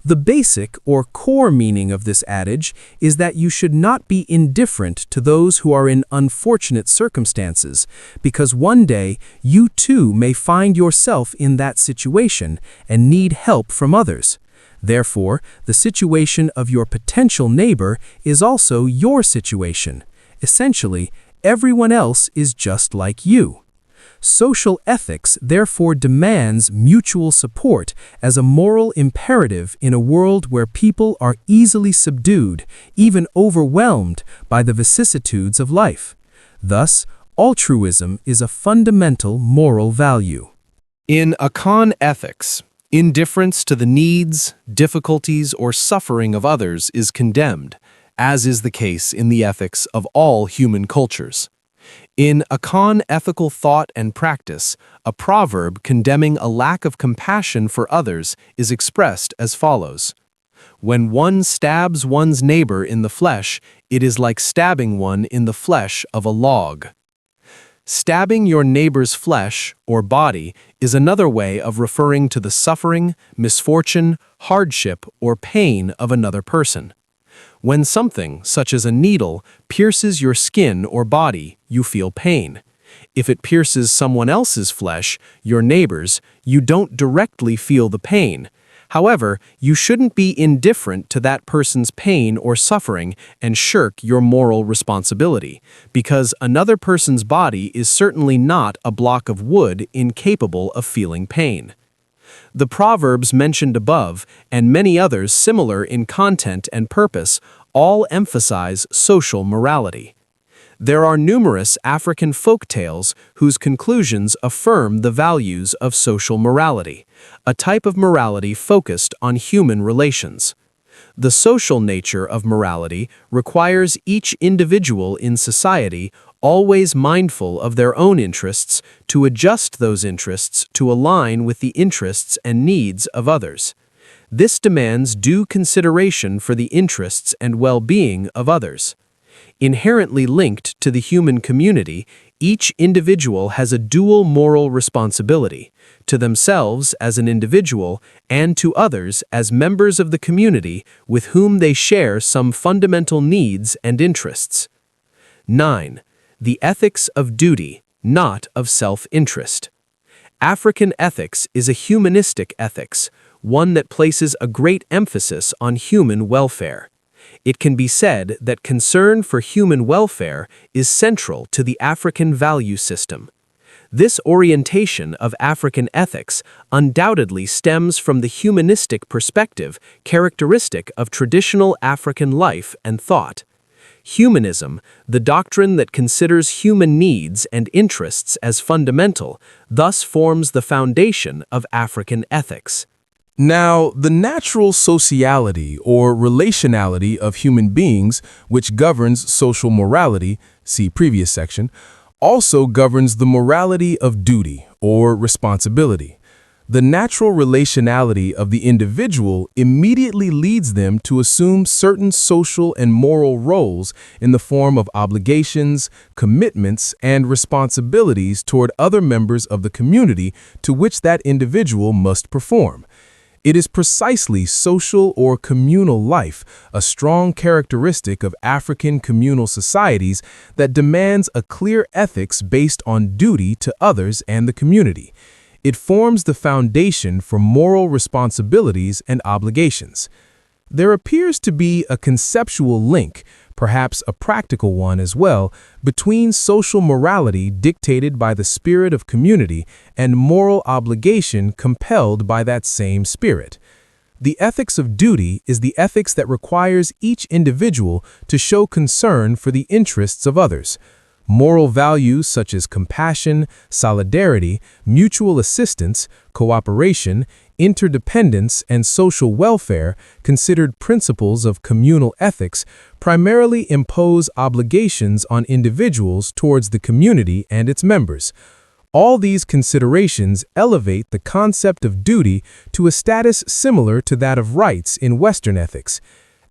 The basic or core meaning of this adage is that you should not be indifferent to those who are in unfortunate circumstances, because one day you too may find yourself in that situation and need help from others. Therefore, the situation of your potential neighbor is also your situation. Essentially, everyone else is just like you. Social ethics therefore demands mutual support as a moral imperative in a world where people are easily subdued, even overwhelmed by the vicissitudes of life. Thus, altruism is a fundamental moral value. In Akan ethics, indifference to the needs, difficulties, or suffering of others is condemned, as is the case in the ethics of all human cultures. In Akan ethical thought and practice, a proverb condemning a lack of compassion for others is expressed as follows: "When one stabs one's neighbor in the flesh, it is like stabbing one in the flesh of a log." Stabbing your neighbor's flesh, or body, is another way of referring to the suffering, misfortune, hardship, or pain of another person. When something, such as a needle, pierces your skin or body, you feel pain. If it pierces someone else's flesh, your neighbor's, you don't directly feel the pain. However, you shouldn't be indifferent to that person's pain or suffering and shirk your moral responsibility, because another person's body is certainly not a block of wood incapable of feeling pain. The proverbs mentioned above, and many others similar in content and purpose, all emphasize social morality. There are numerous African folk tales whose conclusions affirm the values of social morality, a type of morality focused on human relations. The social nature of morality requires each individual in society, always mindful of their own interests, to adjust those interests to align with the interests and needs of others. This demands due consideration for the interests and well-being of others. Inherently linked to the human community, each individual has a dual moral responsibility, to themselves as an individual and to others as members of the community with whom they share some fundamental needs and interests. 9. The ethics of duty, not of self-interest. African ethics is a humanistic ethics, one that places a great emphasis on human welfare. It can be said that concern for human welfare is central to the African value system. This orientation of African ethics undoubtedly stems from the humanistic perspective characteristic of traditional African life and thought. Humanism, the doctrine that considers human needs and interests as fundamental, thus forms the foundation of African ethics. Now, the natural sociality or relationality of human beings, which governs social morality, see previous section, also governs the morality of duty or responsibility. The natural relationality of the individual immediately leads them to assume certain social and moral roles in the form of obligations, commitments, and responsibilities toward other members of the community to which that individual must perform. It is precisely social or communal life, a strong characteristic of African communal societies that demands a clear ethics based on duty to others and the community. It forms the foundation for moral responsibilities and obligations. There appears to be a conceptual link, perhaps a practical one as well, between social morality dictated by the spirit of community and moral obligation compelled by that same spirit. The ethics of duty is the ethics that requires each individual to show concern for the interests of others. Moral values such as compassion, solidarity, mutual assistance, cooperation, interdependence, and social welfare, considered principles of communal ethics, primarily impose obligations on individuals towards the community and its members. All these considerations elevate the concept of duty to a status similar to that of rights in Western ethics.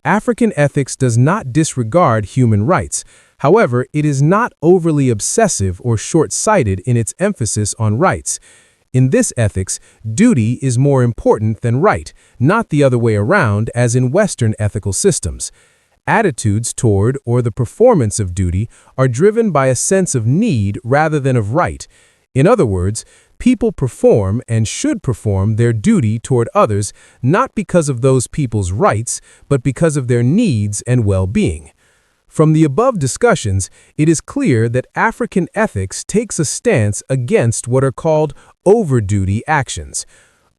African ethics does not disregard human rights. However, it is not overly obsessive or short-sighted in its emphasis on rights. In this ethics, duty is more important than right, not the other way around as in Western ethical systems. Attitudes toward or the performance of duty are driven by a sense of need rather than of right. In other words, people perform and should perform their duty toward others not because of those people's rights, but because of their needs and well-being. From the above discussions, it is clear that African ethics takes a stance against what are called overduty actions.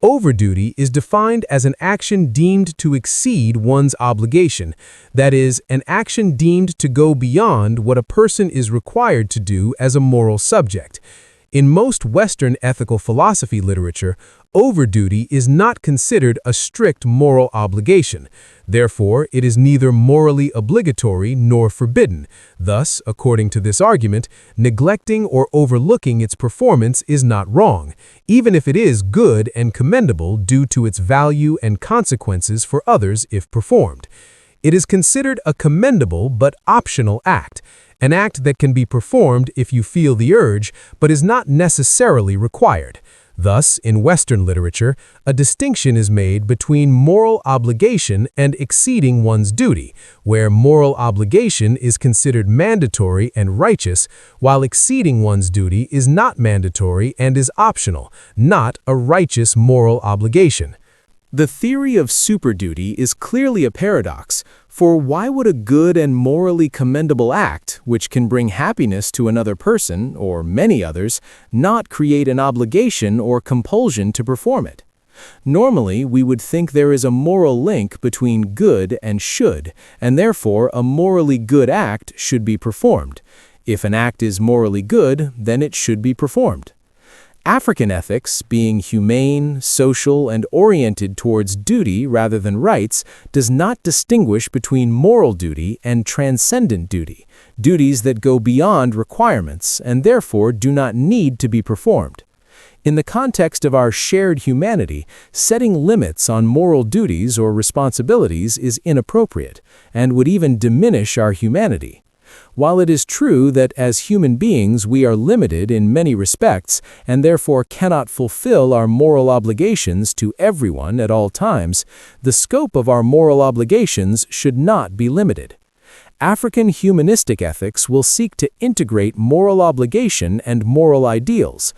Overduty is defined as an action deemed to exceed one's obligation, that is, an action deemed to go beyond what a person is required to do as a moral subject. In most Western ethical philosophy literature, overduty is not considered a strict moral obligation. Therefore, it is neither morally obligatory nor forbidden. Thus, according to this argument, neglecting or overlooking its performance is not wrong, even if it is good and commendable due to its value and consequences for others if performed. It is considered a commendable but optional act, an act that can be performed if you feel the urge, but is not necessarily required. Thus, in Western literature, a distinction is made between moral obligation and exceeding one's duty, where moral obligation is considered mandatory and righteous, while exceeding one's duty is not mandatory and is optional, not a righteous moral obligation. The theory of superduty is clearly a paradox, for why would a good and morally commendable act, which can bring happiness to another person, or many others, not create an obligation or compulsion to perform it? Normally, we would think there is a moral link between good and should, and therefore a morally good act should be performed. If an act is morally good, then it should be performed. African ethics, being humane, social, and oriented towards duty rather than rights, does not distinguish between moral duty and transcendent duty, duties that go beyond requirements and therefore do not need to be performed. In the context of our shared humanity, setting limits on moral duties or responsibilities is inappropriate and would even diminish our humanity. While it is true that as human beings we are limited in many respects and therefore cannot fulfill our moral obligations to everyone at all times, the scope of our moral obligations should not be limited. African humanistic ethics will seek to integrate moral obligation and moral ideals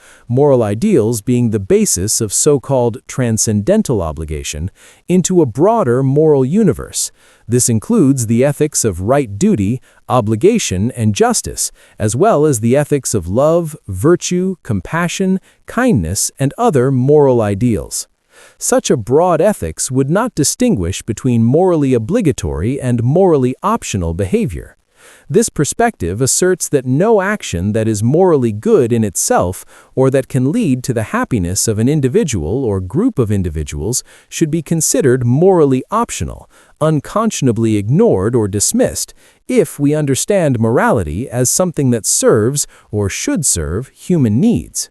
being the basis of so-called transcendental obligation, into a broader moral universe. This includes the ethics of right duty, obligation, and justice, as well as the ethics of love, virtue, compassion, kindness, and other moral ideals. Such a broad ethics would not distinguish between morally obligatory and morally optional behavior. This perspective asserts that no action that is morally good in itself or that can lead to the happiness of an individual or group of individuals should be considered morally optional, unconscionably ignored or dismissed, if we understand morality as something that serves or should serve human needs.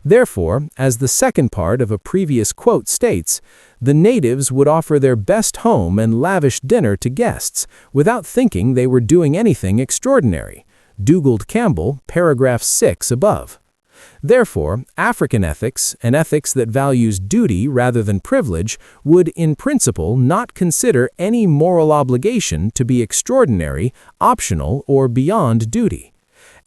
Therefore, as the second part of a previous quote states, the natives would offer their best home and lavish dinner to guests without thinking they were doing anything extraordinary. Dugald Campbell, paragraph 6 above. Therefore, African ethics, an ethics that values duty rather than privilege, would in principle not consider any moral obligation to be extraordinary, optional, or beyond duty.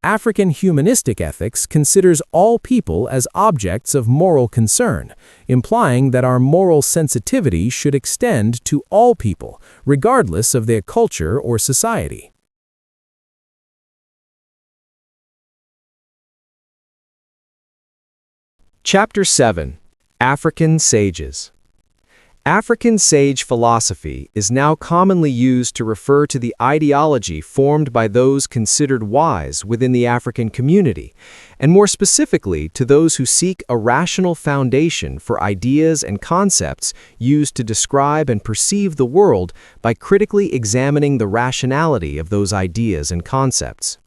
African humanistic ethics considers all people as objects of moral concern, implying that our moral sensitivity should extend to all people, regardless of their culture or society. Chapter 7. African Sages. African sage philosophy is now commonly used to refer to the ideology formed by those considered wise within the African community, and more specifically to those who seek a rational foundation for ideas and concepts used to describe and perceive the world by critically examining the rationality of those ideas and concepts.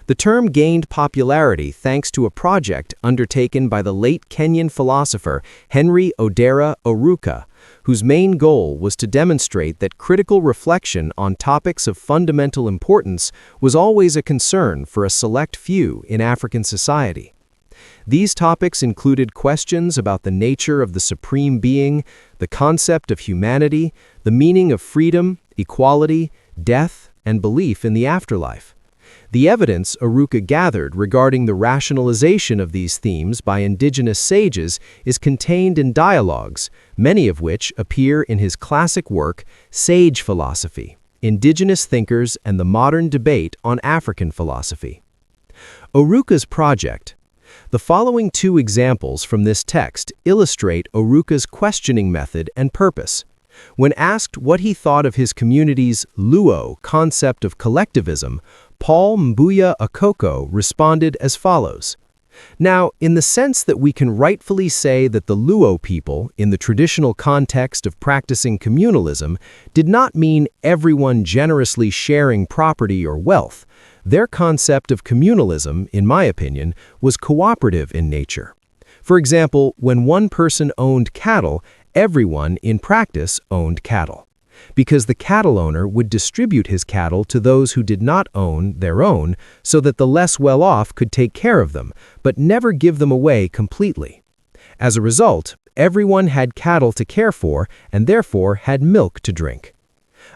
The term gained popularity thanks to a project undertaken by the late Kenyan philosopher Henry Odera Oruka, whose main goal was to demonstrate that critical reflection on topics of fundamental importance was always a concern for a select few in African society. These topics included questions about the nature of the supreme being, the concept of humanity, the meaning of freedom, equality, death, and belief in the afterlife. The evidence Oruka gathered regarding the rationalization of these themes by indigenous sages is contained in dialogues, many of which appear in his classic work, Sage Philosophy. Indigenous Thinkers and the Modern Debate on African Philosophy. Oruka's Project. The following two examples from this text illustrate Oruka's questioning method and purpose. When asked what he thought of his community's Luo concept of collectivism, Paul Mbuya Akoko responded as follows. Now, in the sense that we can rightfully say that the Luo people, in the traditional context of practicing communalism, did not mean everyone generously sharing property or wealth, their concept of communalism, in my opinion, was cooperative in nature. For example, when one person owned cattle, everyone, in practice, owned cattle. Because the cattle owner would distribute his cattle to those who did not own their own so that the less well-off could take care of them, but never give them away completely. As a result, everyone had cattle to care for and therefore had milk to drink.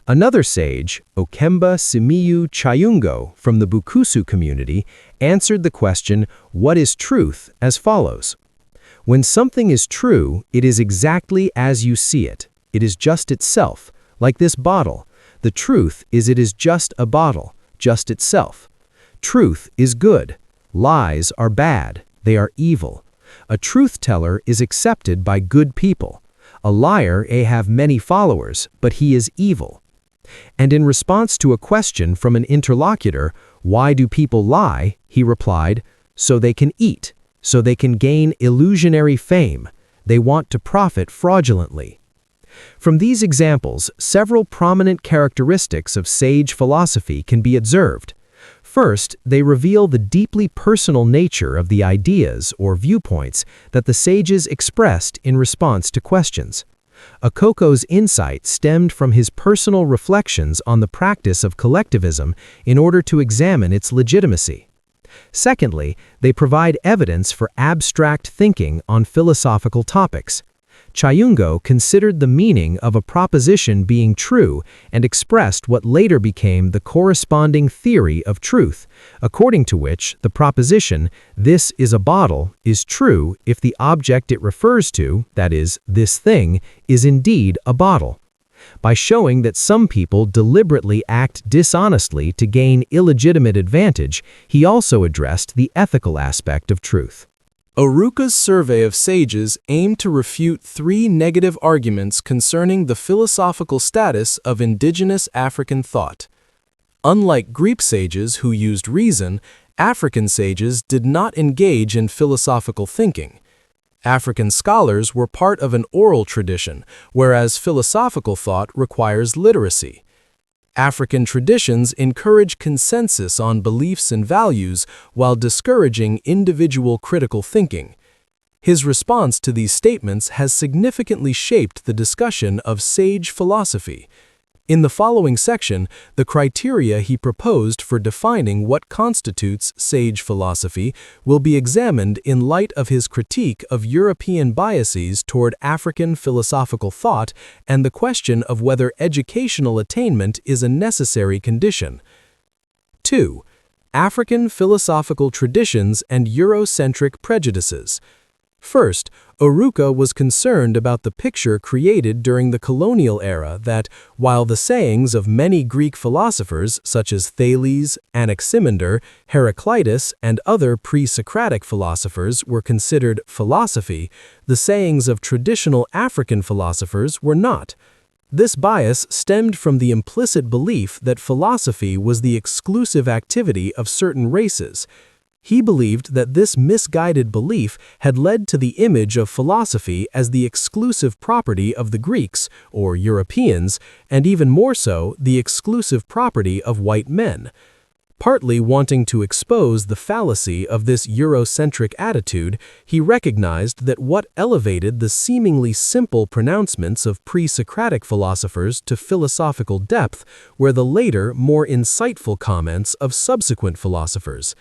Another sage, Okemba Simiyu Chayungo from the Bukusu community, answered the question, "What is truth?" as follows. When something is true, it is exactly as you see it. It is just itself. Like this bottle, the truth is it is just a bottle, just itself. Truth is good. Lies are bad. They are evil. A truth teller is accepted by good people. A liar may have many followers, but he is evil. And in response to a question from an interlocutor, why do people lie, he replied, so they can eat, so they can gain illusionary fame. They want to profit fraudulently. From these examples, several prominent characteristics of sage philosophy can be observed. First, they reveal the deeply personal nature of the ideas or viewpoints that the sages expressed in response to questions. Akoko's insight stemmed from his personal reflections on the practice of collectivism in order to examine its legitimacy. Secondly, they provide evidence for abstract thinking on philosophical topics. Chayungo considered the meaning of a proposition being true and expressed what later became the corresponding theory of truth, according to which the proposition, "this is a bottle," is true if the object it refers to, that is, this thing, is indeed a bottle. By showing that some people deliberately act dishonestly to gain illegitimate advantage, he also addressed the ethical aspect of truth. Oruka's survey of sages aimed to refute three negative arguments concerning the philosophical status of indigenous African thought. Unlike Greek sages who used reason, African sages did not engage in philosophical thinking. African scholars were part of an oral tradition, whereas philosophical thought requires literacy. African traditions encourage consensus on beliefs and values while discouraging individual critical thinking. His response to these statements has significantly shaped the discussion of sage philosophy. In the following section, the criteria he proposed for defining what constitutes sage philosophy will be examined in light of his critique of European biases toward African philosophical thought and the question of whether educational attainment is a necessary condition. 2. African philosophical traditions and Eurocentric prejudices. First, Oruka was concerned about the picture created during the colonial era that, while the sayings of many Greek philosophers such as Thales, Anaximander, Heraclitus, and other pre-Socratic philosophers were considered philosophy, the sayings of traditional African philosophers were not. This bias stemmed from the implicit belief that philosophy was the exclusive activity of certain races. He believed that this misguided belief had led to the image of philosophy as the exclusive property of the Greeks, or Europeans, and even more so, the exclusive property of white men. Partly wanting to expose the fallacy of this Eurocentric attitude, he recognized that what elevated the seemingly simple pronouncements of pre-Socratic philosophers to philosophical depth were the later, more insightful comments of subsequent philosophers.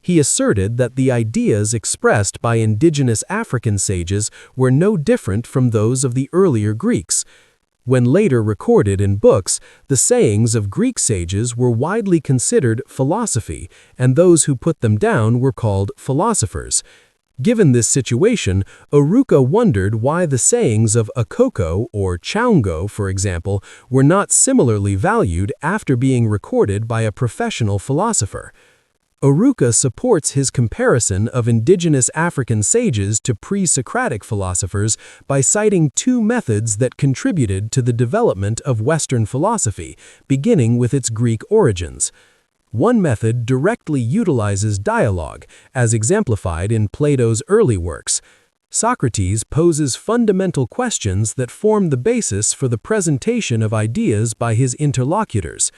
He asserted that the ideas expressed by indigenous African sages were no different from those of the earlier Greeks. When later recorded in books, the sayings of Greek sages were widely considered philosophy, and those who put them down were called philosophers. Given this situation, Oruka wondered why the sayings of Akoko or Chaungo, for example, were not similarly valued after being recorded by a professional philosopher. Oruka supports his comparison of indigenous African sages to pre-Socratic philosophers by citing two methods that contributed to the development of Western philosophy, beginning with its Greek origins. One method directly utilizes dialogue, as exemplified in Plato's early works. Socrates poses fundamental questions that form the basis for the presentation of ideas by his interlocutors.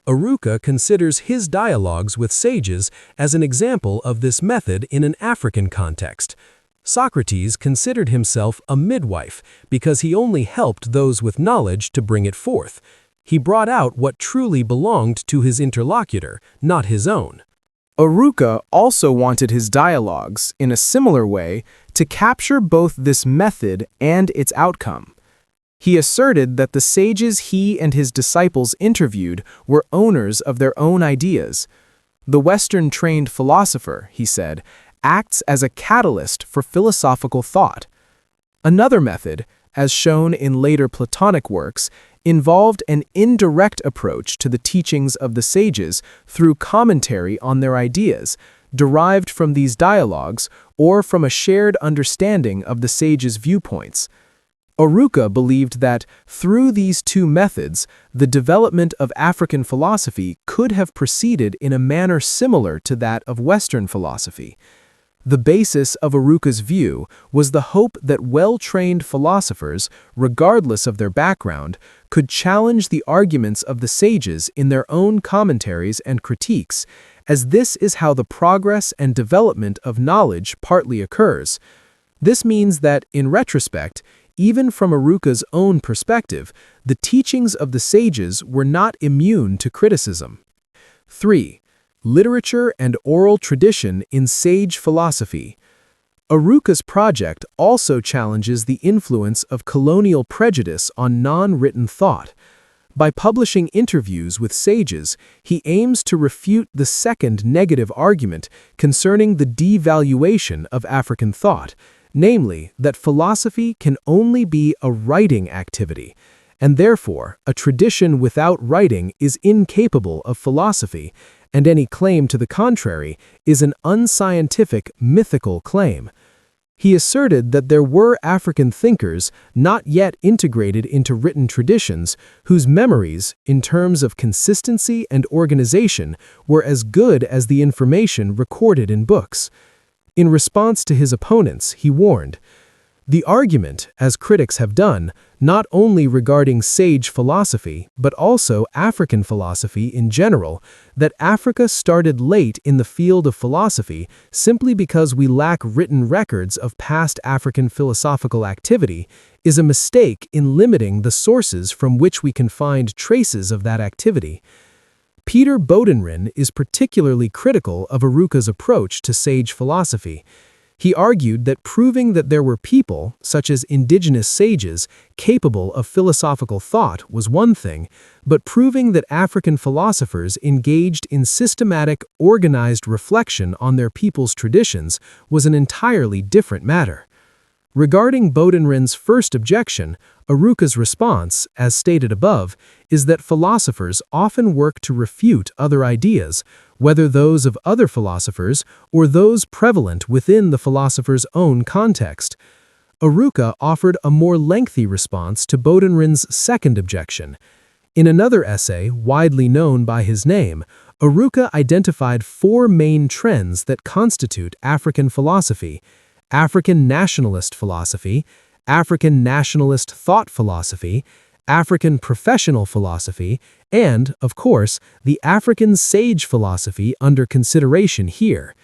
Oruka considers his dialogues with sages as an example of this method in an African context. Socrates considered himself a midwife because he only helped those with knowledge to bring it forth. He brought out what truly belonged to his interlocutor, not his own. Oruka also wanted his dialogues, in a similar way, to capture both this method and its outcome. He asserted that the sages he and his disciples interviewed were owners of their own ideas. The Western-trained philosopher, he said, acts as a catalyst for philosophical thought. Another method, as shown in later Platonic works, involved an indirect approach to the teachings of the sages through commentary on their ideas, derived from these dialogues or from a shared understanding of the sages' viewpoints. Oruka believed that, through these two methods, the development of African philosophy could have proceeded in a manner similar to that of Western philosophy. The basis of Oruka's view was the hope that well-trained philosophers, regardless of their background, could challenge the arguments of the sages in their own commentaries and critiques, as this is how the progress and development of knowledge partly occurs. This means that, in retrospect, even from Oruka's own perspective, the teachings of the sages were not immune to criticism. 3. Literature and oral tradition in sage philosophy. Oruka's project also challenges the influence of colonial prejudice on non-written thought. By publishing interviews with sages, he aims to refute the second negative argument concerning the devaluation of African thought, namely that philosophy can only be a writing activity, and therefore a tradition without writing is incapable of philosophy, and any claim to the contrary is an unscientific, mythical claim. He asserted that there were African thinkers not yet integrated into written traditions whose memories, in terms of consistency and organization, were as good as the information recorded in books. In response to his opponents, he warned, "The argument, as critics have done, not only regarding sage philosophy, but also African philosophy in general, that Africa started late in the field of philosophy simply because we lack written records of past African philosophical activity, is a mistake in limiting the sources from which we can find traces of that activity." Peter Bodenrin is particularly critical of Oruka's approach to sage philosophy. He argued that proving that there were people, such as indigenous sages, capable of philosophical thought was one thing, but proving that African philosophers engaged in systematic, organized reflection on their people's traditions was an entirely different matter. Regarding Bodenrin's first objection, Oruka's response, as stated above, is that philosophers often work to refute other ideas, whether those of other philosophers or those prevalent within the philosopher's own context. Oruka offered a more lengthy response to Bodenrin's second objection. In another essay, widely known by his name, Oruka identified four main trends that constitute African philosophy: African nationalist philosophy, African nationalist thought philosophy, African professional philosophy, and, of course, the African sage philosophy under consideration here.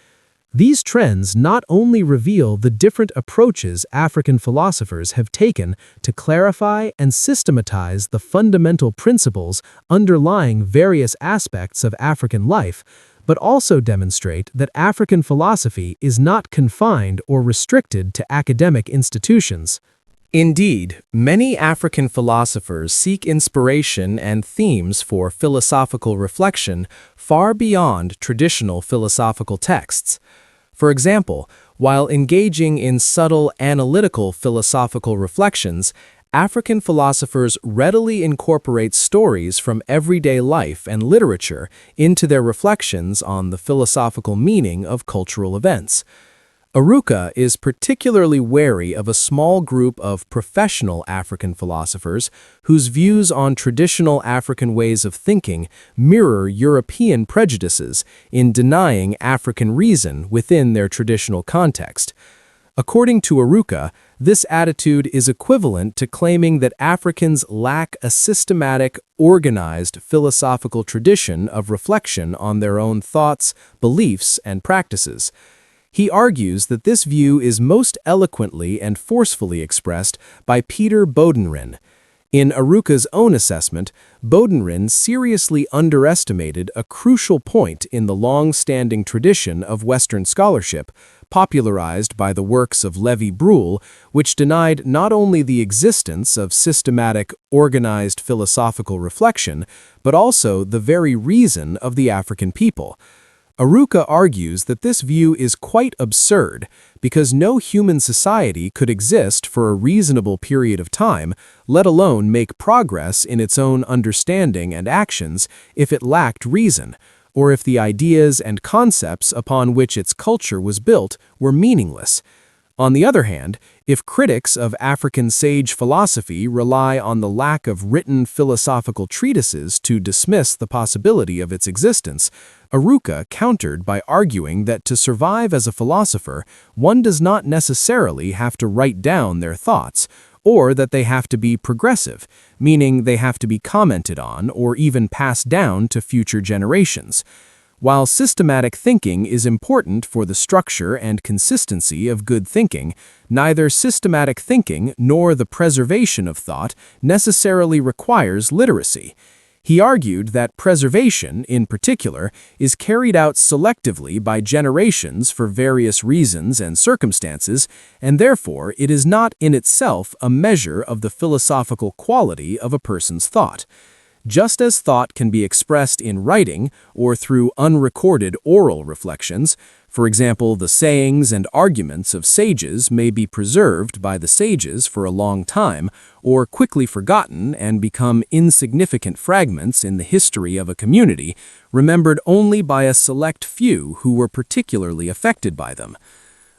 These trends not only reveal the different approaches African philosophers have taken to clarify and systematize the fundamental principles underlying various aspects of African life, but also demonstrate that African philosophy is not confined or restricted to academic institutions. Indeed, many African philosophers seek inspiration and themes for philosophical reflection far beyond traditional philosophical texts. For example, While engaging in subtle analytical philosophical reflections, African philosophers readily incorporate stories from everyday life and literature into their reflections on the philosophical meaning of cultural events. Aruka is particularly wary of a small group of professional African philosophers whose views on traditional African ways of thinking mirror European prejudices in denying African reason within their traditional context. According to Aruka, this attitude is equivalent to claiming that Africans lack a systematic, organized philosophical tradition of reflection on their own thoughts, beliefs, and practices. He argues that this view is most eloquently and forcefully expressed by Peter Bodenrin. In Aruka's own assessment, Bodenrin seriously underestimated a crucial point in the long-standing tradition of Western scholarship, popularized by the works of Lévi-Breuil, which denied not only the existence of systematic, organized philosophical reflection, but also the very reason of the African people. Aruka argues that this view is quite absurd because no human society could exist for a reasonable period of time, let alone make progress in its own understanding and actions, if it lacked reason, or if the ideas and concepts upon which its culture was built were meaningless. On the other hand, if critics of African sage philosophy rely on the lack of written philosophical treatises to dismiss the possibility of its existence, Aruka countered by arguing that to survive as a philosopher, one does not necessarily have to write down their thoughts, or that they have to be progressive, meaning they have to be commented on or even passed down to future generations. While systematic thinking is important for the structure and consistency of good thinking, neither systematic thinking nor the preservation of thought necessarily requires literacy. He argued that preservation, in particular, is carried out selectively by generations for various reasons and circumstances, and therefore it is not in itself a measure of the philosophical quality of a person's thought. Just as thought can be expressed in writing or through unrecorded oral reflections, for example, the sayings and arguments of sages may be preserved by the sages for a long time, or quickly forgotten and become insignificant fragments in the history of a community, remembered only by a select few who were particularly affected by them.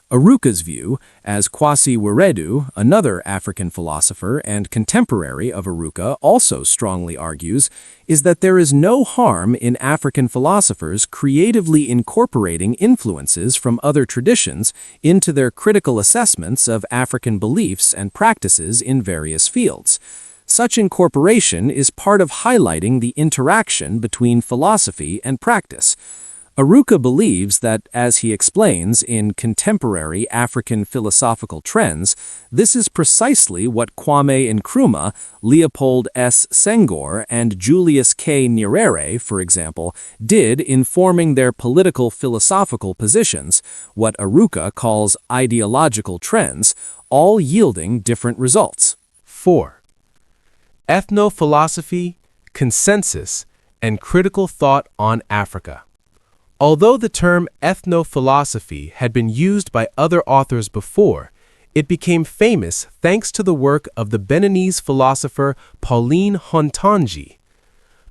Aruka's view, as Kwasi Wiredu, another African philosopher and contemporary of Aruka, also strongly argues, is that there is no harm in African philosophers creatively incorporating influences from other traditions into their critical assessments of African beliefs and practices in various fields. Such incorporation is part of highlighting the interaction between philosophy and practice. Aruka believes that, as he explains in Contemporary African Philosophical Trends, this is precisely what Kwame Nkrumah, Leopold S. Senghor, and Julius K. Nyerere, for example, did in forming their political philosophical positions, what Aruka calls ideological trends, all yielding different results. 4. Ethnophilosophy, consensus, and critical thought on Africa. Although the term ethnophilosophy had been used by other authors before, it became famous thanks to the work of the Beninese philosopher Pauline Hontanji.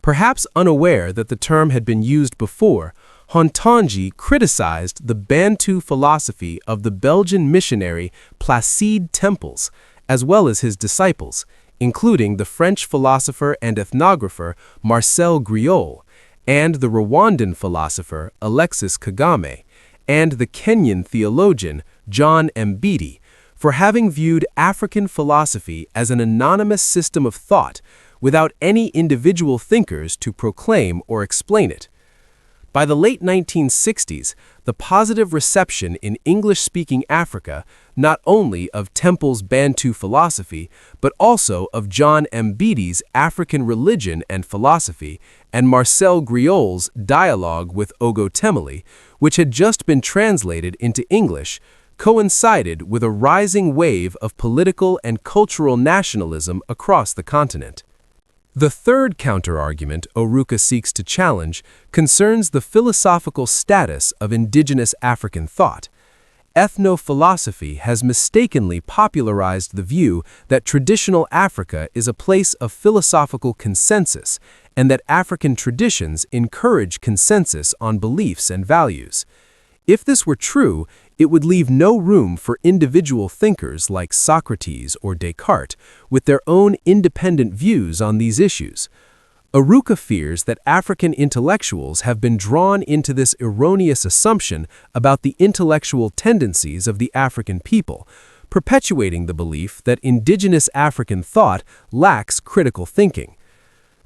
Perhaps unaware that the term had been used before, Hontanji criticized the Bantu philosophy of the Belgian missionary Placide Tempels, as well as his disciples, including the French philosopher and ethnographer Marcel Griol, and the Rwandan philosopher Alexis Kagame, and the Kenyan theologian John Mbiti, for having viewed African philosophy as an anonymous system of thought without any individual thinkers to proclaim or explain it. By the late 1960s, the positive reception in English-speaking Africa, not only of Tempel's Bantu philosophy, but also of John Mbiti's African religion and philosophy, and Marcel Griol's dialogue with Ogo Temeli, which had just been translated into English, coincided with a rising wave of political and cultural nationalism across the continent. The third counterargument Aruka seeks to challenge concerns the philosophical status of indigenous African thought. ethno-philosophy has mistakenly popularized the view that traditional Africa is a place of philosophical consensus and that African traditions encourage consensus on beliefs and values. If this were true, it would leave no room for individual thinkers like Socrates or Descartes with their own independent views on these issues. Oruka fears that African intellectuals have been drawn into this erroneous assumption about the intellectual tendencies of the African people, perpetuating the belief that indigenous African thought lacks critical thinking.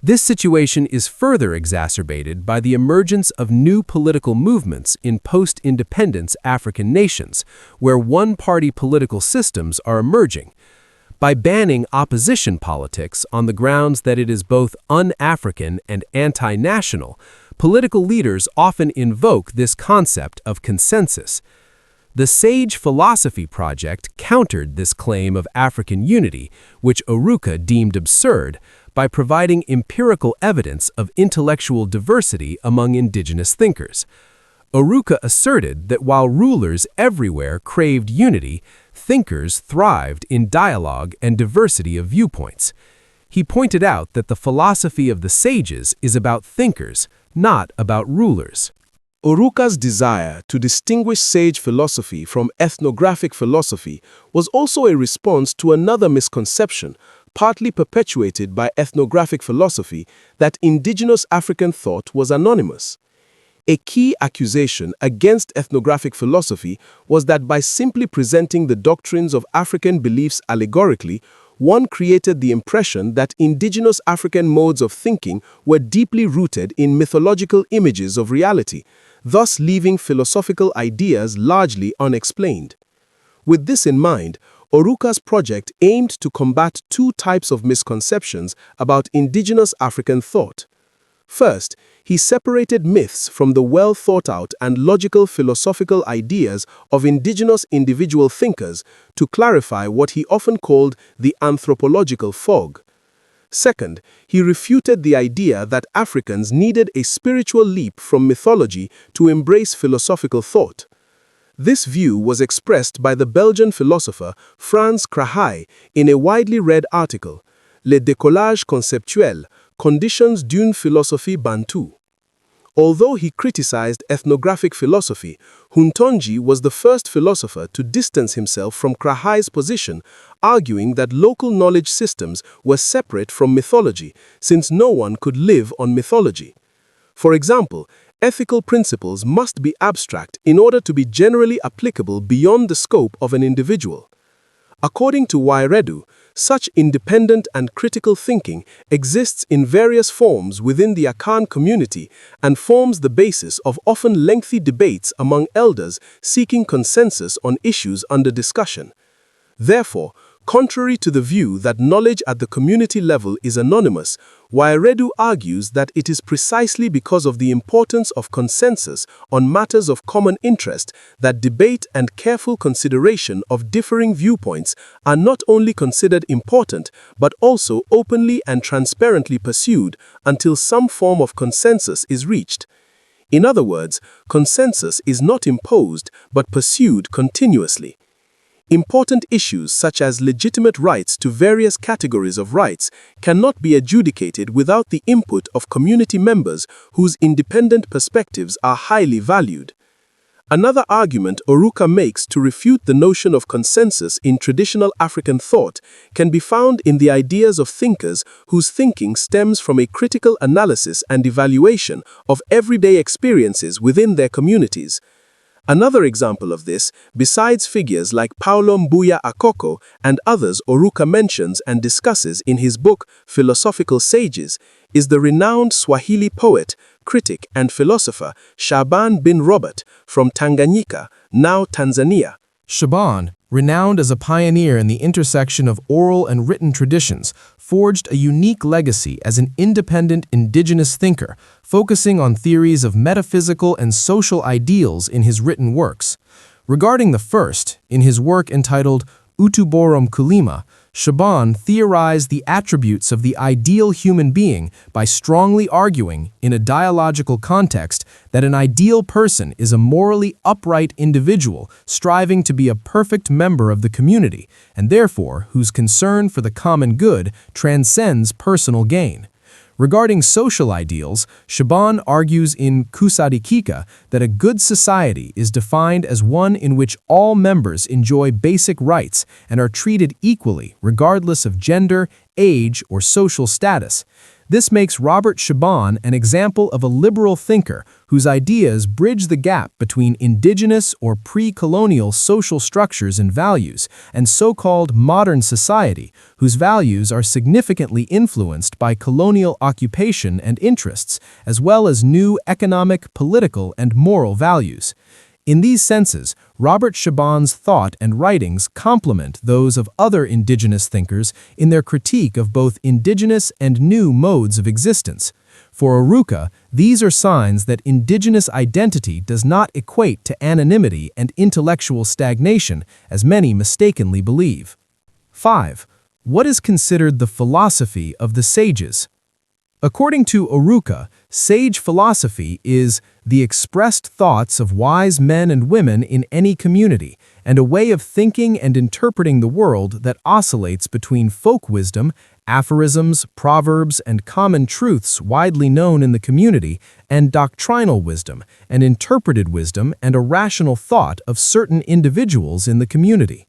This situation is further exacerbated by the emergence of new political movements in post-independence African nations, where one-party political systems are emerging. By banning opposition politics on the grounds that it is both un-African and anti-national, political leaders often invoke this concept of consensus. The Sage Philosophy Project countered this claim of African unity, which Oruka deemed absurd, by providing empirical evidence of intellectual diversity among indigenous thinkers. Oruka asserted that while rulers everywhere craved unity, thinkers thrived in dialogue and diversity of viewpoints. He pointed out that the philosophy of the sages is about thinkers, not about rulers. Oruka's desire to distinguish sage philosophy from ethnographic philosophy was also a response to another misconception, partly perpetuated by ethnographic philosophy, that indigenous African thought was anonymous. A key accusation against ethnographic philosophy was that by simply presenting the doctrines of African beliefs allegorically, one created the impression that indigenous African modes of thinking were deeply rooted in mythological images of reality, thus leaving philosophical ideas largely unexplained. With this in mind, Oruka's project aimed to combat two types of misconceptions about indigenous African thought. First, he separated myths from the well-thought-out and logical philosophical ideas of indigenous individual thinkers to clarify what he often called the anthropological fog. Second, he refuted the idea that Africans needed a spiritual leap from mythology to embrace philosophical thought. This view was expressed by the Belgian philosopher Frans Krahay in a widely read article, Le décollage conceptuel, Conditions d'une philosophie bantoue. Although he criticized ethnographic philosophy, Huntonji was the first philosopher to distance himself from Krahay's position, arguing that local knowledge systems were separate from mythology, since no one could live on mythology. For example, ethical principles must be abstract in order to be generally applicable beyond the scope of an individual. According to Wairedu, such independent and critical thinking exists in various forms within the Akan community and forms the basis of often lengthy debates among elders seeking consensus on issues under discussion. Therefore, contrary to the view that knowledge at the community level is anonymous, Wairedu argues that it is precisely because of the importance of consensus on matters of common interest that debate and careful consideration of differing viewpoints are not only considered important but also openly and transparently pursued until some form of consensus is reached. In other words, consensus is not imposed but pursued continuously. Important issues such as legitimate rights to various categories of rights cannot be adjudicated without the input of community members whose independent perspectives are highly valued. Another argument Oruka makes to refute the notion of consensus in traditional African thought can be found in the ideas of thinkers whose thinking stems from a critical analysis and evaluation of everyday experiences within their communities. Another example of this, besides figures like Paulo Mbuya Akoko and others Oruka mentions and discusses in his book Philosophical Sages, is the renowned Swahili poet, critic, and philosopher Shaban bin Robert from Tanganyika, now Tanzania. Shaban, renowned as a pioneer in the intersection of oral and written traditions, forged a unique legacy as an independent indigenous thinker, focusing on theories of metaphysical and social ideals in his written works. Regarding the first, in his work entitled Utuborum Kulima, Shaban theorized the attributes of the ideal human being by strongly arguing, in a dialogical context, that an ideal person is a morally upright individual striving to be a perfect member of the community, and therefore whose concern for the common good transcends personal gain. Regarding social ideals, Shaban argues in Kusadikika that a good society is defined as one in which all members enjoy basic rights and are treated equally regardless of gender, age, or social status. This makes Robert Shaban an example of a liberal thinker whose ideas bridge the gap between indigenous or pre-colonial social structures and values and so-called modern society, whose values are significantly influenced by colonial occupation and interests, as well as new economic, political, and moral values. In these senses, Robert Shaban's thought and writings complement those of other indigenous thinkers in their critique of both indigenous and new modes of existence. For Oruka, these are signs that indigenous identity does not equate to anonymity and intellectual stagnation, as many mistakenly believe. 5. What is considered the philosophy of the sages? According to Oruka, sage philosophy is the expressed thoughts of wise men and women in any community, and a way of thinking and interpreting the world that oscillates between folk wisdom, aphorisms, proverbs, and common truths widely known in the community, and doctrinal wisdom, and interpreted wisdom and a rational thought of certain individuals in the community.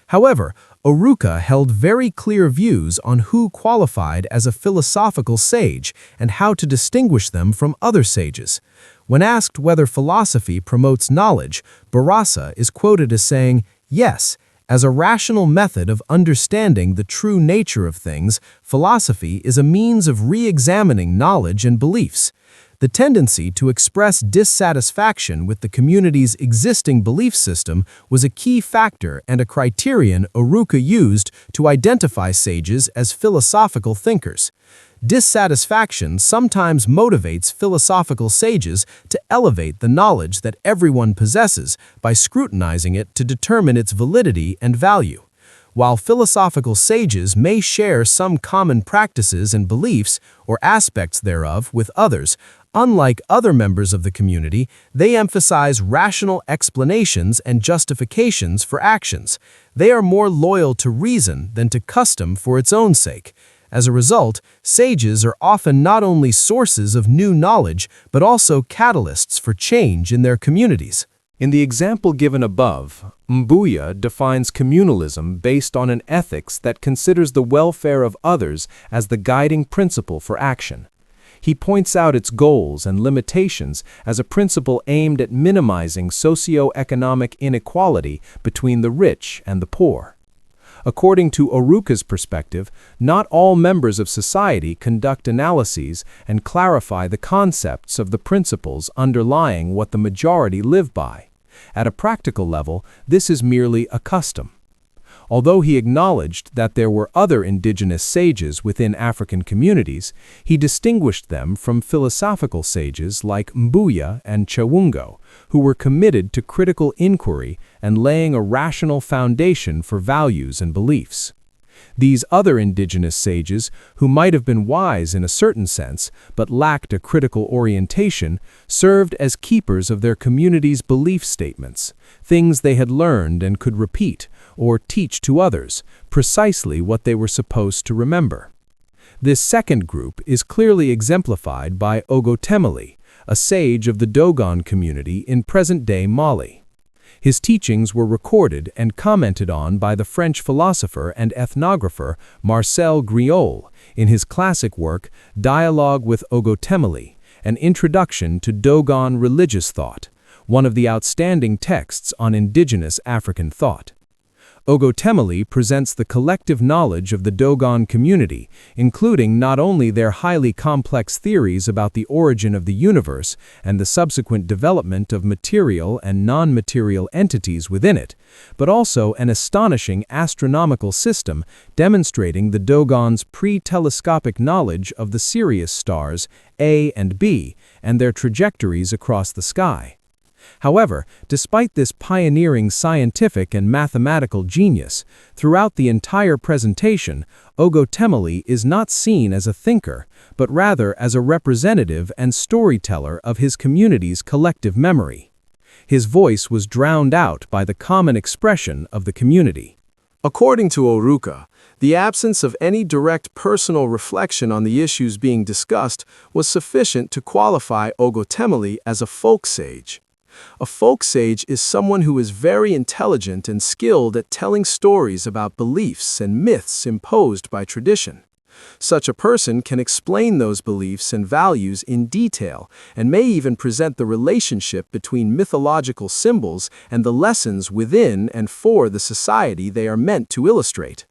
However, Oruka held very clear views on who qualified as a philosophical sage and how to distinguish them from other sages. When asked whether philosophy promotes knowledge, Barasa is quoted as saying, "Yes, as a rational method of understanding the true nature of things, philosophy is a means of re-examining knowledge and beliefs. The tendency to express dissatisfaction with the community's existing belief system was a key factor and a criterion Oruka used to identify sages as philosophical thinkers. Dissatisfaction sometimes motivates philosophical sages to elevate the knowledge that everyone possesses by scrutinizing it to determine its validity and value. While philosophical sages may share some common practices and beliefs or aspects thereof with others, unlike other members of the community, they emphasize rational explanations and justifications for actions. They are more loyal to reason than to custom for its own sake. As a result, sages are often not only sources of new knowledge, but also catalysts for change in their communities. In the example given above, Mbuya defines communalism based on an ethics that considers the welfare of others as the guiding principle for action. He points out its goals and limitations as a principle aimed at minimizing socio-economic inequality between the rich and the poor. According to Oruka's perspective, not all members of society conduct analyses and clarify the concepts of the principles underlying what the majority live by. At a practical level, this is merely a custom. Although he acknowledged that there were other indigenous sages within African communities, he distinguished them from philosophical sages like Mbuya and Chawungo, who were committed to critical inquiry and laying a rational foundation for values and beliefs. These other indigenous sages, who might have been wise in a certain sense but lacked a critical orientation, served as keepers of their community's belief statements, things they had learned and could repeat or teach to others, precisely what they were supposed to remember. This second group is clearly exemplified by Ogotemeli, a sage of the Dogon community in present-day Mali. His teachings were recorded and commented on by the French philosopher and ethnographer Marcel Griol in his classic work Dialogue with Ogotemeli, an introduction to Dogon religious thought, one of the outstanding texts on indigenous African thought. Ogotemeli presents the collective knowledge of the Dogon community, including not only their highly complex theories about the origin of the universe and the subsequent development of material and non-material entities within it, but also an astonishing astronomical system demonstrating the Dogon's pre-telescopic knowledge of the Sirius stars A and B and their trajectories across the sky. However, despite this pioneering scientific and mathematical genius, throughout the entire presentation, Ogotemeli is not seen as a thinker, but rather as a representative and storyteller of his community's collective memory. His voice was drowned out by the common expression of the community. According to Oruka, the absence of any direct personal reflection on the issues being discussed was sufficient to qualify Ogotemeli as a folk sage. A folk sage is someone who is very intelligent and skilled at telling stories about beliefs and myths imposed by tradition. Such a person can explain those beliefs and values in detail and may even present the relationship between mythological symbols and the lessons within and for the society they are meant to illustrate.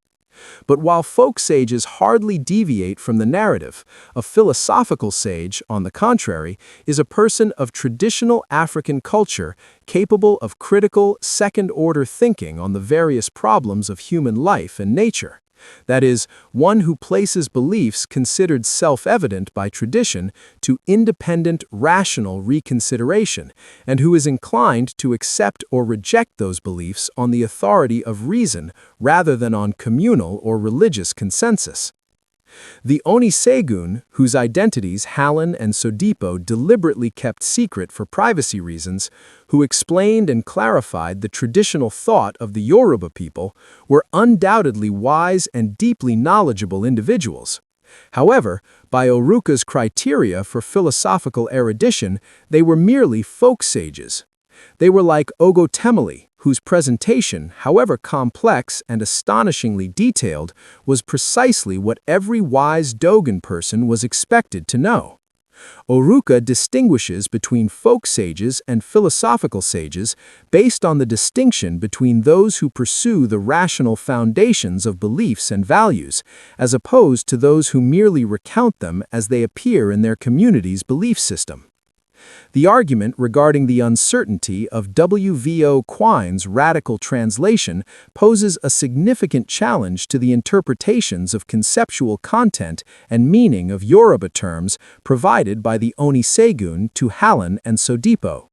But while folk sages hardly deviate from the narrative, a philosophical sage, on the contrary, is a person of traditional African culture capable of critical, second-order thinking on the various problems of human life and nature. That is, one who places beliefs considered self-evident by tradition to independent, rational reconsideration, and who is inclined to accept or reject those beliefs on the authority of reason rather than on communal or religious consensus. The Onisegun, whose identities Hallen and Sodipo deliberately kept secret for privacy reasons, who explained and clarified the traditional thought of the Yoruba people, were undoubtedly wise and deeply knowledgeable individuals. However, by Oruka's criteria for philosophical erudition, they were merely folk sages. They were like Ogotemeli, whose presentation, however complex and astonishingly detailed, was precisely what every wise Dogon person was expected to know. Oruka distinguishes between folk sages and philosophical sages based on the distinction between those who pursue the rational foundations of beliefs and values, as opposed to those who merely recount them as they appear in their community's belief system. The argument regarding the uncertainty of W.V.O. Quine's radical translation poses a significant challenge to the interpretations of conceptual content and meaning of Yoruba terms provided by the Onisegun to Hallen and Sodipo.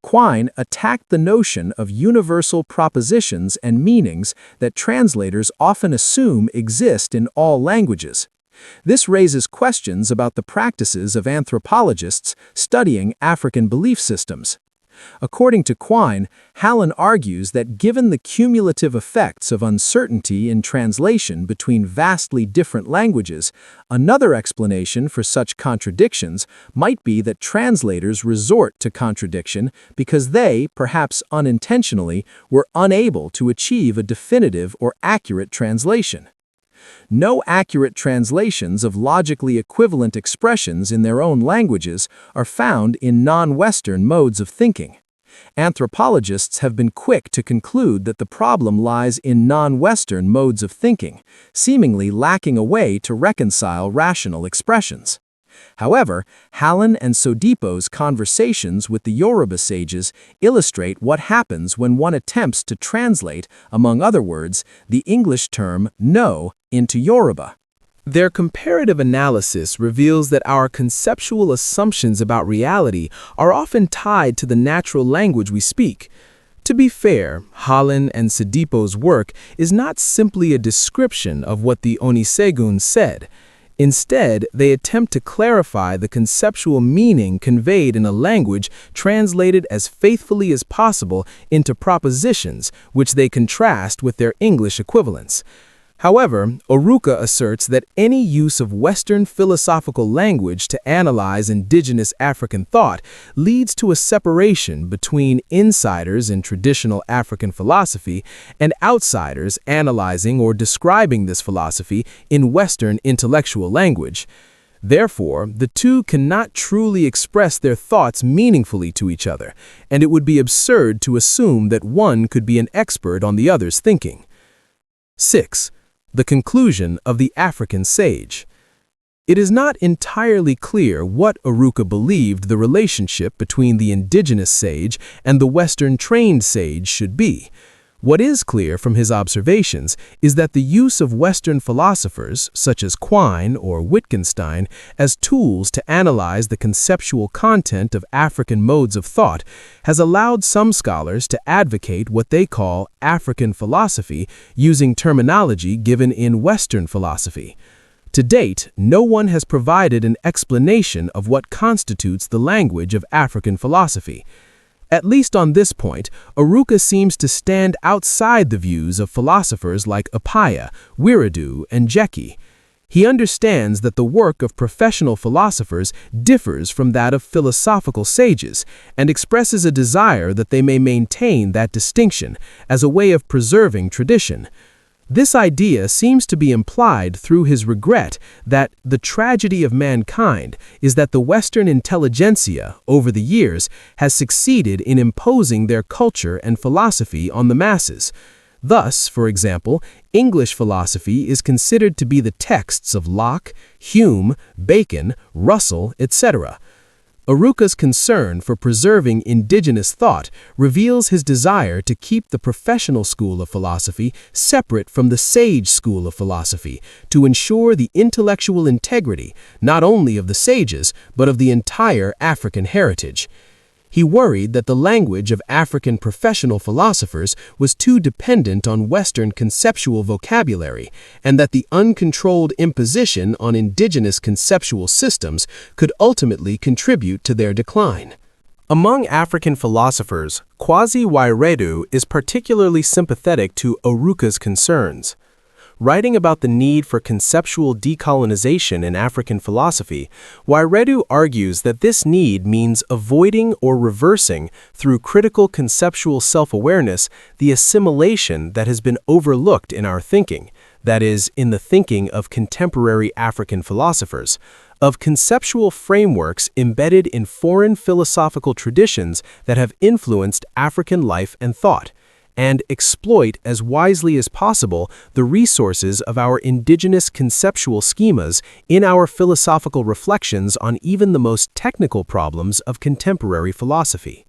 Quine attacked the notion of universal propositions and meanings that translators often assume exist in all languages. This raises questions about the practices of anthropologists studying African belief systems. According to Quine, Hallen argues that given the cumulative effects of uncertainty in translation between vastly different languages, another explanation for such contradictions might be that translators resort to contradiction because they, perhaps unintentionally, were unable to achieve a definitive or accurate translation. No accurate translations of logically equivalent expressions in their own languages are found in non-Western modes of thinking. Anthropologists have been quick to conclude that the problem lies in non-Western modes of thinking, seemingly lacking a way to reconcile rational expressions. However, Hallen and Sodipo's conversations with the Yoruba sages illustrate what happens when one attempts to translate, among other words, the English term "no" into Yoruba. Their comparative analysis reveals that our conceptual assumptions about reality are often tied to the natural language we speak. To be fair, Hallen and Sodipo's work is not simply a description of what the Onisegun said. Instead, they attempt to clarify the conceptual meaning conveyed in a language translated as faithfully as possible into propositions, which they contrast with their English equivalents. However, Oruka asserts that any use of Western philosophical language to analyze indigenous African thought leads to a separation between insiders in traditional African philosophy and outsiders analyzing or describing this philosophy in Western intellectual language. Therefore, the two cannot truly express their thoughts meaningfully to each other, and it would be absurd to assume that one could be an expert on the other's thinking. 6. The conclusion of the African sage. It is not entirely clear what Oruka believed the relationship between the indigenous sage and the Western trained sage should be. What is clear from his observations is that the use of Western philosophers, such as Quine or Wittgenstein, as tools to analyze the conceptual content of African modes of thought has allowed some scholars to advocate what they call African philosophy using terminology given in Western philosophy. To date, no one has provided an explanation of what constitutes the language of African philosophy. At least on this point, Aruka seems to stand outside the views of philosophers like Appiah, Wiridu, and Jeki. He understands that the work of professional philosophers differs from that of philosophical sages and expresses a desire that they may maintain that distinction as a way of preserving tradition. This idea seems to be implied through his regret that the tragedy of mankind is that the Western intelligentsia, over the years, has succeeded in imposing their culture and philosophy on the masses. Thus, for example, English philosophy is considered to be the texts of Locke, Hume, Bacon, Russell, etc. Aruka's concern for preserving indigenous thought reveals his desire to keep the professional school of philosophy separate from the sage school of philosophy to ensure the intellectual integrity not only of the sages but of the entire African heritage. He worried that the language of African professional philosophers was too dependent on Western conceptual vocabulary, and that the uncontrolled imposition on indigenous conceptual systems could ultimately contribute to their decline. Among African philosophers, Kwasi Wiredu is particularly sympathetic to Aruka's concerns. Writing about the need for conceptual decolonization in African philosophy, Wiredu argues that this need means avoiding or reversing, through critical conceptual self-awareness, the assimilation that has been overlooked in our thinking, that is, in the thinking of contemporary African philosophers, of conceptual frameworks embedded in foreign philosophical traditions that have influenced African life and thought, and exploit as wisely as possible the resources of our indigenous conceptual schemas in our philosophical reflections on even the most technical problems of contemporary philosophy.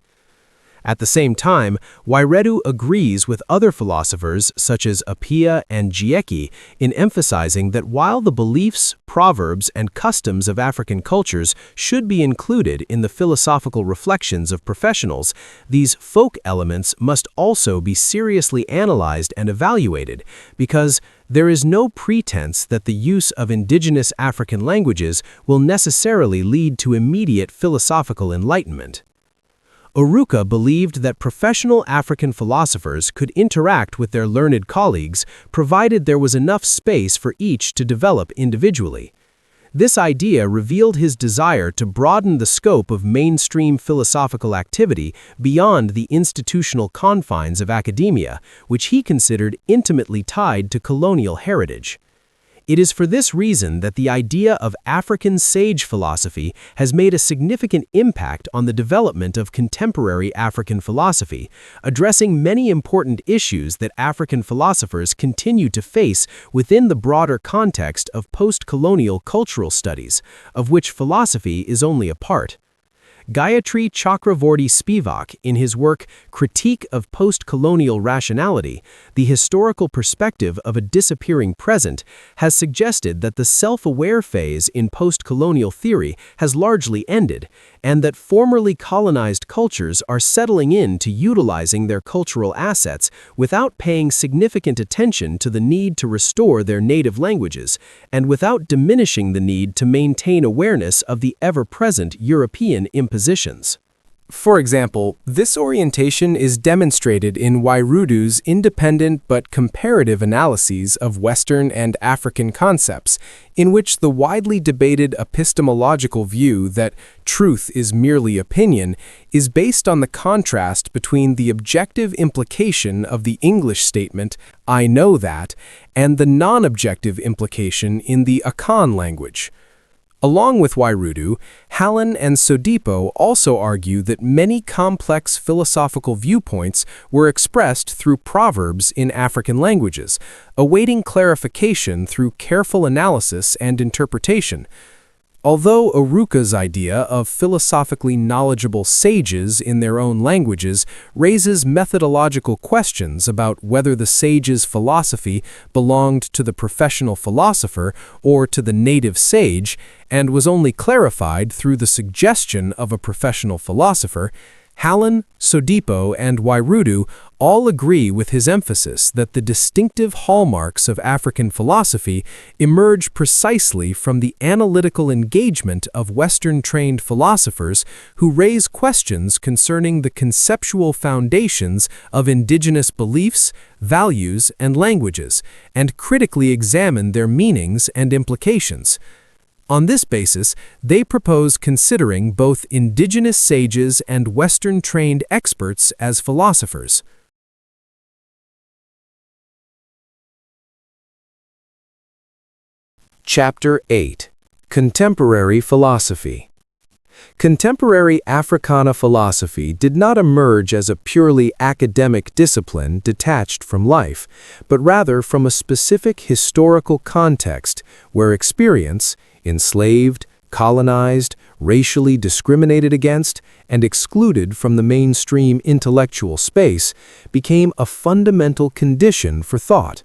At the same time, Wiredu agrees with other philosophers such as Appiah and Jeki in emphasizing that while the beliefs, proverbs, and customs of African cultures should be included in the philosophical reflections of professionals, these folk elements must also be seriously analyzed and evaluated, because there is no pretense that the use of indigenous African languages will necessarily lead to immediate philosophical enlightenment. Aruka believed that professional African philosophers could interact with their learned colleagues provided there was enough space for each to develop individually. This idea revealed his desire to broaden the scope of mainstream philosophical activity beyond the institutional confines of academia, which he considered intimately tied to colonial heritage. It is for this reason that the idea of African sage philosophy has made a significant impact on the development of contemporary African philosophy, addressing many important issues that African philosophers continue to face within the broader context of post-colonial cultural studies, of which philosophy is only a part. Gayatri Chakravorty Spivak, in his work Critique of Post-Colonial Rationality, The Historical Perspective of a Disappearing Present, has suggested that the self-aware phase in post-colonial theory has largely ended, and that formerly colonized cultures are settling into utilizing their cultural assets without paying significant attention to the need to restore their native languages, and without diminishing the need to maintain awareness of the ever-present European impositions. For example, this orientation is demonstrated in Wiredu's independent but comparative analyses of Western and African concepts, in which the widely debated epistemological view that truth is merely opinion is based on the contrast between the objective implication of the English statement, "I know that," and the non-objective implication in the Akan language. Along with Wiredu, Hallan and Sodipo also argue that many complex philosophical viewpoints were expressed through proverbs in African languages, awaiting clarification through careful analysis and interpretation. Although Aruka's idea of philosophically knowledgeable sages in their own languages raises methodological questions about whether the sage's philosophy belonged to the professional philosopher or to the native sage, and was only clarified through the suggestion of a professional philosopher, Hallan, Sodipo, and Wairudu all agree with his emphasis that the distinctive hallmarks of African philosophy emerge precisely from the analytical engagement of Western-trained philosophers who raise questions concerning the conceptual foundations of indigenous beliefs, values, and languages, and critically examine their meanings and implications. On this basis, they propose considering both indigenous sages and Western-trained experts as philosophers. Chapter 8. Contemporary Philosophy. Contemporary Africana philosophy did not emerge as a purely academic discipline detached from life, but rather from a specific historical context where experience, enslaved, colonized, racially discriminated against, and excluded from the mainstream intellectual space, became a fundamental condition for thought.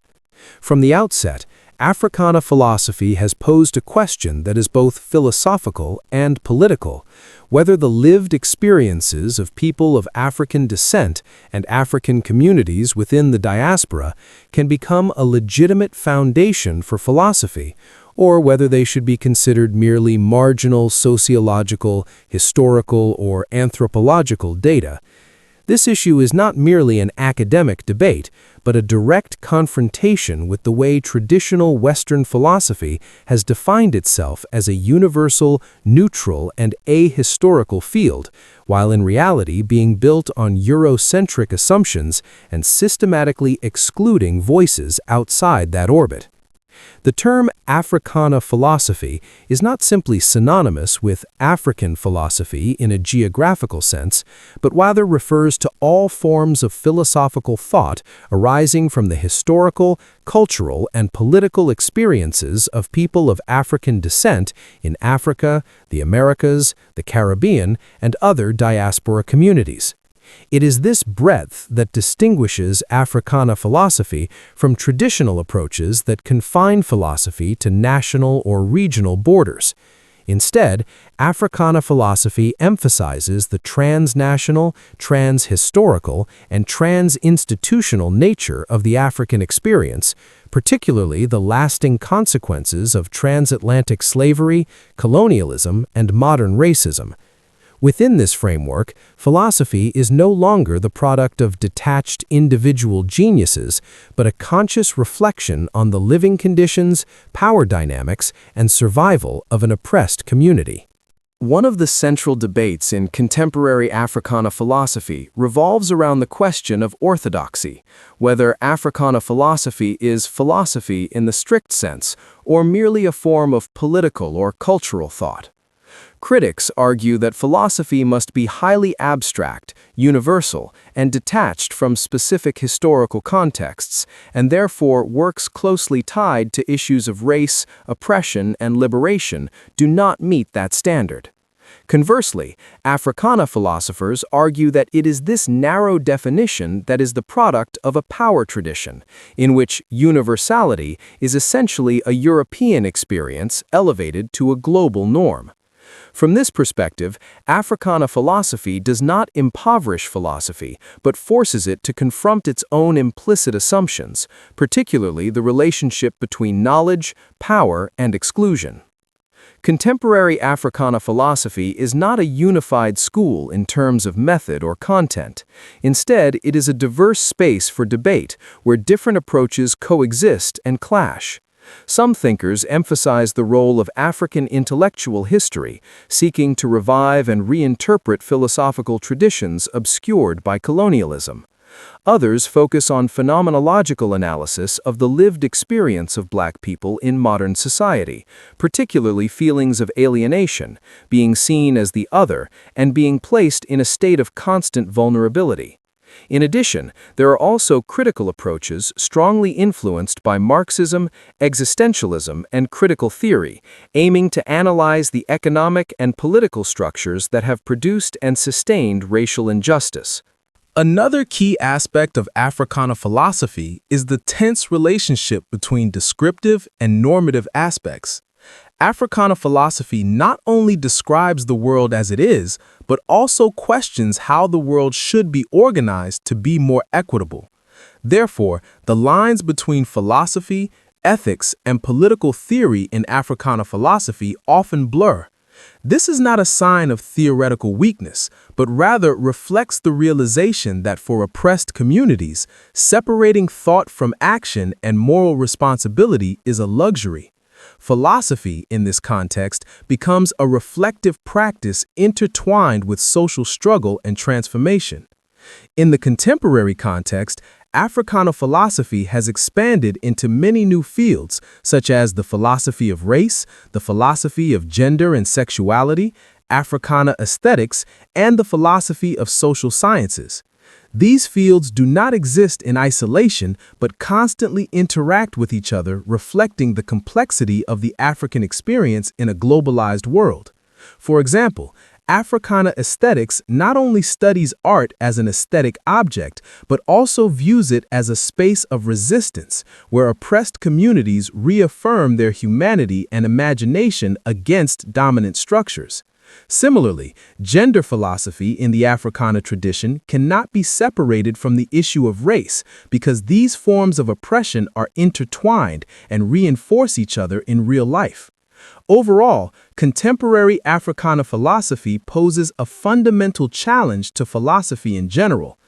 From the outset, Africana philosophy has posed a question that is both philosophical and political: whether the lived experiences of people of African descent and African communities within the diaspora can become a legitimate foundation for philosophy, or whether they should be considered merely marginal sociological, historical, or anthropological data. This issue is not merely an academic debate, but a direct confrontation with the way traditional Western philosophy has defined itself as a universal, neutral, and ahistorical field, while in reality being built on Eurocentric assumptions and systematically excluding voices outside that orbit. The term Africana philosophy is not simply synonymous with African philosophy in a geographical sense, but rather refers to all forms of philosophical thought arising from the historical, cultural, and political experiences of people of African descent in Africa, the Americas, the Caribbean, and other diaspora communities. It is this breadth that distinguishes Africana philosophy from traditional approaches that confine philosophy to national or regional borders. Instead, Africana philosophy emphasizes the transnational, transhistorical, and transinstitutional nature of the African experience, particularly the lasting consequences of transatlantic slavery, colonialism, and modern racism. Within this framework, philosophy is no longer the product of detached individual geniuses, but a conscious reflection on the living conditions, power dynamics, and survival of an oppressed community. One of the central debates in contemporary Africana philosophy revolves around the question of orthodoxy, whether Africana philosophy is philosophy in the strict sense, or merely a form of political or cultural thought. Critics argue that philosophy must be highly abstract, universal, and detached from specific historical contexts, and therefore works closely tied to issues of race, oppression, and liberation do not meet that standard. Conversely, Africana philosophers argue that it is this narrow definition that is the product of a power tradition, in which universality is essentially a European experience elevated to a global norm. From this perspective, Africana philosophy does not impoverish philosophy, but forces it to confront its own implicit assumptions, particularly the relationship between knowledge, power, and exclusion. Contemporary Africana philosophy is not a unified school in terms of method or content. Instead, it is a diverse space for debate where different approaches coexist and clash. Some thinkers emphasize the role of African intellectual history, seeking to revive and reinterpret philosophical traditions obscured by colonialism. Others focus on phenomenological analysis of the lived experience of Black people in modern society, particularly feelings of alienation, being seen as the other, and being placed in a state of constant vulnerability. In addition, there are also critical approaches strongly influenced by Marxism, existentialism, and critical theory, aiming to analyze the economic and political structures that have produced and sustained racial injustice. Another key aspect of Africana philosophy is the tense relationship between descriptive and normative aspects. Africana philosophy not only describes the world as it is, but also questions how the world should be organized to be more equitable. Therefore, the lines between philosophy, ethics, and political theory in Africana philosophy often blur. This is not a sign of theoretical weakness, but rather reflects the realization that for oppressed communities, separating thought from action and moral responsibility is a luxury. Philosophy, in this context, becomes a reflective practice intertwined with social struggle and transformation. In the contemporary context, Africana philosophy has expanded into many new fields, such as the philosophy of race, the philosophy of gender and sexuality, Africana aesthetics, and the philosophy of social sciences. These fields do not exist in isolation, but constantly interact with each other, reflecting the complexity of the African experience in a globalized world. For example, Africana aesthetics not only studies art as an aesthetic object, but also views it as a space of resistance, where oppressed communities reaffirm their humanity and imagination against dominant structures. Similarly, gender philosophy in the Africana tradition cannot be separated from the issue of race because these forms of oppression are intertwined and reinforce each other in real life. Overall, contemporary Africana philosophy poses a fundamental challenge to philosophy in general.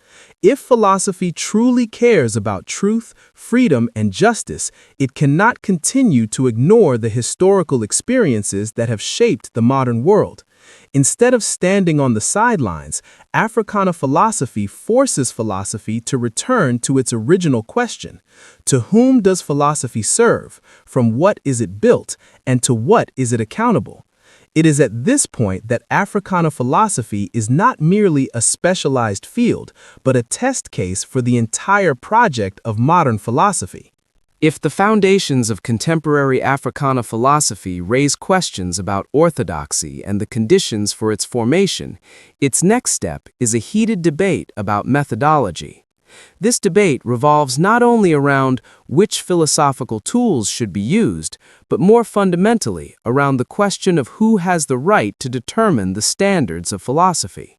If philosophy truly cares about truth, freedom, and justice, it cannot continue to ignore the historical experiences that have shaped the modern world. Instead of standing on the sidelines, Africana philosophy forces philosophy to return to its original question: to whom does philosophy serve, from what is it built, and to what is it accountable? It is at this point that Africana philosophy is not merely a specialized field, but a test case for the entire project of modern philosophy. If the foundations of contemporary Africana philosophy raise questions about orthodoxy and the conditions for its formation, its next step is a heated debate about methodology. This debate revolves not only around which philosophical tools should be used, but more fundamentally around the question of who has the right to determine the standards of philosophy.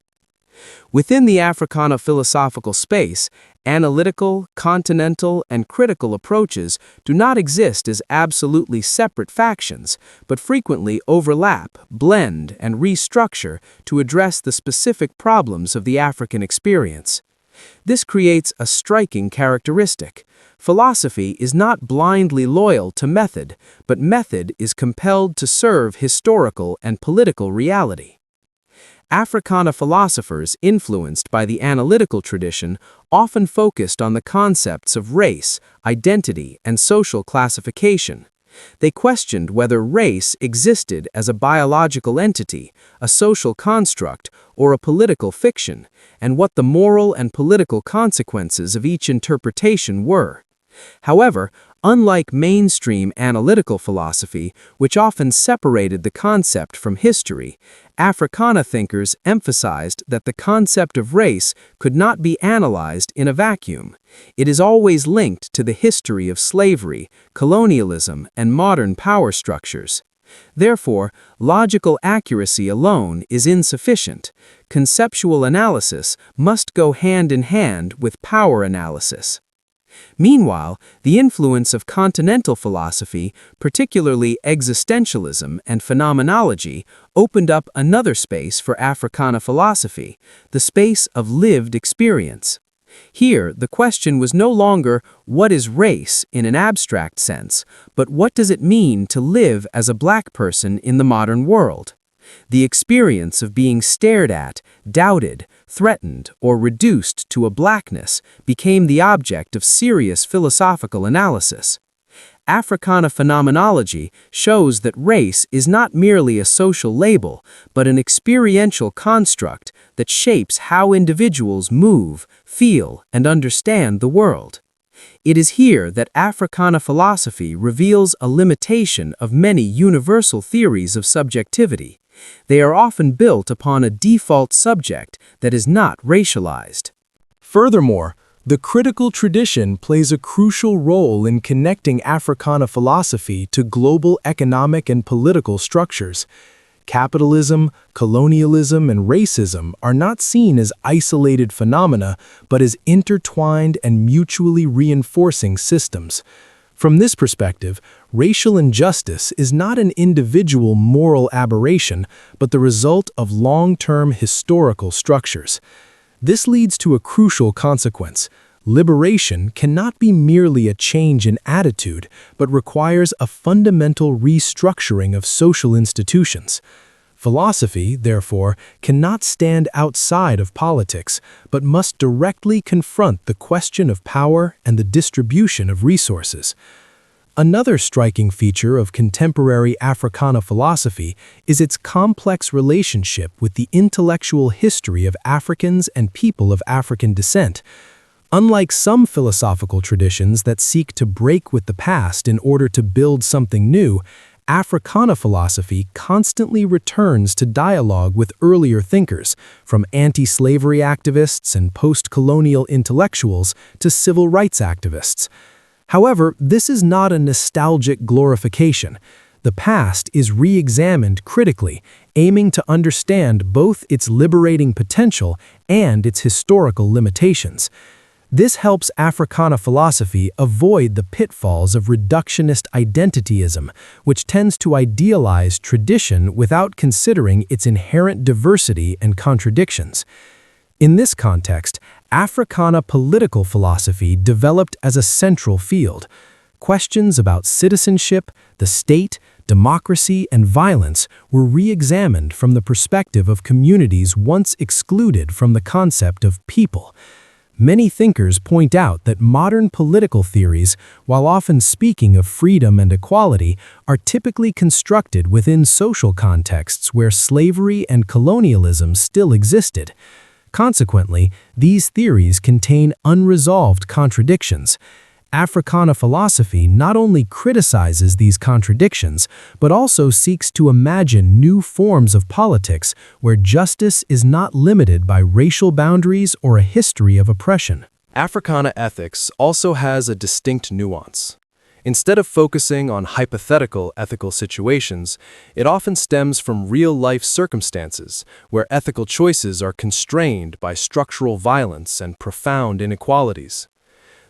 Within the Africana philosophical space, analytical, continental, and critical approaches do not exist as absolutely separate factions, but frequently overlap, blend, and restructure to address the specific problems of the African experience. This creates a striking characteristic. Philosophy is not blindly loyal to method, but method is compelled to serve historical and political reality. Africana philosophers influenced by the analytical tradition often focused on the concepts of race, identity, and social classification. They questioned whether race existed as a biological entity, a social construct, or a political fiction, and what the moral and political consequences of each interpretation were. However, unlike mainstream analytical philosophy, which often separated the concept from history, Africana thinkers emphasized that the concept of race could not be analyzed in a vacuum. It is always linked to the history of slavery, colonialism, and modern power structures. Therefore, logical accuracy alone is insufficient. Conceptual analysis must go hand in hand with power analysis. Meanwhile, the influence of continental philosophy, particularly existentialism and phenomenology, opened up another space for Africana philosophy, the space of lived experience. Here, the question was no longer what is race in an abstract sense, but what does it mean to live as a black person in the modern world? The experience of being stared at, doubted, threatened, or reduced to a blackness became the object of serious philosophical analysis. Africana phenomenology shows that race is not merely a social label, but an experiential construct that shapes how individuals move, feel, and understand the world. It is here that Africana philosophy reveals a limitation of many universal theories of subjectivity. They are often built upon a default subject that is not racialized. Furthermore, the critical tradition plays a crucial role in connecting Africana philosophy to global economic and political structures. Capitalism, colonialism, and racism are not seen as isolated phenomena, but as intertwined and mutually reinforcing systems. From this perspective, racial injustice is not an individual moral aberration, but the result of long-term historical structures. This leads to a crucial consequence. Liberation cannot be merely a change in attitude, but requires a fundamental restructuring of social institutions. Philosophy, therefore, cannot stand outside of politics, but must directly confront the question of power and the distribution of resources. Another striking feature of contemporary Africana philosophy is its complex relationship with the intellectual history of Africans and people of African descent. Unlike some philosophical traditions that seek to break with the past in order to build something new, Africana philosophy constantly returns to dialogue with earlier thinkers, from anti-slavery activists and post-colonial intellectuals to civil rights activists. However, this is not a nostalgic glorification. The past is re-examined critically, aiming to understand both its liberating potential and its historical limitations. This helps Africana philosophy avoid the pitfalls of reductionist identityism, which tends to idealize tradition without considering its inherent diversity and contradictions. In this context, Africana political philosophy developed as a central field. Questions about citizenship, the state, democracy, and violence were re-examined from the perspective of communities once excluded from the concept of people. Many thinkers point out that modern political theories, while often speaking of freedom and equality, are typically constructed within social contexts where slavery and colonialism still existed. Consequently, these theories contain unresolved contradictions. Africana philosophy not only criticizes these contradictions, but also seeks to imagine new forms of politics where justice is not limited by racial boundaries or a history of oppression. Africana ethics also has a distinct nuance. Instead of focusing on hypothetical ethical situations, it often stems from real-life circumstances where ethical choices are constrained by structural violence and profound inequalities.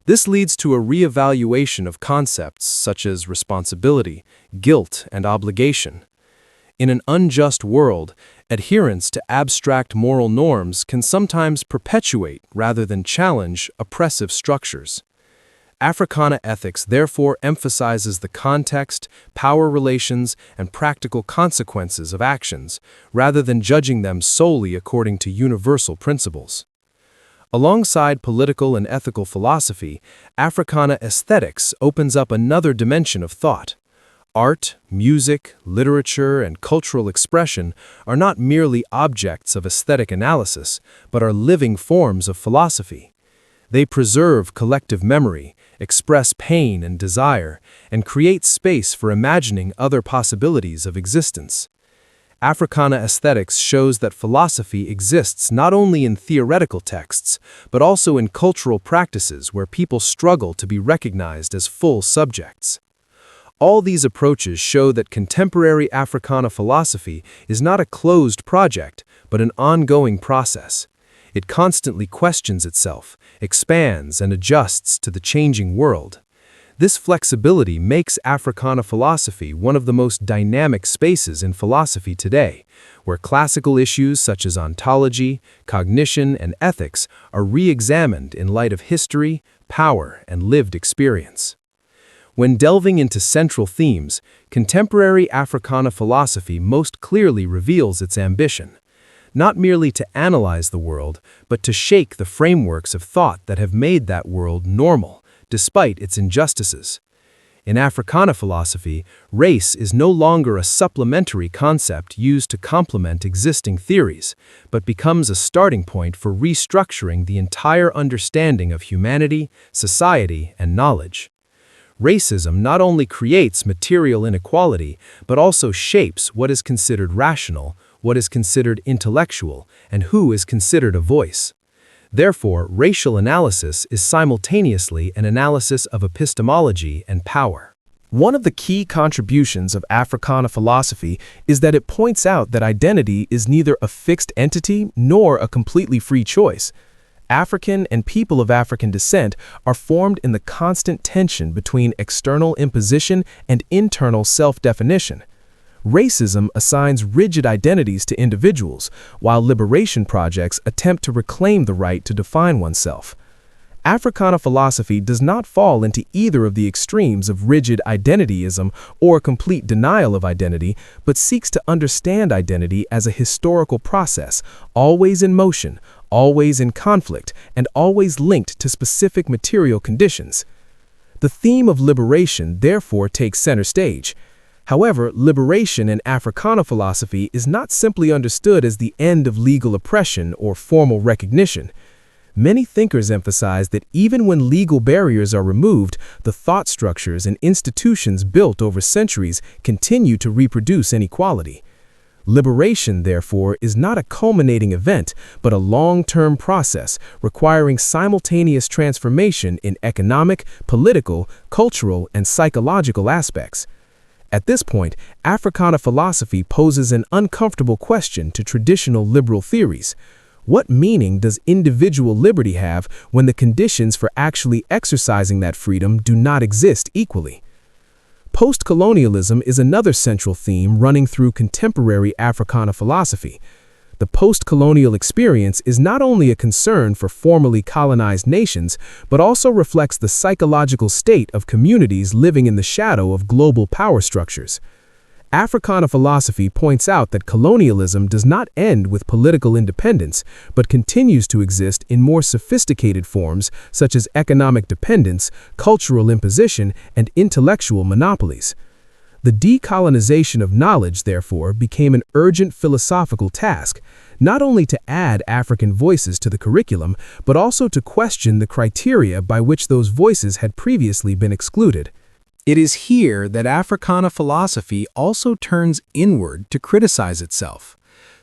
This leads to a re-evaluation of concepts such as responsibility, guilt, and obligation. In an unjust world, adherence to abstract moral norms can sometimes perpetuate rather than challenge oppressive structures. Africana ethics therefore emphasizes the context, power relations, and practical consequences of actions, rather than judging them solely according to universal principles. Alongside political and ethical philosophy, Africana aesthetics opens up another dimension of thought. Art, music, literature, and cultural expression are not merely objects of aesthetic analysis, but are living forms of philosophy. They preserve collective memory, express pain and desire, and create space for imagining other possibilities of existence. Africana aesthetics shows that philosophy exists not only in theoretical texts, but also in cultural practices where people struggle to be recognized as full subjects. All these approaches show that contemporary Africana philosophy is not a closed project, but an ongoing process. It constantly questions itself, expands, and adjusts to the changing world. This flexibility makes Africana philosophy one of the most dynamic spaces in philosophy today, where classical issues such as ontology, cognition, and ethics are re-examined in light of history, power, and lived experience. When delving into central themes, contemporary Africana philosophy most clearly reveals its ambition, not merely to analyze the world, but to shake the frameworks of thought that have made that world normal, despite its injustices. In Africana philosophy, race is no longer a supplementary concept used to complement existing theories, but becomes a starting point for restructuring the entire understanding of humanity, society, and knowledge. Racism not only creates material inequality, but also shapes what is considered rational, what is considered intellectual, and who is considered a voice. Therefore, racial analysis is simultaneously an analysis of epistemology and power. One of the key contributions of Africana philosophy is that it points out that identity is neither a fixed entity nor a completely free choice. African and people of African descent are formed in the constant tension between external imposition and internal self-definition. Racism assigns rigid identities to individuals, while liberation projects attempt to reclaim the right to define oneself. Africana philosophy does not fall into either of the extremes of rigid identityism or complete denial of identity, but seeks to understand identity as a historical process, always in motion, always in conflict, and always linked to specific material conditions. The theme of liberation therefore takes center stage. However, liberation in Africana philosophy is not simply understood as the end of legal oppression or formal recognition. Many thinkers emphasize that even when legal barriers are removed, the thought structures and institutions built over centuries continue to reproduce inequality. Liberation, therefore, is not a culminating event, but a long-term process requiring simultaneous transformation in economic, political, cultural, and psychological aspects. At this point, Africana philosophy poses an uncomfortable question to traditional liberal theories. What meaning does individual liberty have when the conditions for actually exercising that freedom do not exist equally? Post-colonialism is another central theme running through contemporary Africana philosophy. The post-colonial experience is not only a concern for formerly colonized nations, but also reflects the psychological state of communities living in the shadow of global power structures. Africana philosophy points out that colonialism does not end with political independence, but continues to exist in more sophisticated forms such as economic dependence, cultural imposition, and intellectual monopolies. The decolonization of knowledge, therefore, became an urgent philosophical task, not only to add African voices to the curriculum, but also to question the criteria by which those voices had previously been excluded. It is here that Africana philosophy also turns inward to criticize itself.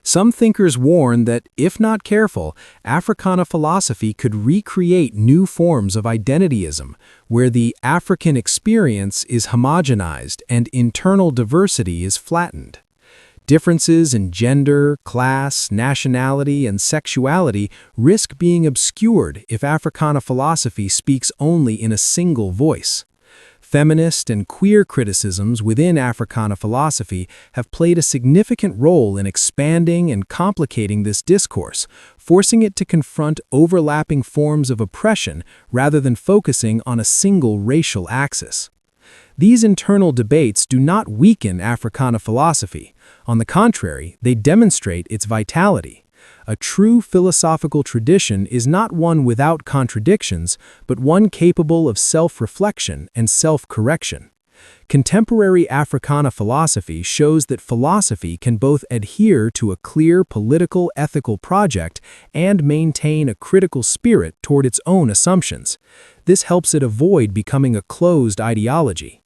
Some thinkers warn that, if not careful, Africana philosophy could recreate new forms of identityism, where the African experience is homogenized and internal diversity is flattened. Differences in gender, class, nationality, and sexuality risk being obscured if Africana philosophy speaks only in a single voice. Feminist and queer criticisms within Africana philosophy have played a significant role in expanding and complicating this discourse, forcing it to confront overlapping forms of oppression rather than focusing on a single racial axis. These internal debates do not weaken Africana philosophy. On the contrary, they demonstrate its vitality. A true philosophical tradition is not one without contradictions, but one capable of self-reflection and self-correction. Contemporary Africana philosophy shows that philosophy can both adhere to a clear political ethical project and maintain a critical spirit toward its own assumptions. This helps it avoid becoming a closed ideology.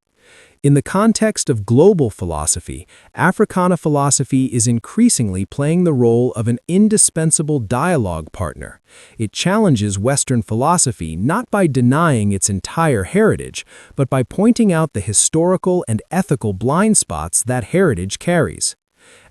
In the context of global philosophy, Africana philosophy is increasingly playing the role of an indispensable dialogue partner. It challenges Western philosophy not by denying its entire heritage, but by pointing out the historical and ethical blind spots that heritage carries.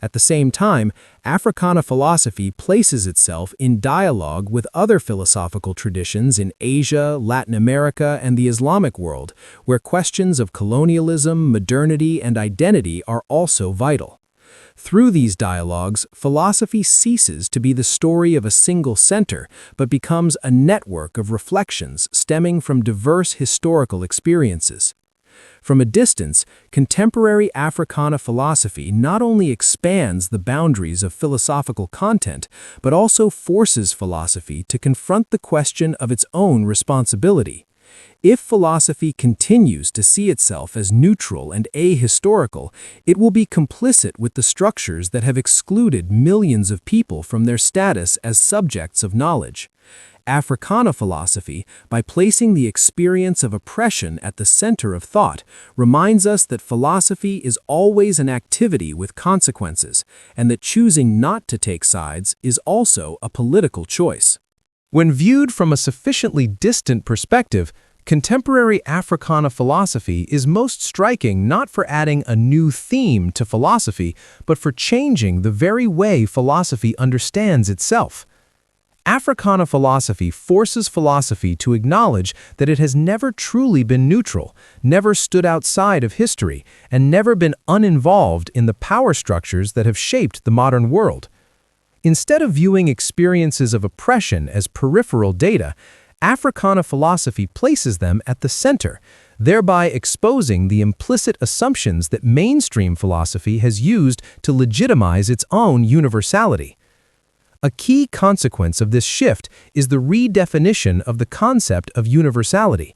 At the same time, Africana philosophy places itself in dialogue with other philosophical traditions in Asia, Latin America, and the Islamic world, where questions of colonialism, modernity, and identity are also vital. Through these dialogues, philosophy ceases to be the story of a single center, but becomes a network of reflections stemming from diverse historical experiences. From a distance, contemporary Africana philosophy not only expands the boundaries of philosophical content, but also forces philosophy to confront the question of its own responsibility. If philosophy continues to see itself as neutral and ahistorical, it will be complicit with the structures that have excluded millions of people from their status as subjects of knowledge. Africana philosophy, by placing the experience of oppression at the center of thought, reminds us that philosophy is always an activity with consequences, and that choosing not to take sides is also a political choice. When viewed from a sufficiently distant perspective, contemporary Africana philosophy is most striking not for adding a new theme to philosophy, but for changing the very way philosophy understands itself. Africana philosophy forces philosophy to acknowledge that it has never truly been neutral, never stood outside of history, and never been uninvolved in the power structures that have shaped the modern world. Instead of viewing experiences of oppression as peripheral data, Africana philosophy places them at the center, thereby exposing the implicit assumptions that mainstream philosophy has used to legitimize its own universality. A key consequence of this shift is the redefinition of the concept of universality.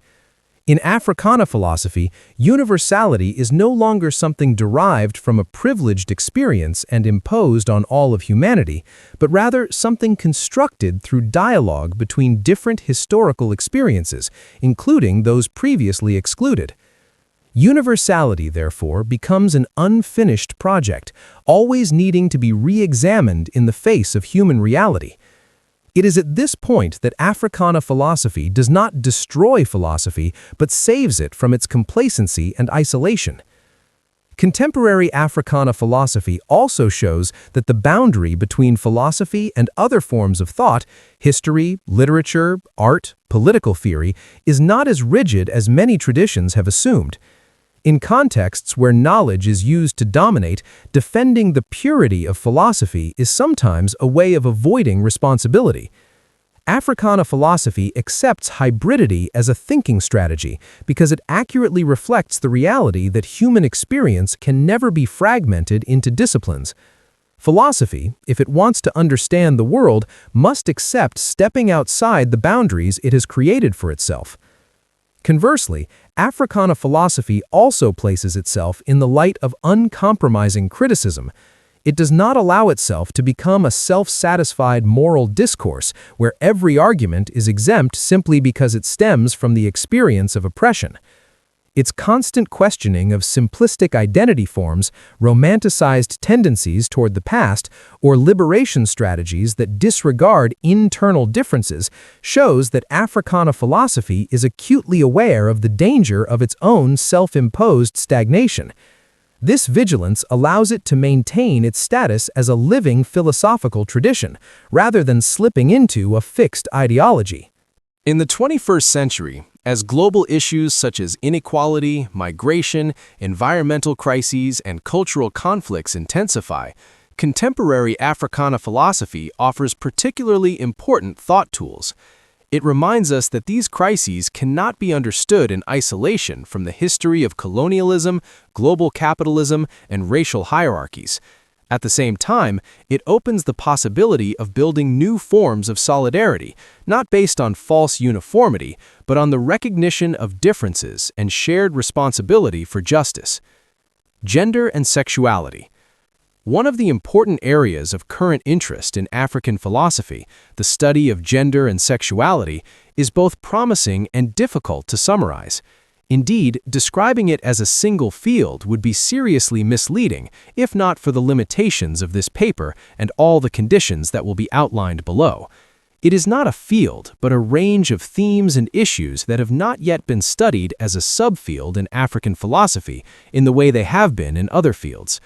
In Africana philosophy, universality is no longer something derived from a privileged experience and imposed on all of humanity, but rather something constructed through dialogue between different historical experiences, including those previously excluded. Universality, therefore, becomes an unfinished project, always needing to be re-examined in the face of human reality. It is at this point that Africana philosophy does not destroy philosophy, but saves it from its complacency and isolation. Contemporary Africana philosophy also shows that the boundary between philosophy and other forms of thought, history, literature, art, political theory, is not as rigid as many traditions have assumed. In contexts where knowledge is used to dominate, defending the purity of philosophy is sometimes a way of avoiding responsibility. Africana philosophy accepts hybridity as a thinking strategy because it accurately reflects the reality that human experience can never be fragmented into disciplines. Philosophy, if it wants to understand the world, must accept stepping outside the boundaries it has created for itself. Conversely, Africana philosophy also places itself in the light of uncompromising criticism. It does not allow itself to become a self-satisfied moral discourse where every argument is exempt simply because it stems from the experience of oppression. Its constant questioning of simplistic identity forms, romanticized tendencies toward the past, or liberation strategies that disregard internal differences shows that Africana philosophy is acutely aware of the danger of its own self-imposed stagnation. This vigilance allows it to maintain its status as a living philosophical tradition, rather than slipping into a fixed ideology. In the 21st century, as global issues such as inequality, migration, environmental crises, and cultural conflicts intensify, contemporary Africana philosophy offers particularly important thought tools. It reminds us that these crises cannot be understood in isolation from the history of colonialism, global capitalism, and racial hierarchies. At the same time, it opens the possibility of building new forms of solidarity, not based on false uniformity, but on the recognition of differences and shared responsibility for justice. Gender and sexuality. One of the important areas of current interest in African philosophy, the study of gender and sexuality, is both promising and difficult to summarize. Indeed, describing it as a single field would be seriously misleading, if not for the limitations of this paper and all the conditions that will be outlined below. It is not a field, but a range of themes and issues that have not yet been studied as a subfield in African philosophy in the way they have been in other fields.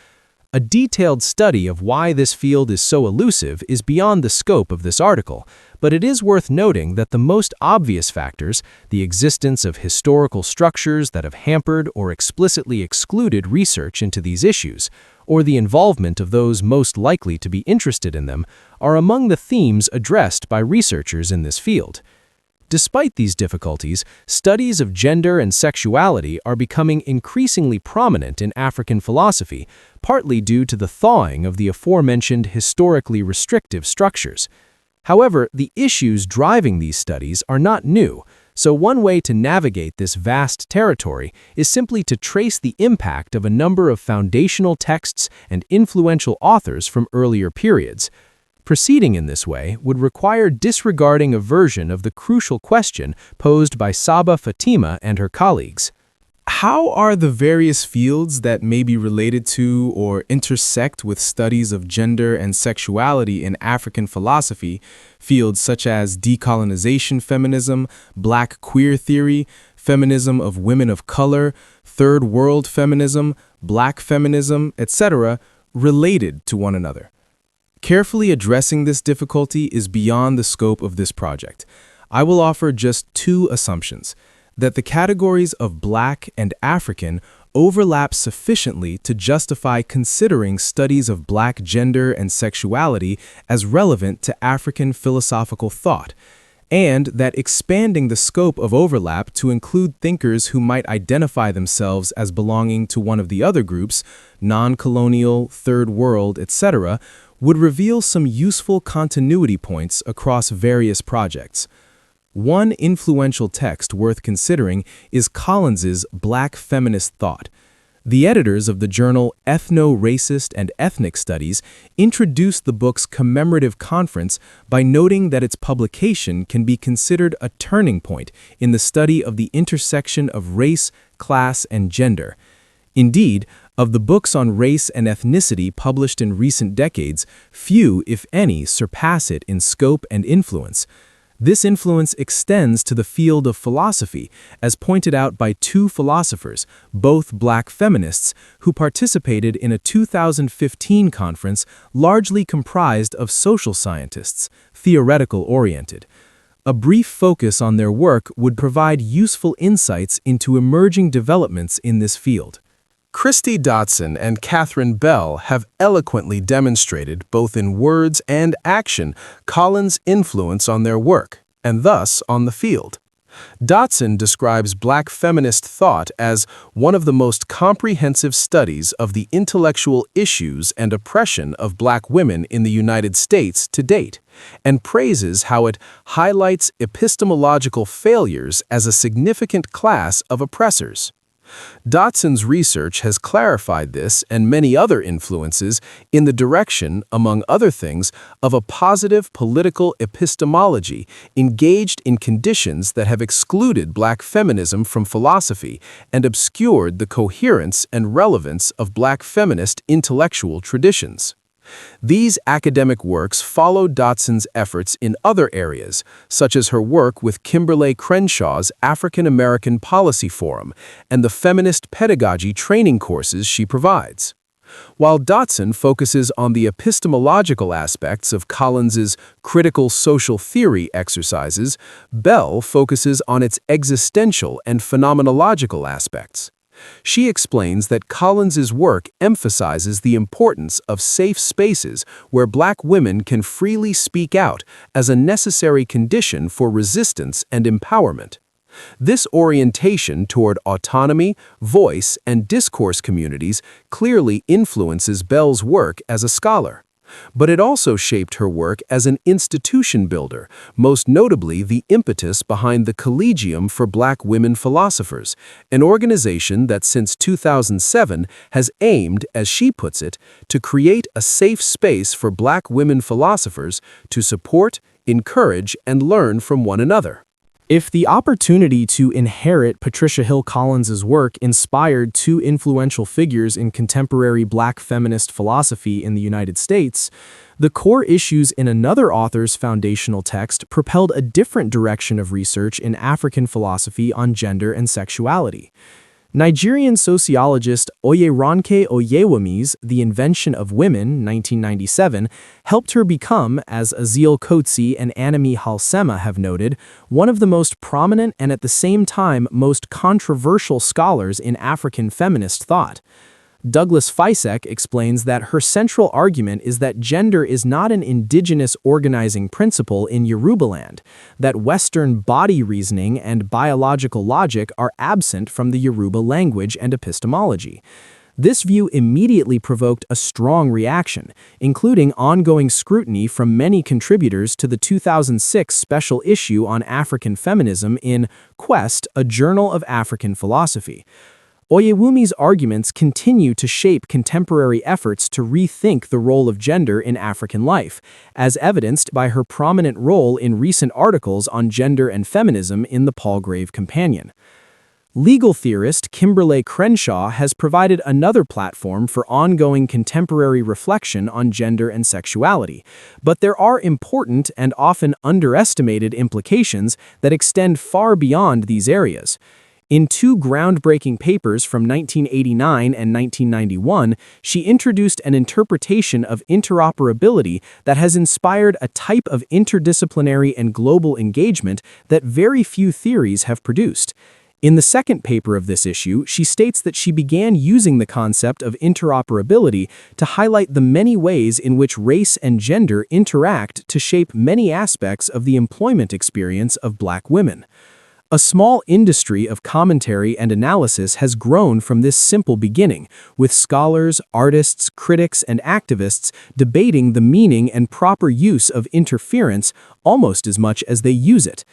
A detailed study of why this field is so elusive is beyond the scope of this article, but it is worth noting that the most obvious factors, the existence of historical structures that have hampered or explicitly excluded research into these issues, or the involvement of those most likely to be interested in them, are among the themes addressed by researchers in this field. Despite these difficulties, studies of gender and sexuality are becoming increasingly prominent in African philosophy, partly due to the thawing of the aforementioned historically restrictive structures. However, the issues driving these studies are not new. So one way to navigate this vast territory is simply to trace the impact of a number of foundational texts and influential authors from earlier periods. Proceeding in this way would require disregarding a version of the crucial question posed by Saba Fatima and her colleagues. How are the various fields that may be related to or intersect with studies of gender and sexuality in African philosophy, fields such as decolonization feminism, black queer theory, feminism of women of color, third world feminism, black feminism, etc., related to one another? Carefully addressing this difficulty is beyond the scope of this project. I will offer just two assumptions: that the categories of Black and African overlap sufficiently to justify considering studies of Black gender and sexuality as relevant to African philosophical thought, and that expanding the scope of overlap to include thinkers who might identify themselves as belonging to one of the other groups, non-colonial, third world, etc., would reveal some useful continuity points across various projects. One influential text worth considering is Collins's Black Feminist Thought. The editors of the journal Ethno-Racist and Ethnic Studies introduced the book's commemorative conference by noting that its publication can be considered a turning point in the study of the intersection of race, class, and gender. Indeed, of the books on race and ethnicity published in recent decades, few, if any, surpass it in scope and influence. This influence extends to the field of philosophy, as pointed out by two philosophers, both Black feminists, who participated in a 2015 conference largely comprised of social scientists, theoretical-oriented. A brief focus on their work would provide useful insights into emerging developments in this field. Christy Dotson and Catherine Bell have eloquently demonstrated, both in words and action, Collins' influence on their work, and thus on the field. Dotson describes Black feminist thought as one of the most comprehensive studies of the intellectual issues and oppression of Black women in the United States to date, and praises how it highlights epistemological failures as a significant class of oppressors. Dotson's research has clarified this and many other influences in the direction, among other things, of a positive political epistemology engaged in conditions that have excluded Black feminism from philosophy and obscured the coherence and relevance of Black feminist intellectual traditions. These academic works follow Dotson's efforts in other areas, such as her work with Kimberlé Crenshaw's African American Policy Forum and the feminist pedagogy training courses she provides. While Dotson focuses on the epistemological aspects of Collins's critical social theory exercises, Bell focuses on its existential and phenomenological aspects. She explains that Collins's work emphasizes the importance of safe spaces where Black women can freely speak out as a necessary condition for resistance and empowerment. This orientation toward autonomy, voice, and discourse communities clearly influences Bell's work as a scholar. But it also shaped her work as an institution builder, most notably the impetus behind the Collegium for Black Women Philosophers, an organization that since 2007 has aimed, as she puts it, to create a safe space for Black women philosophers to support, encourage, and learn from one another. If the opportunity to inherit Patricia Hill Collins's work inspired two influential figures in contemporary Black feminist philosophy in the United States, the core issues in another author's foundational text propelled a different direction of research in African philosophy on gender and sexuality. Nigerian sociologist Oyeronke Oyewami's The Invention of Women, 1997, helped her become, as Aziel Kotsi and Anami Halsema have noted, one of the most prominent and at the same time most controversial scholars in African feminist thought. Douglas Fisek explains that her central argument is that gender is not an indigenous organizing principle in Yorubaland, that Western body reasoning and biological logic are absent from the Yoruba language and epistemology. This view immediately provoked a strong reaction, including ongoing scrutiny from many contributors to the 2006 special issue on African feminism in Quest, a Journal of African Philosophy. Oyewumi's arguments continue to shape contemporary efforts to rethink the role of gender in African life, as evidenced by her prominent role in recent articles on gender and feminism in the Palgrave Companion. Legal theorist Kimberlé Crenshaw has provided another platform for ongoing contemporary reflection on gender and sexuality, but there are important and often underestimated implications that extend far beyond these areas. In two groundbreaking papers from 1989 and 1991, she introduced an interpretation of interoperability that has inspired a type of interdisciplinary and global engagement that very few theories have produced. In the second paper of this issue, she states that she began using the concept of interoperability to highlight the many ways in which race and gender interact to shape many aspects of the employment experience of Black women. A small industry of commentary and analysis has grown from this simple beginning, with scholars, artists, critics, and activists debating the meaning and proper use of interference almost as much as they use it.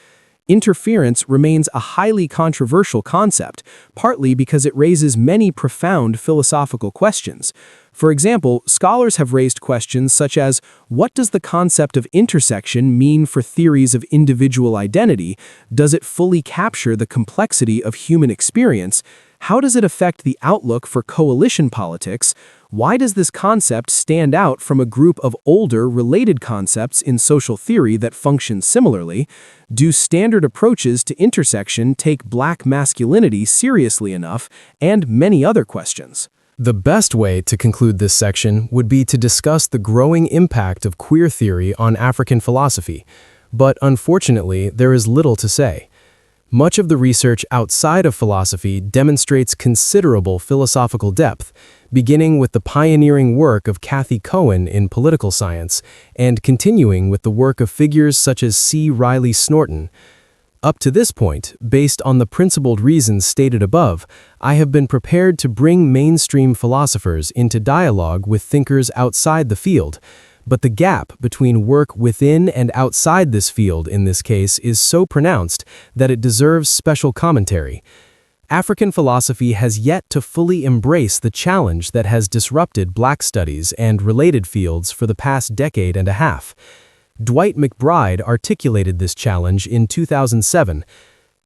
Interference remains a highly controversial concept, partly because it raises many profound philosophical questions. For example, scholars have raised questions such as, what does the concept of intersection mean for theories of individual identity? Does it fully capture the complexity of human experience? How does it affect the outlook for coalition politics? Why does this concept stand out from a group of older, related concepts in social theory that function similarly? Do standard approaches to intersection take Black masculinity seriously enough? And many other questions. The best way to conclude this section would be to discuss the growing impact of queer theory on African philosophy, but unfortunately, there is little to say. Much of the research outside of philosophy demonstrates considerable philosophical depth, beginning with the pioneering work of Cathy Cohen in political science and continuing with the work of figures such as C. Riley Snorton. Up to this point, based on the principled reasons stated above, I have been prepared to bring mainstream philosophers into dialogue with thinkers outside the field, but the gap between work within and outside this field in this case is so pronounced that it deserves special commentary. African philosophy has yet to fully embrace the challenge that has disrupted Black studies and related fields for the past decade and a half. Dwight McBride articulated this challenge in 2007.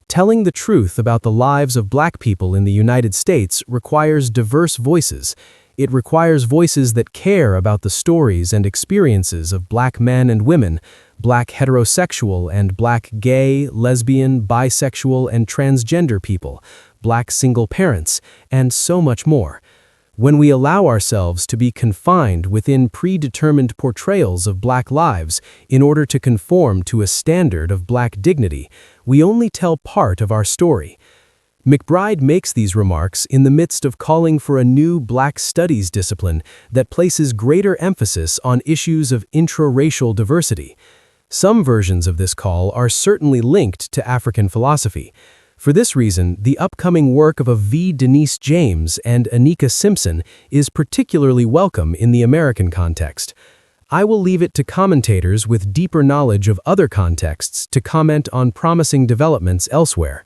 Telling the truth about the lives of Black people in the United States requires diverse voices. It requires voices that care about the stories and experiences of Black men and women, Black heterosexual and Black gay, lesbian, bisexual, and transgender people, Black single parents, and so much more. When we allow ourselves to be confined within predetermined portrayals of Black lives in order to conform to a standard of Black dignity, we only tell part of our story. McBride makes these remarks in the midst of calling for a new Black studies discipline that places greater emphasis on issues of intraracial diversity. Some versions of this call are certainly linked to African philosophy. For this reason, the upcoming work of V. Denise James and Anika Simpson is particularly welcome in the American context. I will leave it to commentators with deeper knowledge of other contexts to comment on promising developments elsewhere.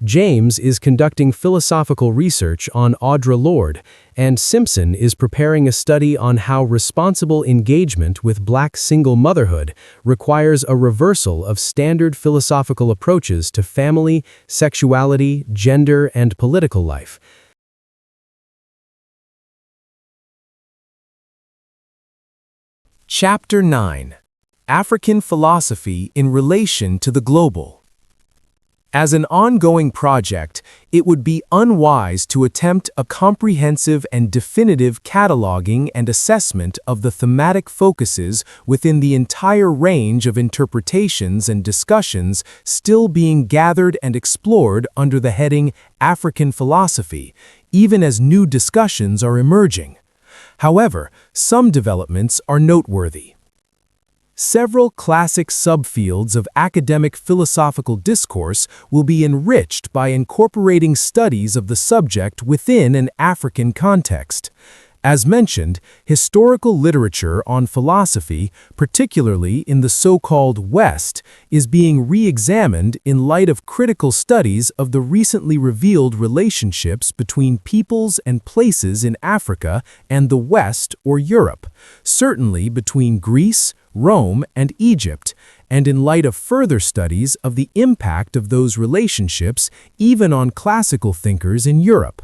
James is conducting philosophical research on Audre Lorde, and Simpson is preparing a study on how responsible engagement with Black single motherhood requires a reversal of standard philosophical approaches to family, sexuality, gender, and political life. Chapter 9: African Philosophy in Relation to the Global. As an ongoing project, it would be unwise to attempt a comprehensive and definitive cataloging and assessment of the thematic focuses within the entire range of interpretations and discussions still being gathered and explored under the heading African Philosophy, even as new discussions are emerging. However, some developments are noteworthy. Several classic subfields of academic philosophical discourse will be enriched by incorporating studies of the subject within an African context. As mentioned, historical literature on philosophy, particularly in the so-called West, is being re-examined in light of critical studies of the recently revealed relationships between peoples and places in Africa and the West or Europe, certainly between Greece, Rome, and Egypt, and in light of further studies of the impact of those relationships even on classical thinkers in Europe.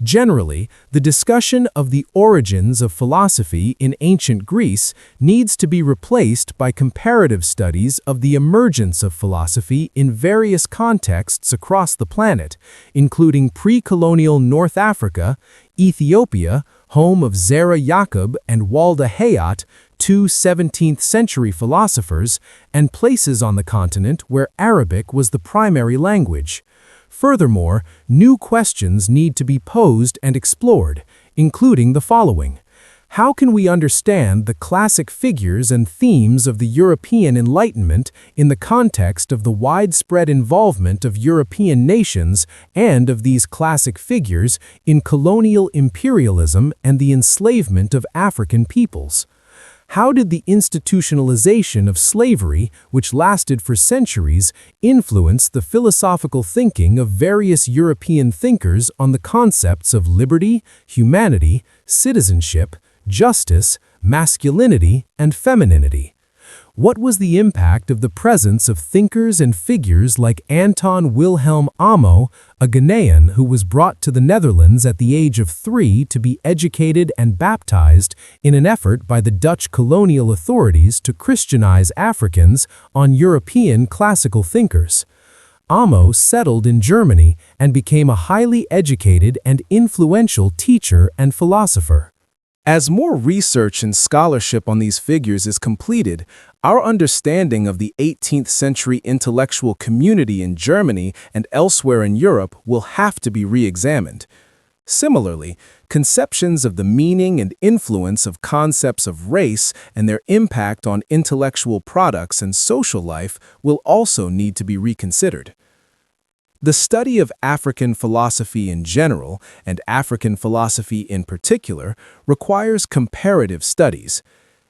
Generally, the discussion of the origins of philosophy in ancient Greece needs to be replaced by comparative studies of the emergence of philosophy in various contexts across the planet, including pre-colonial North Africa, Ethiopia, home of Zara Yaqub and Walda Hayat, two 17th-century philosophers, and places on the continent where Arabic was the primary language. Furthermore, new questions need to be posed and explored, including the following. How can we understand the classic figures and themes of the European Enlightenment in the context of the widespread involvement of European nations and of these classic figures in colonial imperialism and the enslavement of African peoples? How did the institutionalization of slavery, which lasted for centuries, influence the philosophical thinking of various European thinkers on the concepts of liberty, humanity, citizenship, justice, masculinity, and femininity? What was the impact of the presence of thinkers and figures like Anton Wilhelm Amo, a Ghanaian who was brought to the Netherlands at the age of 3 to be educated and baptized in an effort by the Dutch colonial authorities to Christianize Africans, on European classical thinkers? Amo settled in Germany and became a highly educated and influential teacher and philosopher. As more research and scholarship on these figures is completed, our understanding of the 18th century intellectual community in Germany and elsewhere in Europe will have to be re-examined. Similarly, conceptions of the meaning and influence of concepts of race and their impact on intellectual products and social life will also need to be reconsidered. The study of African philosophy in general, and African philosophy in particular, requires comparative studies.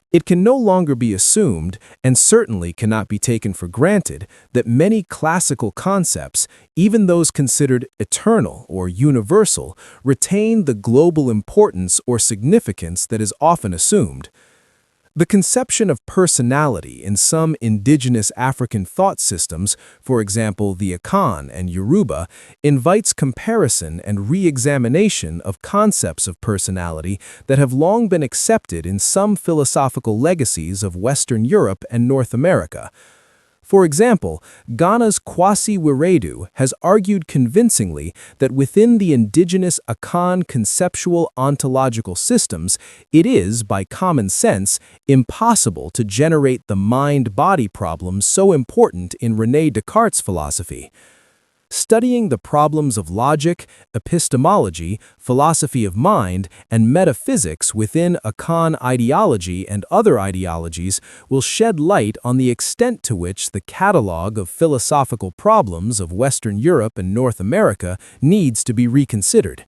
It can no longer be assumed, and certainly cannot be taken for granted, that many classical concepts, even those considered eternal or universal, retain the global importance or significance that is often assumed. The conception of personality in some indigenous African thought systems, for example the Akan and Yoruba, invites comparison and re-examination of concepts of personality that have long been accepted in some philosophical legacies of Western Europe and North America. For example, Ghana's Kwasi Wiredu has argued convincingly that within the indigenous Akan conceptual ontological systems, it is, by common sense, impossible to generate the mind-body problem so important in René Descartes' philosophy. Studying the problems of logic, epistemology, philosophy of mind, and metaphysics within Akan ideology and other ideologies will shed light on the extent to which the catalog of philosophical problems of Western Europe and North America needs to be reconsidered.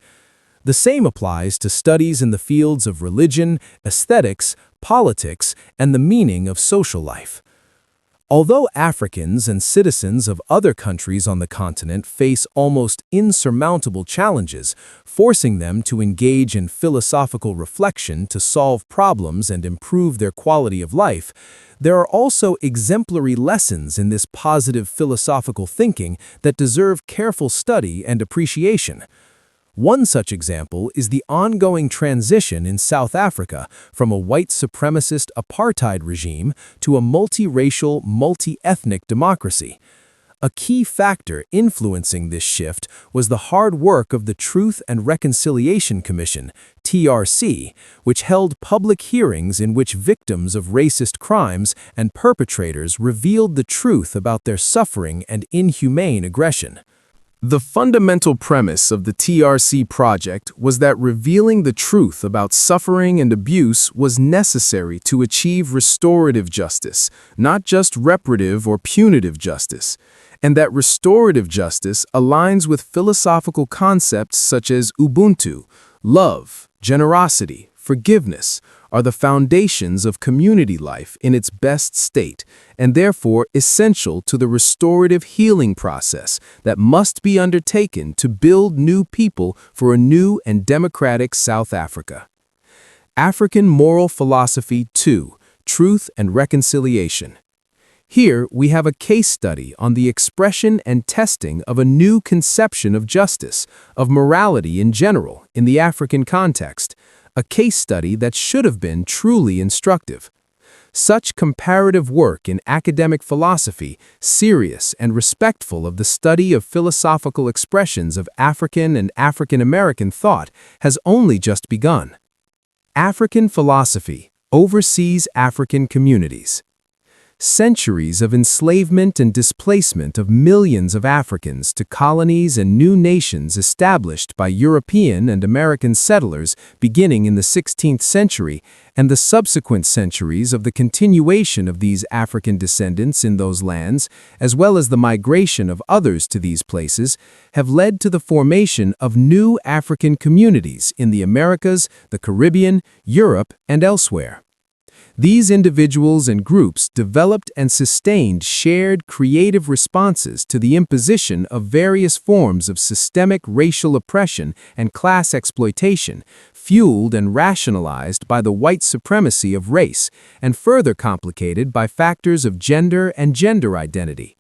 The same applies to studies in the fields of religion, aesthetics, politics, and the meaning of social life. Although Africans and citizens of other countries on the continent face almost insurmountable challenges, forcing them to engage in philosophical reflection to solve problems and improve their quality of life, there are also exemplary lessons in this positive philosophical thinking that deserve careful study and appreciation. One such example is the ongoing transition in South Africa from a white supremacist apartheid regime to a multiracial, multi-ethnic democracy. A key factor influencing this shift was the hard work of the Truth and Reconciliation Commission, TRC, which held public hearings in which victims of racist crimes and perpetrators revealed the truth about their suffering and inhumane aggression. The fundamental premise of the TRC project was that revealing the truth about suffering and abuse was necessary to achieve restorative justice, not just reparative or punitive justice, and that restorative justice aligns with philosophical concepts such as Ubuntu, love, generosity, forgiveness, are the foundations of community life in its best state, and therefore essential to the restorative healing process that must be undertaken to build new people for a new and democratic South Africa. African Moral Philosophy 2, Truth and Reconciliation. Here we have a case study on the expression and testing of a new conception of justice, of morality in general, in the African context, a case study that should have been truly instructive. Such comparative work in academic philosophy, serious and respectful of the study of philosophical expressions of African and African American thought, has only just begun. African philosophy oversees African communities. Centuries of enslavement and displacement of millions of Africans to colonies and new nations established by European and American settlers beginning in the 16th century, and the subsequent centuries of the continuation of these African descendants in those lands, as well as the migration of others to these places, have led to the formation of new African communities in the Americas, the Caribbean, Europe, and elsewhere. These individuals and groups developed and sustained shared creative responses to the imposition of various forms of systemic racial oppression and class exploitation, fueled and rationalized by the white supremacy of race, and further complicated by factors of gender and gender identity.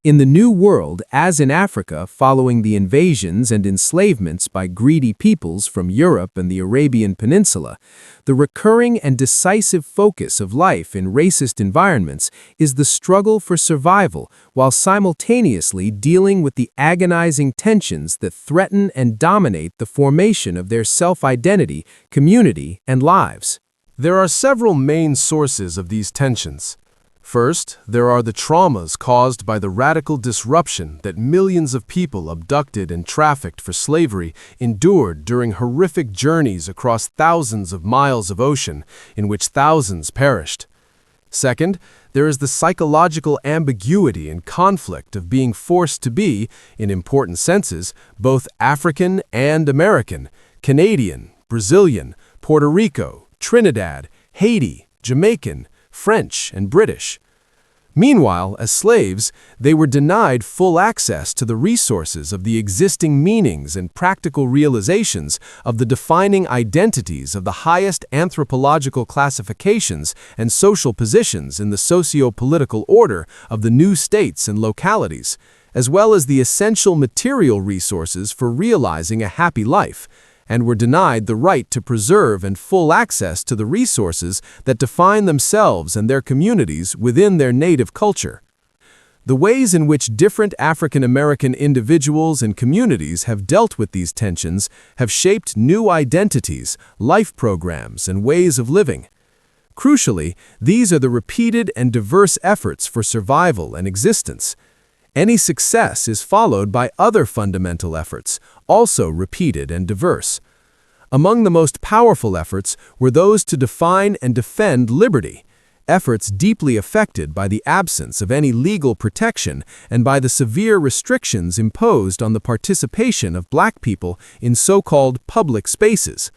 In the New World, as in Africa following the invasions and enslavements by greedy peoples from Europe and the Arabian Peninsula, the recurring and decisive focus of life in racist environments is the struggle for survival while simultaneously dealing with the agonizing tensions that threaten and dominate the formation of their self-identity, community, and lives. There are several main sources of these tensions. First, there are the traumas caused by the radical disruption that millions of people abducted and trafficked for slavery endured during horrific journeys across thousands of miles of ocean in which thousands perished. Second, there is the psychological ambiguity and conflict of being forced to be, in important senses, both African and American, Canadian, Brazilian, Puerto Rico, Trinidad, Haiti, Jamaican, French, and British. Meanwhile, as slaves, they were denied full access to the resources of the existing meanings and practical realizations of the defining identities of the highest anthropological classifications and social positions in the socio-political order of the new states and localities, as well as the essential material resources for realizing a happy life, and were denied the right to preserve and full access to the resources that define themselves and their communities within their native culture. The ways in which different African American individuals and communities have dealt with these tensions have shaped new identities, life programs, and ways of living. Crucially, these are the repeated and diverse efforts for survival and existence. Any success is followed by other fundamental efforts, also repeated and diverse. Among the most powerful efforts were those to define and defend liberty, efforts deeply affected by the absence of any legal protection and by the severe restrictions imposed on the participation of Black people in so-called public spaces.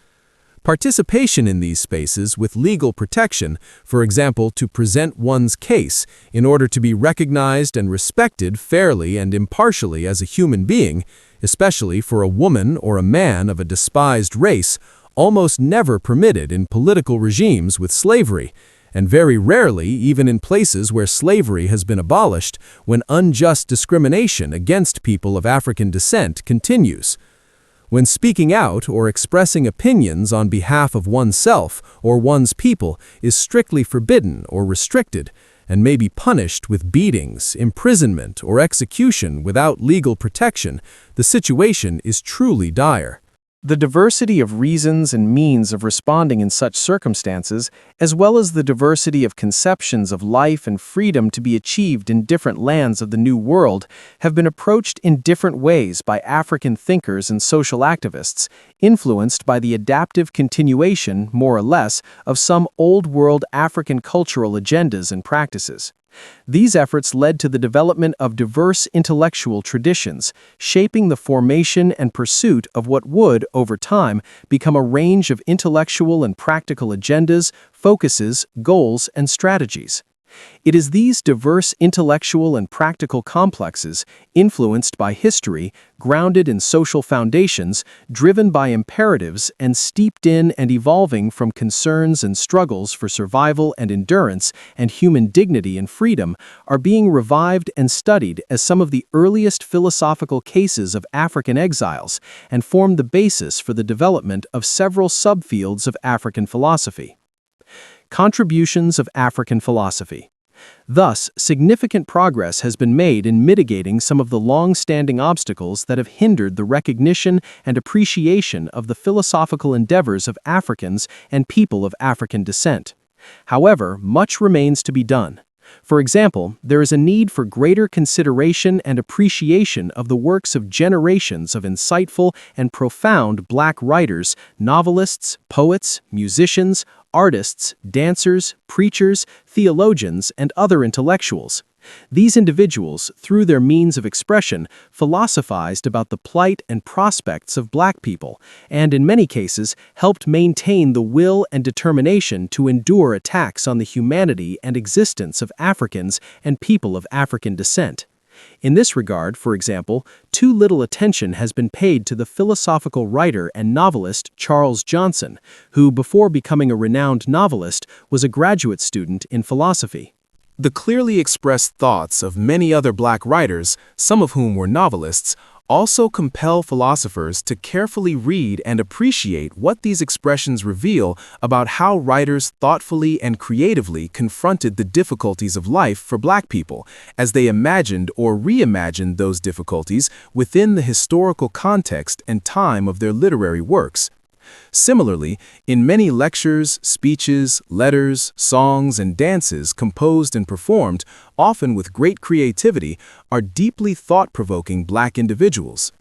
Participation in these spaces with legal protection, for example, to present one's case in order to be recognized and respected fairly and impartially as a human being, especially for a woman or a man of a despised race, almost never permitted in political regimes with slavery, and very rarely even in places where slavery has been abolished, when unjust discrimination against people of African descent continues. When speaking out or expressing opinions on behalf of oneself or one's people is strictly forbidden or restricted, and may be punished with beatings, imprisonment, or execution without legal protection, the situation is truly dire. The diversity of reasons and means of responding in such circumstances, as well as the diversity of conceptions of life and freedom to be achieved in different lands of the New World, have been approached in different ways by African thinkers and social activists, influenced by the adaptive continuation, more or less, of some Old World African cultural agendas and practices. These efforts led to the development of diverse intellectual traditions, shaping the formation and pursuit of what would, over time, become a range of intellectual and practical agendas, focuses, goals, and strategies. It is these diverse intellectual and practical complexes, influenced by history, grounded in social foundations, driven by imperatives, and steeped in and evolving from concerns and struggles for survival and endurance and human dignity and freedom, are being revived and studied as some of the earliest philosophical cases of African exiles, and form the basis for the development of several subfields of African philosophy. Contributions of African philosophy. Thus, significant progress has been made in mitigating some of the long-standing obstacles that have hindered the recognition and appreciation of the philosophical endeavors of Africans and people of African descent. However, much remains to be done. For example, there is a need for greater consideration and appreciation of the works of generations of insightful and profound Black writers, novelists, poets, musicians, artists, dancers, preachers, theologians, and other intellectuals. These individuals, through their means of expression, philosophized about the plight and prospects of Black people, and in many cases helped maintain the will and determination to endure attacks on the humanity and existence of Africans and people of African descent. In this regard, for example, too little attention has been paid to the philosophical writer and novelist Charles Johnson, who, before becoming a renowned novelist, was a graduate student in philosophy. The clearly expressed thoughts of many other Black writers, some of whom were novelists, also compel philosophers to carefully read and appreciate what these expressions reveal about how writers thoughtfully and creatively confronted the difficulties of life for Black people, as they imagined or reimagined those difficulties within the historical context and time of their literary works. Similarly, in many lectures, speeches, letters, songs, and dances composed and performed, often with great creativity, are deeply thought-provoking Black individuals.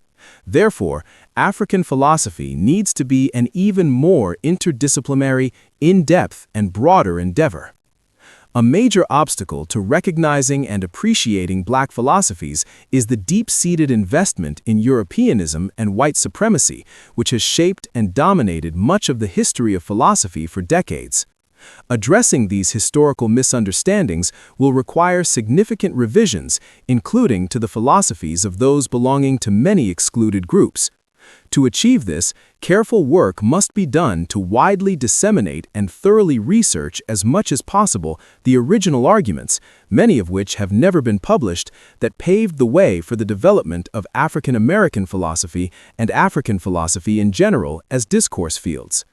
Therefore, African philosophy needs to be an even more interdisciplinary, in-depth, and broader endeavor. A major obstacle to recognizing and appreciating Black philosophies is the deep-seated investment in Europeanism and white supremacy, which has shaped and dominated much of the history of philosophy for decades. Addressing these historical misunderstandings will require significant revisions, including to the philosophies of those belonging to many excluded groups. To achieve this, careful work must be done to widely disseminate and thoroughly research as much as possible the original arguments, many of which have never been published, that paved the way for the development of African American philosophy and African philosophy in general as discourse fields.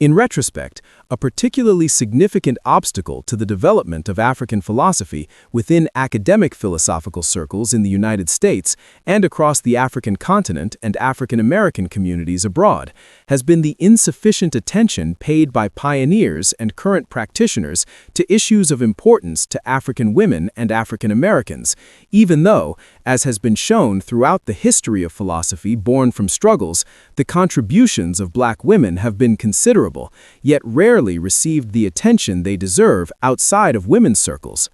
In retrospect, a particularly significant obstacle to the development of African philosophy within academic philosophical circles in the United States and across the African continent and African American communities abroad has been the insufficient attention paid by pioneers and current practitioners to issues of importance to African women and African Americans, even though, as has been shown throughout the history of philosophy born from struggles, the contributions of Black women have been considerable, yet rarely received the attention they deserve outside of women's circles.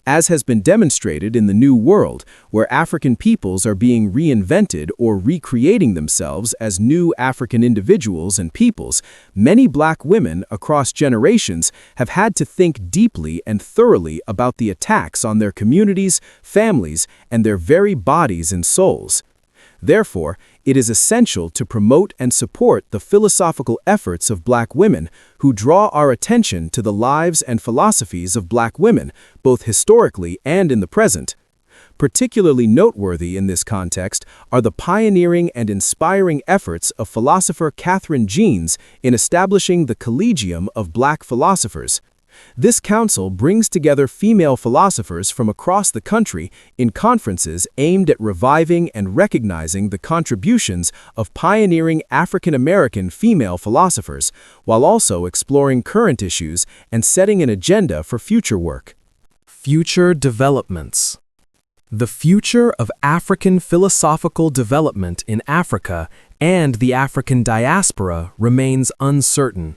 As has been demonstrated in the New World, where African peoples are being reinvented or recreating themselves as new African individuals and peoples, many Black women across generations have had to think deeply and thoroughly about the attacks on their communities, families, and their very bodies and souls. Therefore, it is essential to promote and support the philosophical efforts of Black women who draw our attention to the lives and philosophies of Black women, both historically and in the present. Particularly noteworthy in this context are the pioneering and inspiring efforts of philosopher Catherine Jeans in establishing the Collegium of Black Philosophers. This council brings together female philosophers from across the country in conferences aimed at reviving and recognizing the contributions of pioneering African American female philosophers, while also exploring current issues and setting an agenda for future work. Future developments. The future of African philosophical development in Africa and the African diaspora remains uncertain.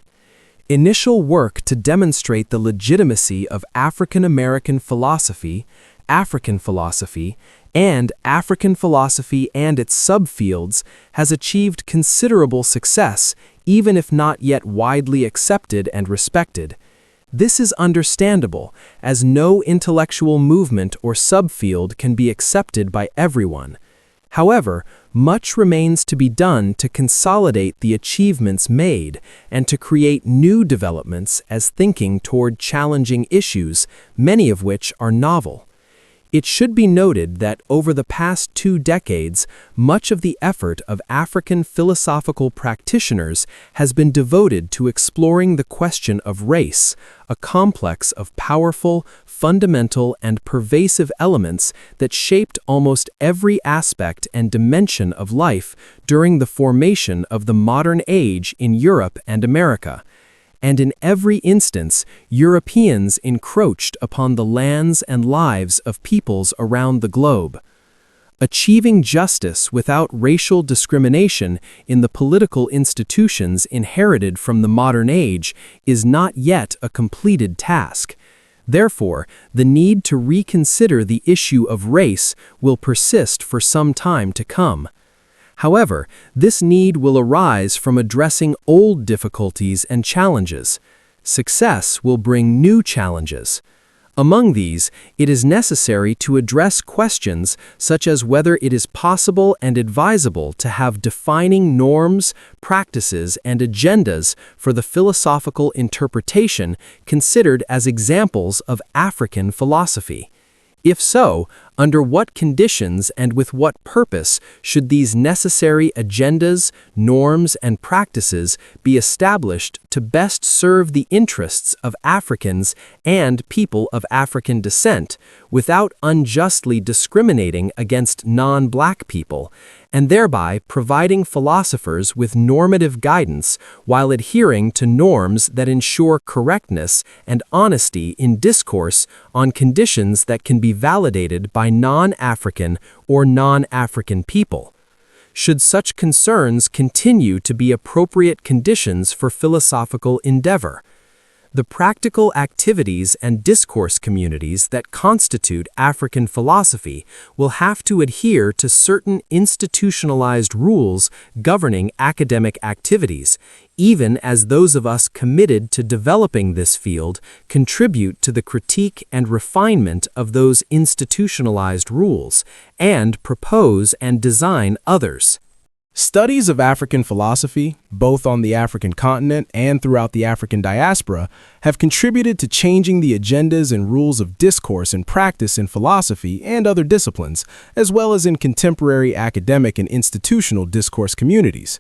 Initial work to demonstrate the legitimacy of African American philosophy, African philosophy, and African philosophy and its subfields has achieved considerable success, even if not yet widely accepted and respected. This is understandable, as no intellectual movement or subfield can be accepted by everyone. However, much remains to be done to consolidate the achievements made and to create new developments as thinking toward challenging issues, many of which are novel. It should be noted that over the past 2 decades, much of the effort of African philosophical practitioners has been devoted to exploring the question of race, a complex of powerful, fundamental, and pervasive elements that shaped almost every aspect and dimension of life during the formation of the modern age in Europe and America. And in every instance, Europeans encroached upon the lands and lives of peoples around the globe. Achieving justice without racial discrimination in the political institutions inherited from the modern age is not yet a completed task. Therefore, the need to reconsider the issue of race will persist for some time to come. However, this need will arise from addressing old difficulties and challenges. Success will bring new challenges. Among these, it is necessary to address questions such as whether it is possible and advisable to have defining norms, practices, and agendas for the philosophical interpretation considered as examples of African philosophy. If so, under what conditions and with what purpose should these necessary agendas, norms, and practices be established to best serve the interests of Africans and people of African descent, without unjustly discriminating against non-Black people, and thereby providing philosophers with normative guidance while adhering to norms that ensure correctness and honesty in discourse on conditions that can be validated by non-African or non-African people? Should such concerns continue to be appropriate conditions for philosophical endeavor? The practical activities and discourse communities that constitute African philosophy will have to adhere to certain institutionalized rules governing academic activities, even as those of us committed to developing this field contribute to the critique and refinement of those institutionalized rules, and propose and design others. Studies of African philosophy, both on the African continent and throughout the African diaspora, have contributed to changing the agendas and rules of discourse and practice in philosophy and other disciplines, as well as in contemporary academic and institutional discourse communities.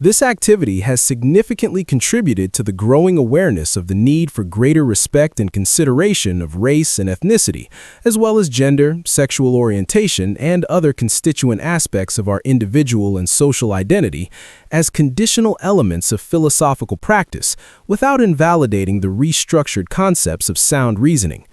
This activity has significantly contributed to the growing awareness of the need for greater respect and consideration of race and ethnicity, as well as gender, sexual orientation, and other constituent aspects of our individual and social identity as conditional elements of philosophical practice, without invalidating the restructured concepts of sound reasoning.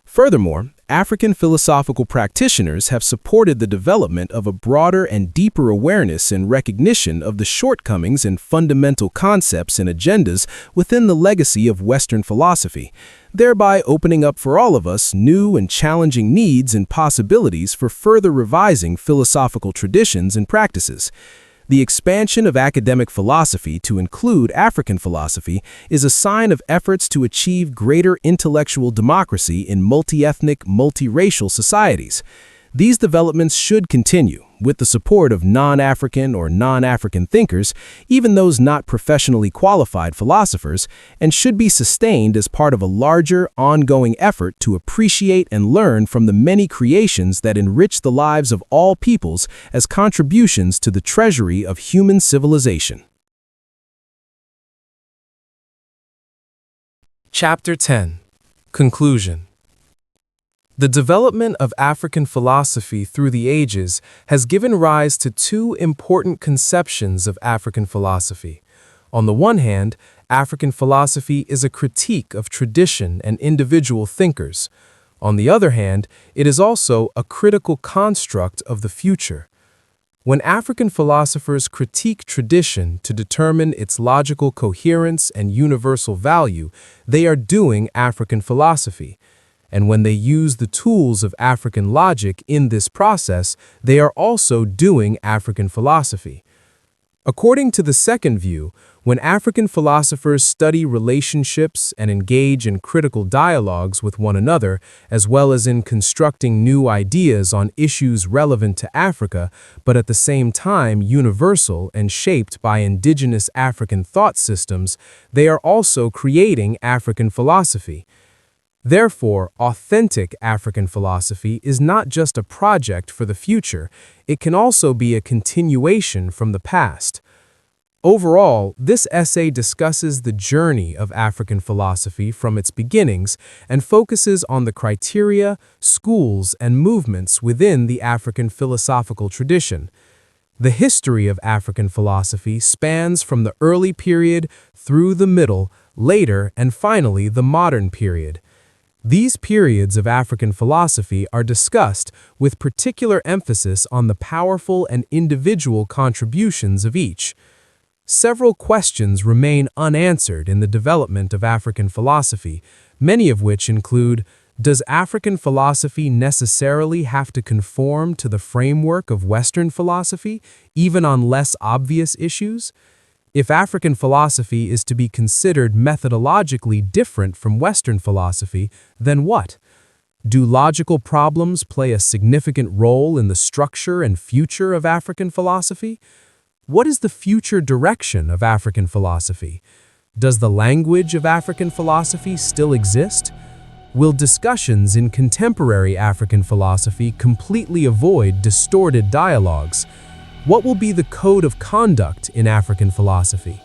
Furthermore, African philosophical practitioners have supported the development of a broader and deeper awareness and recognition of the shortcomings and fundamental concepts and agendas within the legacy of Western philosophy, thereby opening up for all of us new and challenging needs and possibilities for further revising philosophical traditions and practices. The expansion of academic philosophy to include African philosophy is a sign of efforts to achieve greater intellectual democracy in multi-ethnic, multiracial societies. These developments should continue, with the support of non-African or non-African thinkers, even those not professionally qualified philosophers, and should be sustained as part of a larger, ongoing effort to appreciate and learn from the many creations that enrich the lives of all peoples as contributions to the treasury of human civilization. Chapter 10. Conclusion. The development of African philosophy through the ages has given rise to two important conceptions of African philosophy. On the one hand, African philosophy is a critique of tradition and individual thinkers. On the other hand, it is also a critical construct of the future. When African philosophers critique tradition to determine its logical coherence and universal value, they are doing African philosophy. And when they use the tools of African logic in this process, they are also doing African philosophy. According to the second view, when African philosophers study relationships and engage in critical dialogues with one another, as well as in constructing new ideas on issues relevant to Africa, but at the same time universal and shaped by indigenous African thought systems, they are also creating African philosophy. Therefore, authentic African philosophy is not just a project for the future, it can also be a continuation from the past. Overall, this essay discusses the journey of African philosophy from its beginnings and focuses on the criteria, schools, and movements within the African philosophical tradition. The history of African philosophy spans from the early period through the middle, later, and finally the modern period. These periods of African philosophy are discussed with particular emphasis on the powerful and individual contributions of each. Several questions remain unanswered in the development of African philosophy, many of which include: does African philosophy necessarily have to conform to the framework of Western philosophy, even on less obvious issues? If African philosophy is to be considered methodologically different from Western philosophy, then what? Do logical problems play a significant role in the structure and future of African philosophy? What is the future direction of African philosophy? Does the language of African philosophy still exist? Will discussions in contemporary African philosophy completely avoid distorted dialogues? What will be the code of conduct in African philosophy?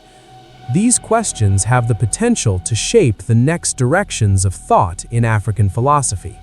These questions have the potential to shape the next directions of thought in African philosophy.